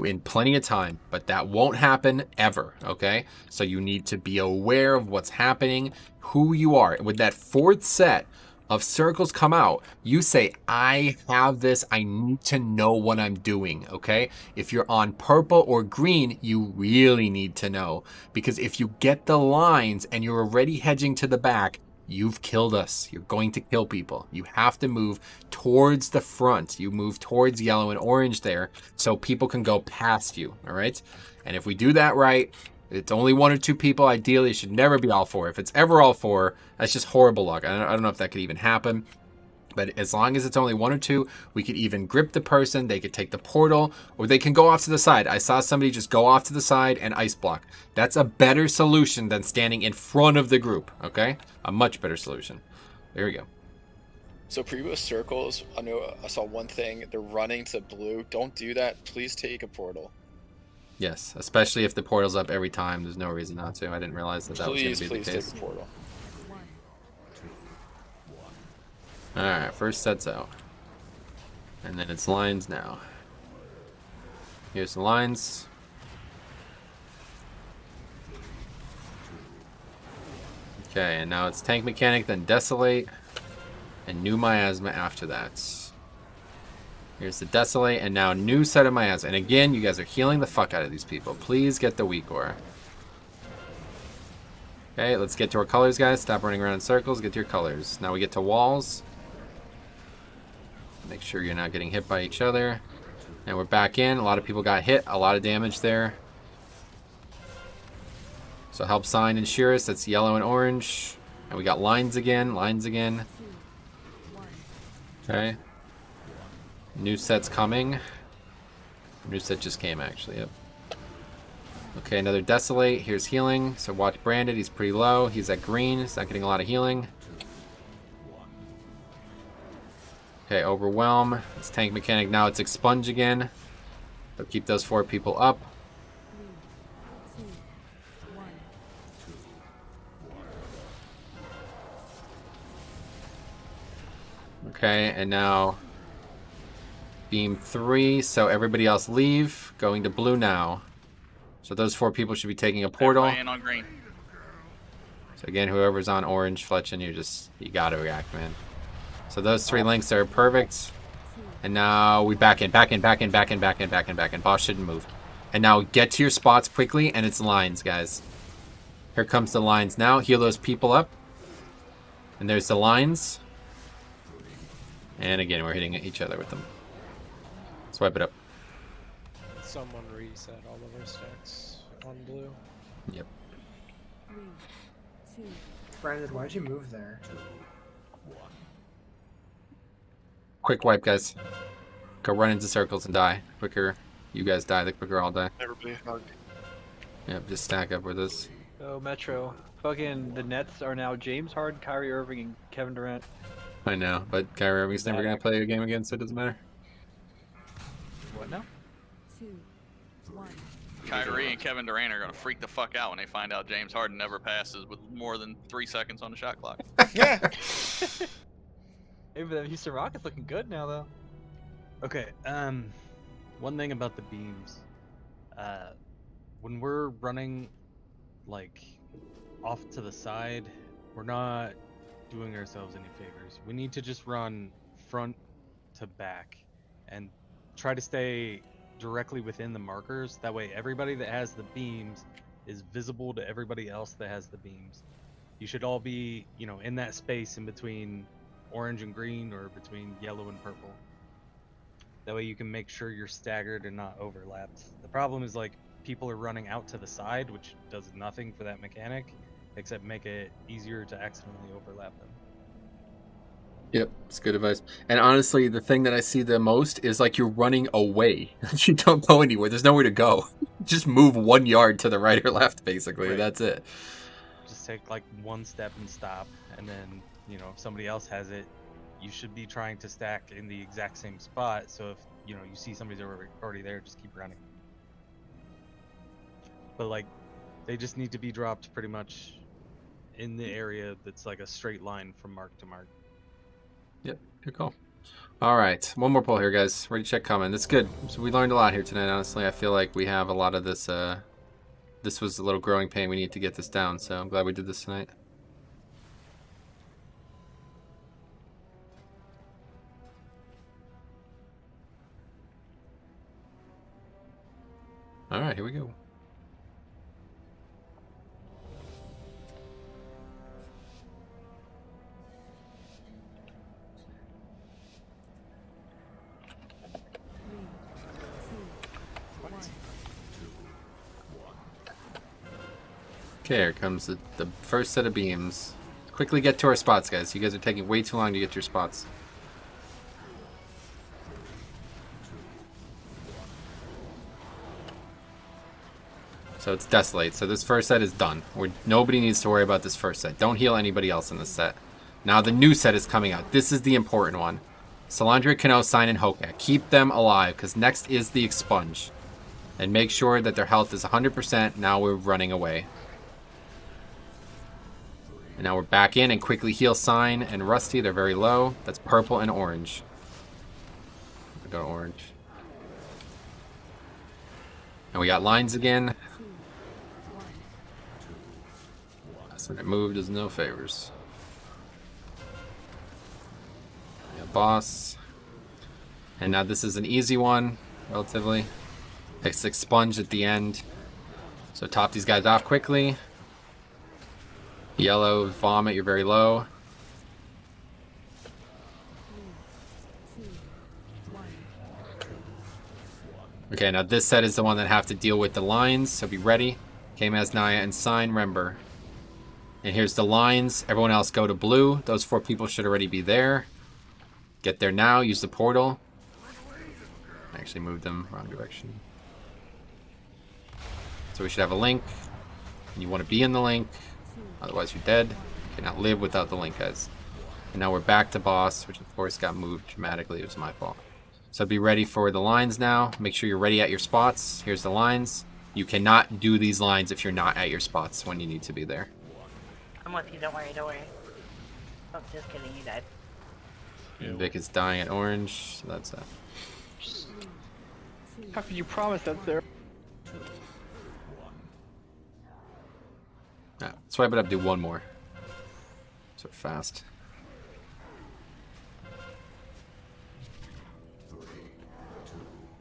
in plenty of time. But that won't happen ever, okay? So you need to be aware of what's happening, who you are. With that 4th set of circles come out, you say, I have this, I need to know what I'm doing, okay? If you're on purple or green, you really need to know. Because if you get the lines and you're already hedging to the back, you've killed us. You're going to kill people. You have to move towards the front. You move towards yellow and orange there so people can go past you, all right? And if we do that right, it's only 1 or 2 people. Ideally, it should never be all 4. If it's ever all 4, that's just horrible luck. I don't know if that could even happen. But as long as it's only 1 or 2, we could even grip the person. They could take the portal, or they can go off to the side. I saw somebody just go off to the side and ice block. That's a better solution than standing in front of the group, okay? A much better solution. There we go. So previous circles, I know I saw one thing. They're running to blue. Don't do that. Please take a portal. Yes, especially if the portal's up every time. There's no reason not to. I didn't realize that was going to be the case. Please take a portal. Alright, first set's out. And then it's lines now. Here's the lines. Okay, and now it's Tank Mechanic, then Desolate, and New Miasma after that. Here's the Desolate, and now new set of Miasma. And again, you guys are healing the fuck out of these people. Please get the weak aura. Okay, let's get to our colors, guys. Stop running around in circles. Get to your colors. Now we get to walls. Make sure you're not getting hit by each other. And we're back in. A lot of people got hit. A lot of damage there. So help sign and Shearus. That's yellow and orange. And we got lines again. Lines again. Okay. New set's coming. New set just came, actually. Yep. Okay, another Desolate. Here's healing. So watch Branded. He's pretty low. He's at green. He's not getting a lot of healing. Okay, Overwhelm. It's Tank Mechanic. Now it's Expunge again. So keep those 4 people up. Okay, and now Beam 3, so everybody else leave. Going to blue now. So those 4 people should be taking a portal. Everybody in on green. So again, whoever's on orange, Fletchin, you gotta react, man. So those 3 links are perfect. And now we back in. Boss shouldn't move. And now get to your spots quickly, and it's lines, guys. Here comes the lines now. Heal those people up. And there's the lines. And again, we're hitting each other with them. Swipe it up. Someone reset all of our stacks on blue. Yep. Brandon, why'd you move there? Quick wipe, guys. Go run into circles and die. Quicker you guys die, the quicker I'll die. Everybody hug. Yep, just stack up with us. Oh, Metro. Fucking the Nets are now James Harden, Kyrie Irving, and Kevin Durant. I know, but Kyrie Irving's never going to play a game again, so it doesn't matter. What now? 2, 1. Kyrie and Kevin Durant are going to freak the fuck out when they find out James Harden never passes with more than 3 seconds on the shot clock. Yeah. Hey, but the Houston Rockets looking good now, though. Okay, one thing about the beams. When we're running, like, off to the side, we're not doing ourselves any favors. We need to just run front to back and try to stay directly within the markers. That way everybody that has the beams is visible to everybody else that has the beams. You should all be, you know, in that space in between orange and green or between yellow and purple. That way you can make sure you're staggered and not overlapped. The problem is, like, people are running out to the side, which does nothing for that mechanic, except make it easier to accidentally overlap them. Yep, it's good advice. And honestly, the thing that I see the most is like you're running away. You don't go anywhere. There's nowhere to go. Just move 1 yard to the right or left, basically. Right. That's it. Just take like one step and stop, and then, you know, if somebody else has it, you should be trying to stack in the exact same spot. So if, you know, you see somebody's already there, just keep running. But like, they just need to be dropped pretty much in the area that's like a straight line from mark to mark. Yep, good call. All right, one more poll here, guys. Ready to check comment. That's good. So we learned a lot here tonight, honestly. I feel like we have a lot of this. This was a little growing pain. We need to get this down, so I'm glad we did this tonight. All right, here we go. Okay, here comes the first set of beams. Quickly get to our spots, guys. You guys are taking way too long to get to your spots. So it's Desolate. So this first set is done. Nobody needs to worry about this first set. Don't heal anybody else in this set. Now the new set is coming out. This is the important one. Salandria, Kano, Sign, and Hokak. Keep them alive, because next is the Expunge. And make sure that their health is 100%. Now we're running away. And now we're back in and quickly heal Sign and Rusty. They're very low. That's purple and orange. Go to orange. And we got lines again. So it moved as no favors. Yeah, boss. And now this is an easy one, relatively. It's Expunge at the end. So top these guys off quickly. Yellow, Vomit, you're very low. Okay, now this set is the one that have to deal with the lines, so be ready. Kmaz, Naya, and Sign, remember. And here's the lines. Everyone else go to blue. Those 4 people should already be there. Get there now, use the portal. I actually moved them wrong direction. So we should have a link. And you want to be in the link. Otherwise you're dead. You cannot live without the link, guys. And now we're back to boss, which of course got moved dramatically. It was my fault. So be ready for the lines now. Make sure you're ready at your spots. Here's the lines. You cannot do these lines if you're not at your spots when you need to be there. I'm with you, don't worry, don't worry. Oh, just kidding, you died. And Vic is dying at orange, so that's that. How could you promise that, sir? Ah, swipe it up, do one more. So fast.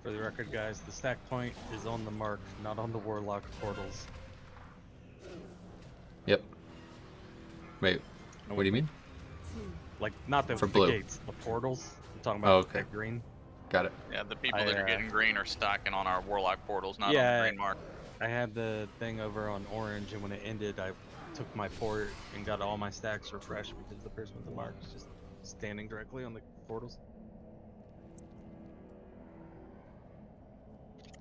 For the record, guys, the stack point is on the mark, not on the Warlock portals. Yep. Wait, what do you mean? Like, not the, For the blue. gates, the portals. I'm talking about okay. that green. Got it. Yeah, the people that are getting green are stacking on our Warlock portals, not on the green mark. I had the thing over on orange, and when it ended, I took my port and got all my stacks refreshed because the person with the mark was just standing directly on the portals.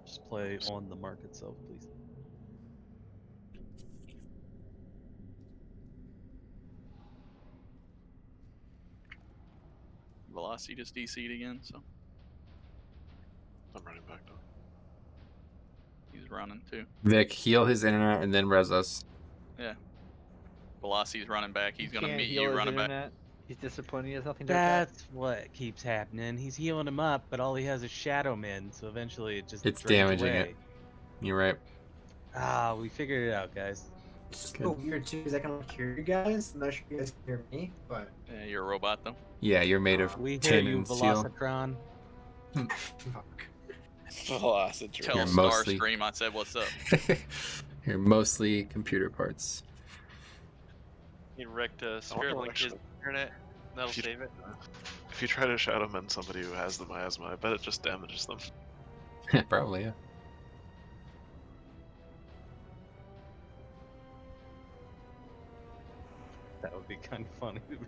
Just play on the mark itself, please. Velocity just DC'd again, so I'm running back now. he's running too. Vic, heal his internet and then res us. Yeah. Velocity's running back. He's gonna Can't meet heal you his running back. internet. He's disappointed. He has nothing to attack. That's what keeps happening. He's healing him up, but all he has is Shadow Men, so eventually it just It's drains damaging away. it. You're right. Ah, we figured it out, guys. It's so weird too, because I can like hear you guys. I'm not sure you guys can hear me, but Yeah, you're a robot though. Yeah, you're made of We hear tin you, and steel. Velocitron. fuck. Velocity. Tell You're Starscream mostly- I said what's up. You're mostly computer parts. You wrecked Spirit Link his internet. That'll If you- save it. If you try to shadow man somebody who has the miasma, I bet it just damages them. Probably, yeah. That would be kind of funny. To be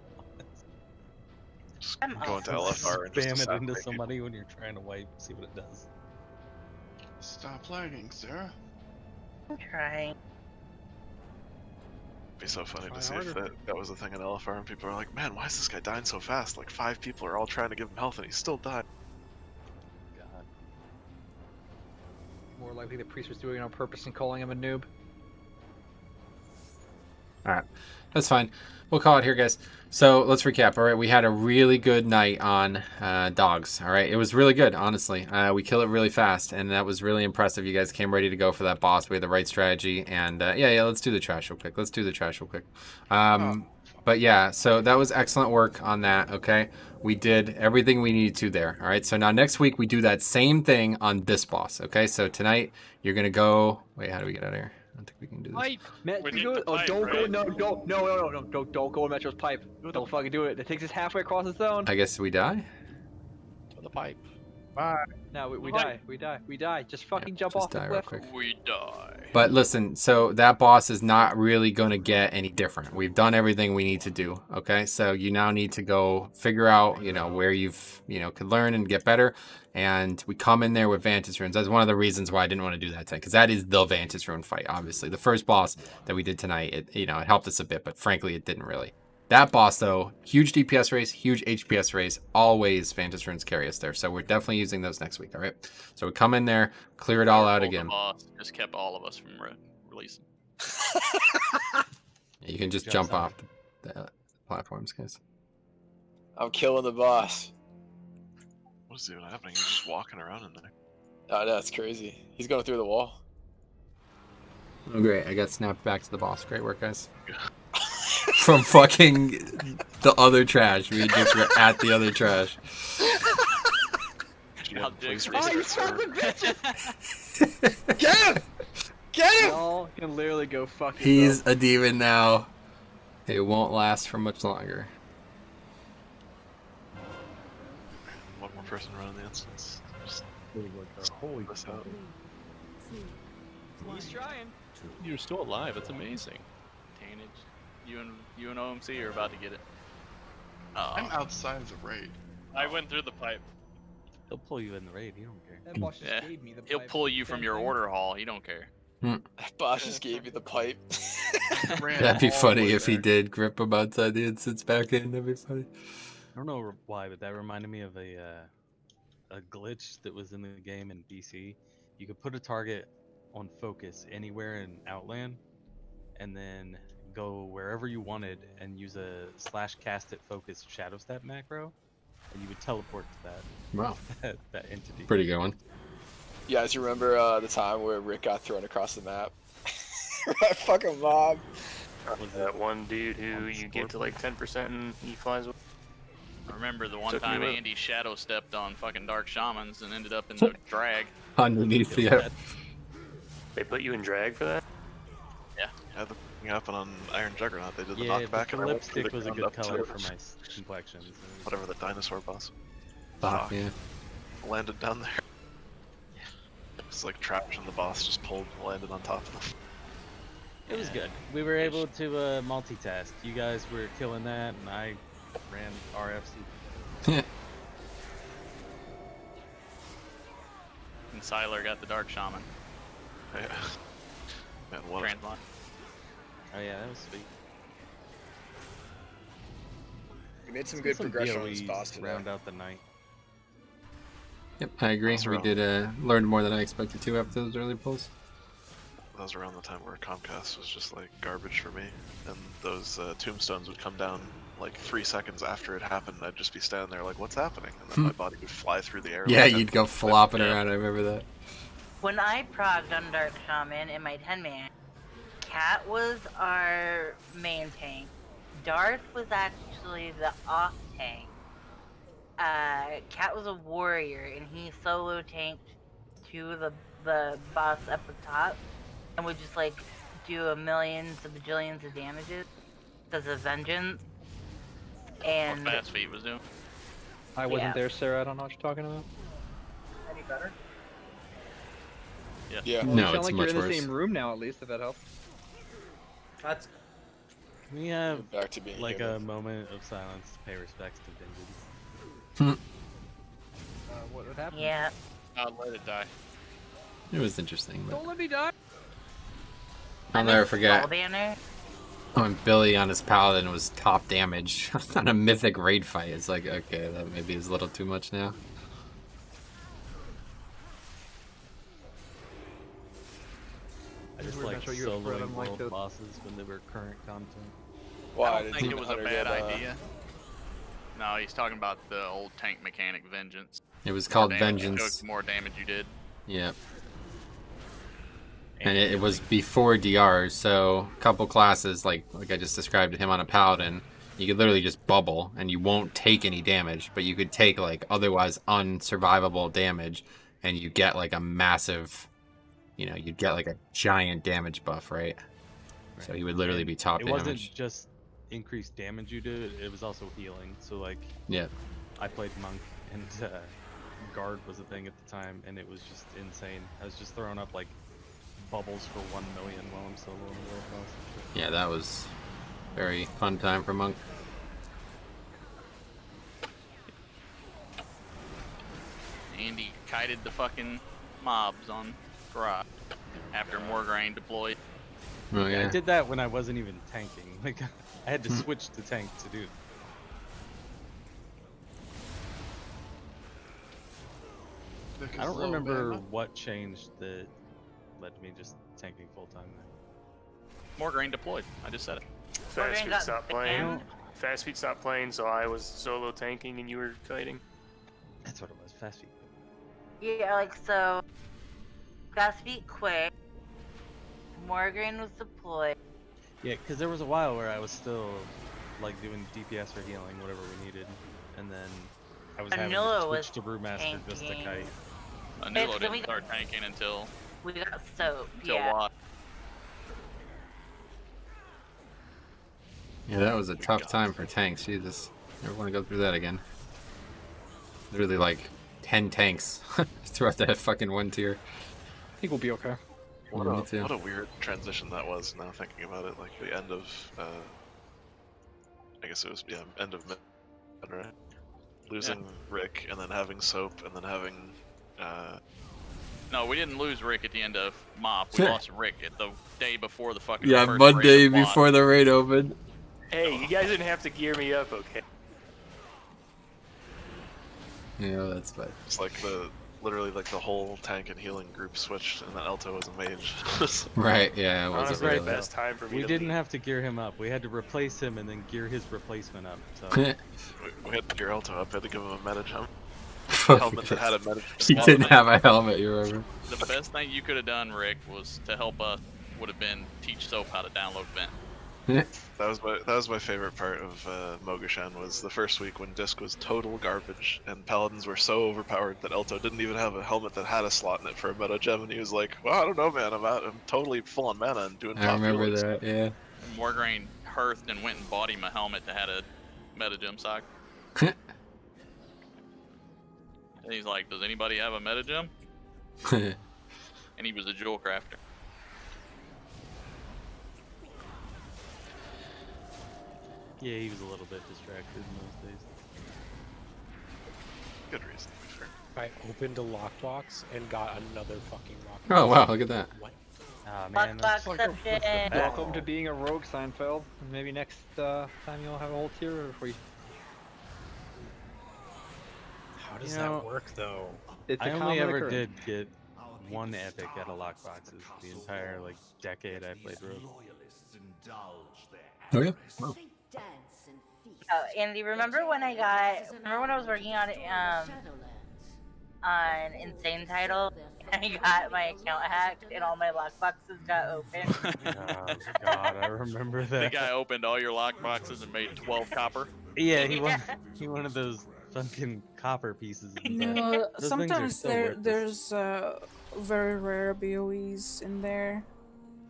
Just I'm go into awesome. LFR and just Spam it into assassinate somebody when you're trying to wipe, see what it does. Stop lagging, sir. I'm trying. It'd be so funny Try to see if harder. that was a thing in LFR and people are like, man, why is this guy dying so fast? Like 5 people are all trying to give him health and he's still dying. God. More likely the priest was doing it on purpose and calling him a noob. All right, that's fine. We'll call it here, guys. So let's recap. All right, we had a really good night on dogs. All right, it was really good, honestly. We killed it really fast, and that was really impressive. You guys came ready to go for that boss. We had the right strategy, and yeah, let's do the trash real quick. But yeah, so that was excellent work on that. Okay, we did everything we needed to there. All right, so now next week we do that same thing on this boss. Okay, so tonight you're gonna go. Wait, how do we get out of here? I don't think we can do this. Pipe. Matt, We you need do the it. Oh, pipe, don't go. right? No, don't go in Metro's pipe. Don't fucking do it. It takes us halfway across the zone. I guess we die. To the pipe. Bye. No, we Pipe. die. We die. Just fucking jump just off the die real cliff. quick. We die. But listen, so that boss is not really going to get any different. We've done everything we need to do. Okay, so you now need to go figure out, where you've, could learn and get better. And we come in there with Vantage Runes. That's one of the reasons why I didn't want to do that tonight, because that is the Vantage Rune fight. Obviously, the first boss that we did tonight, it helped us a bit, but frankly, it didn't really. That boss, though, huge DPS raise, huge HPS raise. Always Vantage Runes carry us there. So we're definitely using those next week, all right? So we come in there, clear it all out again. The boss just kept all of us from releasing. You can just jump off the platforms, guys. I'm killing the boss. What is even happening? You're just walking around in there. Oh, that's crazy. He's going through the wall. Oh, great. I got snapped back to the boss. Great work, guys. From fucking the other trash. We just were at the other trash. How dicks Oh, you son of a bitch! Get him! Get him! Y'all can literally go fuck He's yourself. a demon now. It won't last for much longer. One more person running the instance. Just Holy this cow. out. He's trying. You're still alive. That's amazing. Tainage. You and OMC are about to get it. I'm outside the raid. I went through the pipe. He'll pull you in the raid. He don't care. That boss just Yeah. gave me the He'll pipe. pull you from your order hall. He don't care. Boss just gave you the pipe. That'd be funny if he did grip him outside the instance back in. That'd be funny. I don't know why, but that reminded me of a glitch that was in the game in BC. You could put a target on focus anywhere in Outland, and then go wherever you wanted and use a /cast it focus shadow step macro, and you would teleport to that. Wow. that entity. Pretty good one. You guys remember the time where Rick got thrown across the map? That fucking mob. Was that one dude who you get to like 10% and he flies away? I remember the one Took me time with- Andy shadow stepped on fucking Dark Shamans and ended up in the drag. Underneath the... They put you in drag for that? Yeah. Yeah, the thing happened on Iron Juggernaut. They did the Yeah, knockback but the and I went through lipstick the was a ground good up to color for my complexion. so- whatever the dinosaur boss. Fuck, yeah. Landed down there. It's like trash and the boss just landed on top of them. It was good. We were able to multitask. You guys were killing that, and I ran RFC. And Siler got the Dark Shaman. Yeah. Man, what? Transmog. Oh yeah, that was sweet. We made some good progression on this BOEs boss today. round out the night. Yep, I agree. We did learn more than I expected to after those early pulls. That was around the time where Comcast was just like garbage for me, and those tombstones would come down like 3 seconds after it happened. I'd just be standing there like, "What's happening?" And then my body would fly through the air. Yeah, like you'd go flopping around. I remember that. When I progged on Dark Shaman in my 10-man, Cat was our main tank. Darth was actually the off tank. Cat was a warrior, and he solo tanked to the boss up the top, and would just like do a millions of bajillions of damages because of vengeance. And What Fast Feet was doing. I wasn't Yeah. there, Sarah. I don't know what you're talking about. Any better? Yeah. Yeah. Well, No, you sound it's like much you're in worse. the same room now, at least, if that helps. That's Can we have Back to being like human. a moment of silence to pay respects to Vengeance? What would happen? Yeah. I'll let it die. It was interesting. But Don't let me die. I'll never forget Banner. when Billy on his paladin was top damage on a mythic raid fight. It's like, okay, that maybe is a little too much now. I just We're like not sure you're afraid soloing of like world this. bosses when they were current content. Why I don't think it was a bad idea. No, he's talking about the old tank mechanic, Vengeance. It was More called damage you Vengeance. took, the more damage you did. Yep. And it was before DRs, so a couple classes, like I just described him on a paladin, you could literally just bubble and you won't take any damage, but you could take like otherwise unsurvivable damage and you get like a massive, you'd get like a giant damage buff, right? So he would literally be top It damage. wasn't just increased damage you did, it was also healing. So like, Yeah. I played Monk and Guard was a thing at the time, and it was just insane. I was just throwing up like bubbles for 1 million while I'm soloing the world boss and shit. Yeah, that was very fun time for Monk. Andy kited the fucking mobs on Grok after Morgraine deployed. Oh, I yeah. did that when I wasn't even tanking. Like, I had to switch to tank to do. I don't remember what changed that led to me just tanking full time now. Morgraine deployed. I just said it. Fast feet stopped playing. Fast feet stopped playing, so I was solo tanking and you were kiting. That's what it was. Fast feet. Yeah, like so. Fast feet quit. Morgan was deployed. Yeah, because there was a while where I was still like doing DPS or healing, whatever we needed, and then I was having Anula to was switch to Brewmaster just to tanking. kite. Anulo didn't start tanking until We got soap. yeah. Yeah. Yeah, that was a tough time for tanks. Jesus. Never want to go through that again. Literally like 10 tanks throughout that fucking one tier. I think we'll be okay. What Me too. a weird transition that was. Now thinking about it, like the end of, I guess it was end of mid, right? Losing Rick and then having Soap and then having. No, we didn't lose Rick at the end of MOP. We lost Rick at the day before the fucking Yeah, first Monday raid of MOP. before the raid opened. Hey, you guys didn't have to gear me up, okay? Yeah, that's fine. It's like literally like the whole tank and healing group switched, and then Elto was a mage. Right, yeah, it wasn't Honestly, really. the best time for me We to didn't leave. have to gear him up. We had to replace him and then gear his replacement up. So we had to gear Elto up. We had to give him a meta jump. Helmet that had a meta He jump. didn't have a helmet, you remember? The best thing you could have done, Rick, was to help us. Would have been teach Soap how to download Vent. That was my favorite part of Mogashan was the first week when Disc was total garbage and Paladins were so overpowered that Elto didn't even have a helmet that had a slot in it for a meta gem, and he was like, "Well, I don't know, man. I'm totally full on mana and doing." I top remember healings." that, yeah. Morgraine hearthed and went and bought him a helmet that had a meta gem sock. And he's like, "Does anybody have a meta gem?" And he was a jewel crafter. yeah, he was a little bit distracted in those days. Good reason, to be fair. I opened a lockbox and got another fucking lockbox. Oh, wow, look at that. What? Ah man, Lockbox Welcome, exception. welcome to being a rogue, Seinfeld. Maybe next time you'll have a whole tier or if we. How does You know, that work though? It's a I only common ever occurrence. did get one epic out of lockboxes the entire like decade I played Rogue. Oh, yeah? Wow. Oh, Andy, remember when I was working on Insane Title, and I got my account hacked and all my lockboxes got open? Oh god, I remember The that. guy opened all your lockboxes and made 12 copper. Yeah, he wanted those fucking copper pieces. In the back. No, Those things are sometimes still worthless. there's very rare BOEs in there.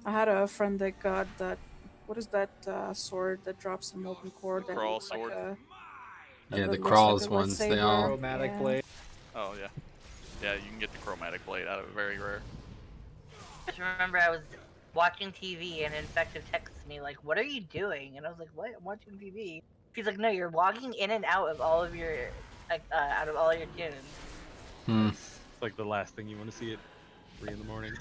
I had a friend that got that. What is that sword that drops a molten core? That Crawl looks like sword. Yeah, the looks crawls like a ones, they lightsaber. all. Chromatic Yeah. blade. Oh yeah, yeah. You can get the chromatic blade out of it. Very rare. I just remember I was watching TV and Infective Text asked me like, "What are you doing?" And I was like, "What? I'm watching TV." She's like, "No, you're logging in and out of all of your out of all your tunes." It's like the last thing you want to see at 3 in the morning.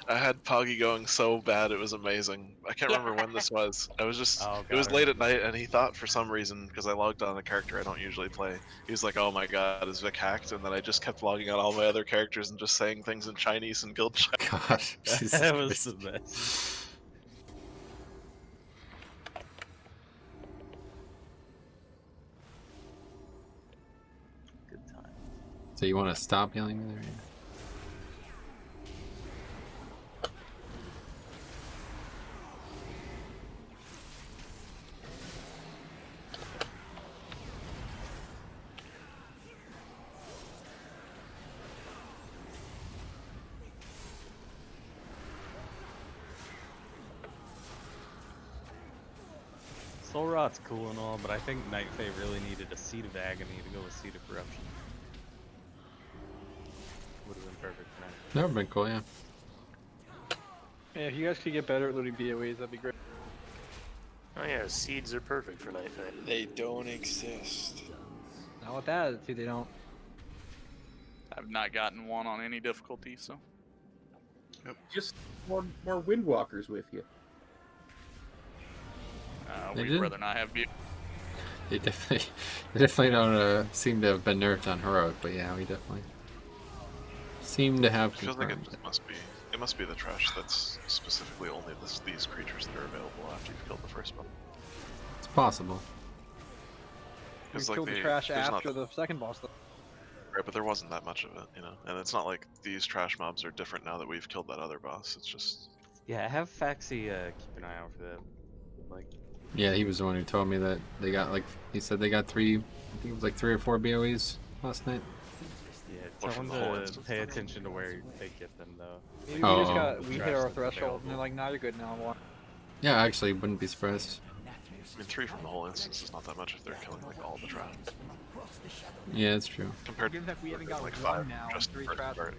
I had Poggy going so bad, it was amazing. I can't remember when this was. I was just, it was late at night, and he thought for some reason, because I logged on a character I don't usually play, he was like, "Oh my god, is Vic hacked?" And then I just kept logging on all my other characters and just saying things in Chinese and guild chat. Gosh, That was the best. Good time. So you want to stop yelling me there? Soul Rot's cool and all, but I think Night Fae really needed a Seed of Agony to go with Seed of Corruption. Would have been perfect for Night Fae. That would have been cool, yeah. Yeah, if you guys could get better at looting BOEs, that'd be great. Oh yeah, seeds are perfect for Night Fae. They don't exist. Not with that attitude, they don't. I've not gotten one on any difficulty, so. Just more Windwalkers with you. They We'd did. rather not have you. They definitely don't seem to have been nerfed on heroic, but yeah, we definitely seem to have. It feels like confirmed. it must be the trash that's specifically only these creatures that are available after you've killed the first one. It's possible. We It's like killed the they- trash there's not after the second boss, though. Right, but there wasn't that much of it, you know. And it's not like these trash mobs are different now that we've killed that other boss. It's just Yeah, have Faxi keep an eye out for that. Like, Yeah, he was the one who told me that they got like he said they got 3. I think it was like 3 or 4 BOEs last night. yeah, Or tell from them the whole to instance. pay attention to where they get them, though. Maybe Oh. we just got, The we trash hit our that's threshold, and available. they're like, "Now you're good now." One. Yeah, I actually wouldn't be surprised. I mean 3 from the whole instance is not that much if they're killing like all the trash. Yeah, it's true. Compared Given that we haven't got like one 5 now, just 3 for trash. start.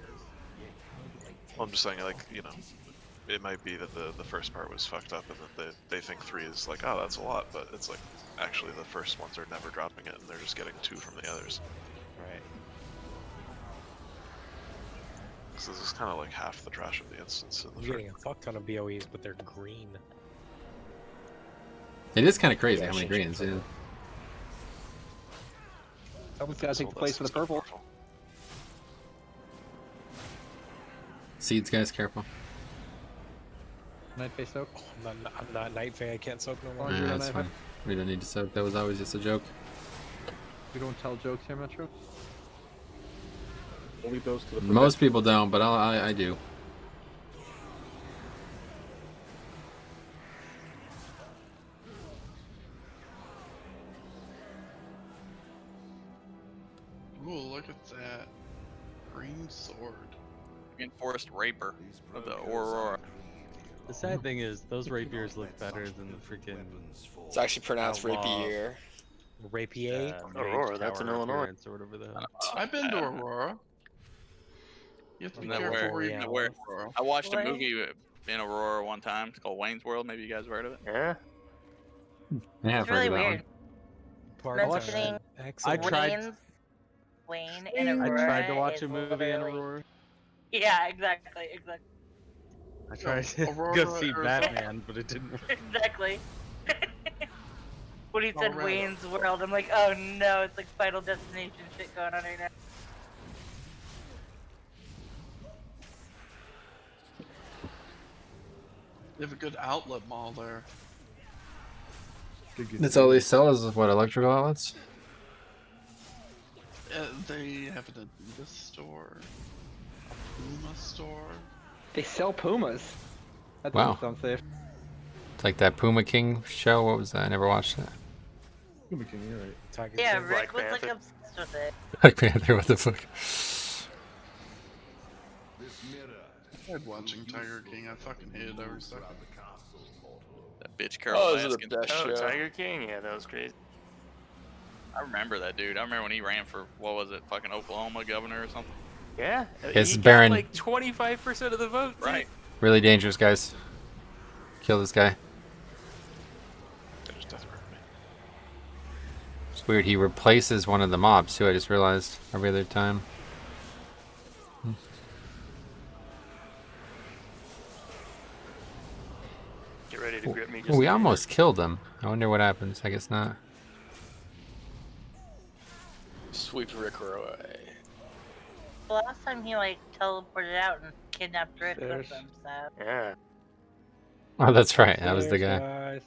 Well, I'm just saying, like, you know, it might be that the first part was fucked up and that they think 3 is like, oh, that's a lot, but it's like, actually the first ones are never dropping it and they're just getting 2 from the others. Right. So this is kind of like half the trash of the instance in the You're first. getting a fuck ton of BOEs, but they're green. It is kind of crazy Yeah, how many shit, greens. Yeah. Someone's gotta take the place for the purple. Seeds, guys, careful. Night Fae soak. I'm not Night Fae. I can't soak no more. Yeah, that's fine. We don't need to soak. That was always just a joke. We don't tell jokes here, Metro. Only those to the Most people don't, but I do. Ooh, look at that green sword. Enforced raper of the Aurora. The sad thing is, those rapiers look better than the freaking. It's actually pronounced outlaw, rapier. Rapier? Aurora, that's in Illinois. Or whatever the hell. I've been to Aurora. You have to be Isn't that careful where you yeah, go where- in Aurora. I watched a What? movie in Aurora one time. It's called Wayne's World. Maybe you guys have heard of it. Yeah. Yeah, It's really weird. Part Mentioning I tried. Wayne and I Aurora. tried to watch is a movie in literally- Aurora. Yeah, exactly. I tried to Aurora, go see Arizona. Batman, but it didn't work. Exactly. When he said Colorado. Wayne's World, I'm like, oh no, it's like Final Destination shit going on right now. They have a good outlet mall there. That's all they sell is what, electrical outlets? They have an Adidas store, a Puma store. They sell Pumas. That Wow. doesn't sound safe. It's like that Puma King show. What was that? I never watched that. Puma King, you're right. Yeah, Rick was like obsessed with it. Black Panther, what the fuck? I tried watching Tiger King. I fucking hated every second. That bitch Carol Oh, those are the Baskin. best Oh, show. Tiger King? Yeah, that was crazy. I remember that dude. I remember when he ran for, what was it, fucking Oklahoma governor or something. Yeah. It's he Baron. got like 25% of the vote. Too. Right. Really dangerous, guys. Kill this guy. It's weird. He replaces one of the mobs too. I just realized every other time. Get ready to grip me. Ooh, Just we almost killed him. I wonder what happens. I guess not. Sweep Rick away. The last time he like teleported out and kidnapped Rick with him, so. Yeah. Oh, that's right. That was the guy. Guys.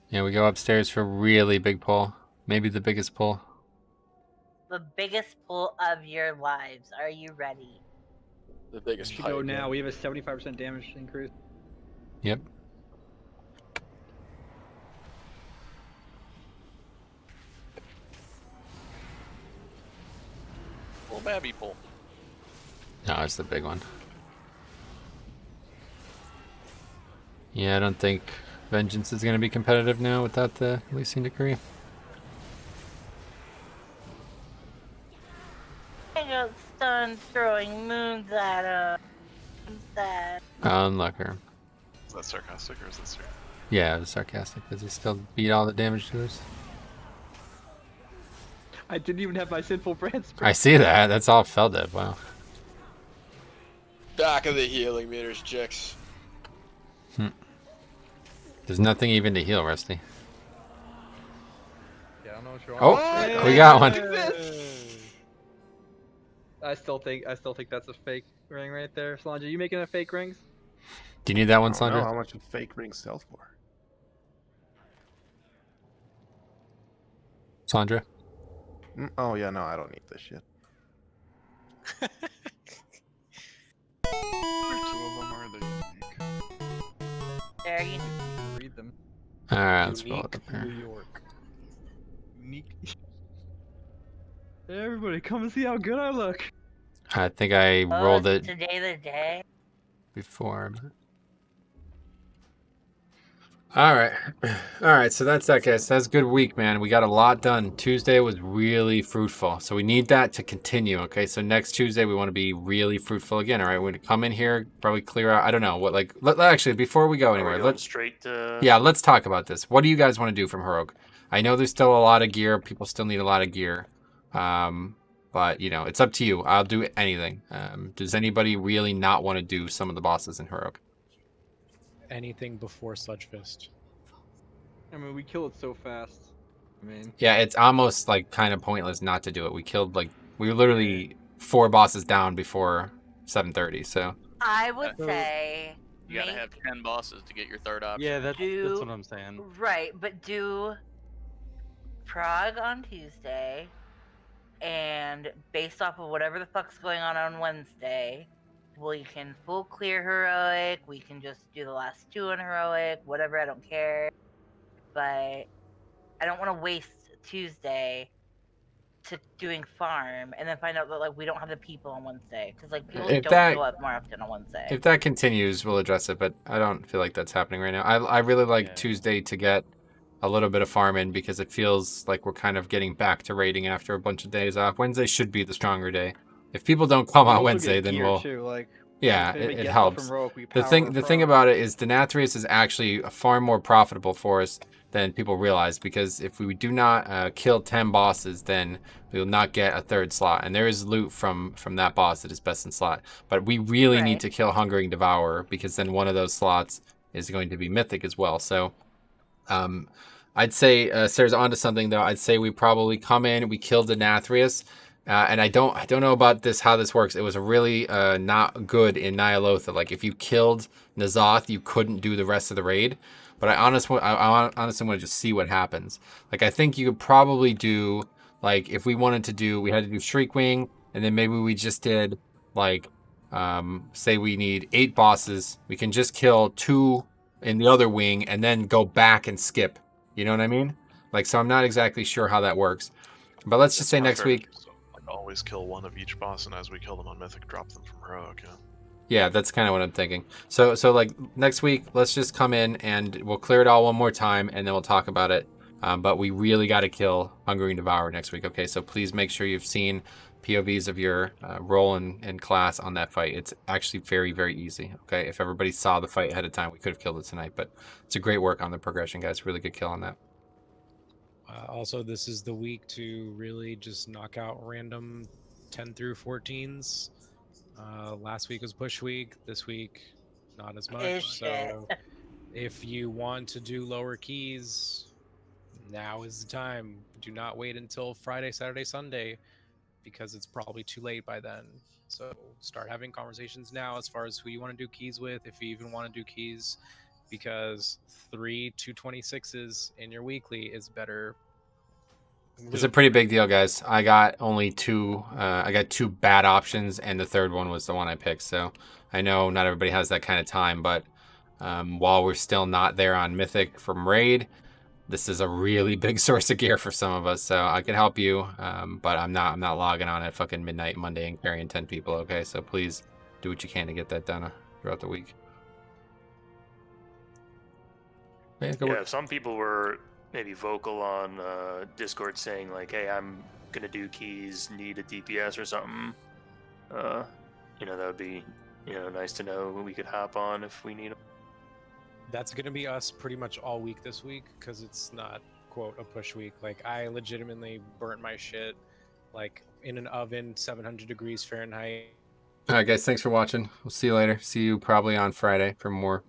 Yeah, we go upstairs for really big pull. Maybe the biggest pull. The biggest pull of your lives. Are you ready? The biggest. We should go now. We have a 75% damage increase. Yep. Pull babby pull. No, it's the big one. Yeah, I don't think Vengeance is going to be competitive now without the releasing decree. I got stunned throwing moons at him. I'm sad. Unlucker. Is that sarcastic or is that serious? Yeah, it was sarcastic because he still beat all the damage to us. I didn't even have my sinful brands. I see that. That's all Feldev. Wow. Back of the healing meters, Jix. There's nothing even to heal, Rusty. Yeah, I don't know what you're Oh, on. we got one. I still think that's a fake ring right there. Solange, are you making a fake rings? Do you need that one, I don't know Sandra? how much a fake ring sells for. Sandra? Oh yeah, no, I don't need this shit. Two of them are they unique? There you read them. Alright, let's roll it Unique up here. New York. Unique. Hey, everybody, come and see how good I look. I think I rolled it Today the day. before. But... Alright, so that's that, guys. That's a good week, man. We got a lot done. Tuesday was really fruitful. So we need that to continue, okay? So next Tuesday, we want to be really fruitful again, all right? We're going to come in here, probably clear out, I don't know, what, like, actually, before we go anywhere, let's straight to... Yeah, let's talk about this. What do you guys want to do from Heroic? I know there's still a lot of gear. People still need a lot of gear. But, you know, it's up to you. I'll do anything. Does anybody really not want to do some of the bosses in Heroic? Anything before Sludge Fist. I mean, we kill it so fast. I mean, Yeah, it's almost, like, kind of pointless not to do it. We killed, like, we were literally 4 bosses down before 7:30, so... I would say. You gotta have 10 bosses to get your third option. Yeah, that's what I'm saying. Right, but do Prague on Tuesday, and based off of whatever the fuck's going on Wednesday, we can full clear Heroic, we can just do the last 2 on Heroic, whatever, I don't care. But I don't want to waste Tuesday to doing farm and then find out that like we don't have the people on Wednesday because like people don't show up more often on Wednesday. If that continues, we'll address it, but I don't feel like that's happening right now. I really like Tuesday to get a little bit of farm in because it feels like we're kind of getting back to raiding after a bunch of days off. Wednesday should be the stronger day. If people don't come on Wednesday, then we'll... Too, like, yeah, if we it get helps. from Rogue, we The thing about it is the Nathrius is actually far more profitable for us than people realize because if we do not kill 10 bosses, then we will not get a 3rd slot. And there is loot from that boss that is best in slot. But we really need to kill Hungering Devourer because then one of those slots is going to be Mythic as well. So I'd say, Sarah's onto something though. I'd say we probably come in, we kill the Nathrius. And I don't know about this, how this works. It was really not good in Nyalotha. Like if you killed N'Zoth, you couldn't do the rest of the raid. But I honestly want to just see what happens. Like I think you could probably do like if we wanted to do, we had to do Shriekwing, and then maybe we just did like say we need 8 bosses. We can just kill 2 in the other wing and then go back and skip. You know what I mean? Like so I'm not exactly sure how that works. But let's just say next week. Always kill one of each boss, and as we kill them on Mythic, drop them from Heroic. Yeah. Yeah, that's kind of what I'm thinking. So like next week, let's just come in and we'll clear it all one more time, and then we'll talk about it. But we really got to kill Hungering Devourer next week. Okay, so please make sure you've seen POVs of your role and class on that fight. It's actually very, very easy. Okay, if everybody saw the fight ahead of time, we could have killed it tonight. But it's a great work on the progression, guys. Really good kill on that. Also, this is the week to really just knock out random 10 through 14s. Last week was push week. This week, not as much. So, if you want to do lower keys, now is the time. Do not wait until Friday, Saturday, Sunday, because it's probably too late by then. So, start having conversations now as far as who you want to do keys with, if you even want to do keys, because 3 226s in your weekly is better. It's a pretty big deal, guys. I got only two. I got two bad options, and the third one was the one I picked. So I know not everybody has that kind of time, but while we're still not there on Mythic from Raid, this is a really big source of gear for some of us. So I can help you, but I'm not logging on at fucking midnight Monday and carrying 10 people. Okay, so please do what you can to get that done throughout the week. Yeah, some people were maybe vocal on Discord saying like, "Hey, I'm gonna do keys, need a DPS or something." That would be, nice to know we could hop on if we need them. That's gonna be us pretty much all week this week, because it's not quote a push week. Like, I legitimately burnt my shit like in an oven, 700 degrees Fahrenheit. All right, guys, thanks for watching. We'll see you later. See you probably on Friday for more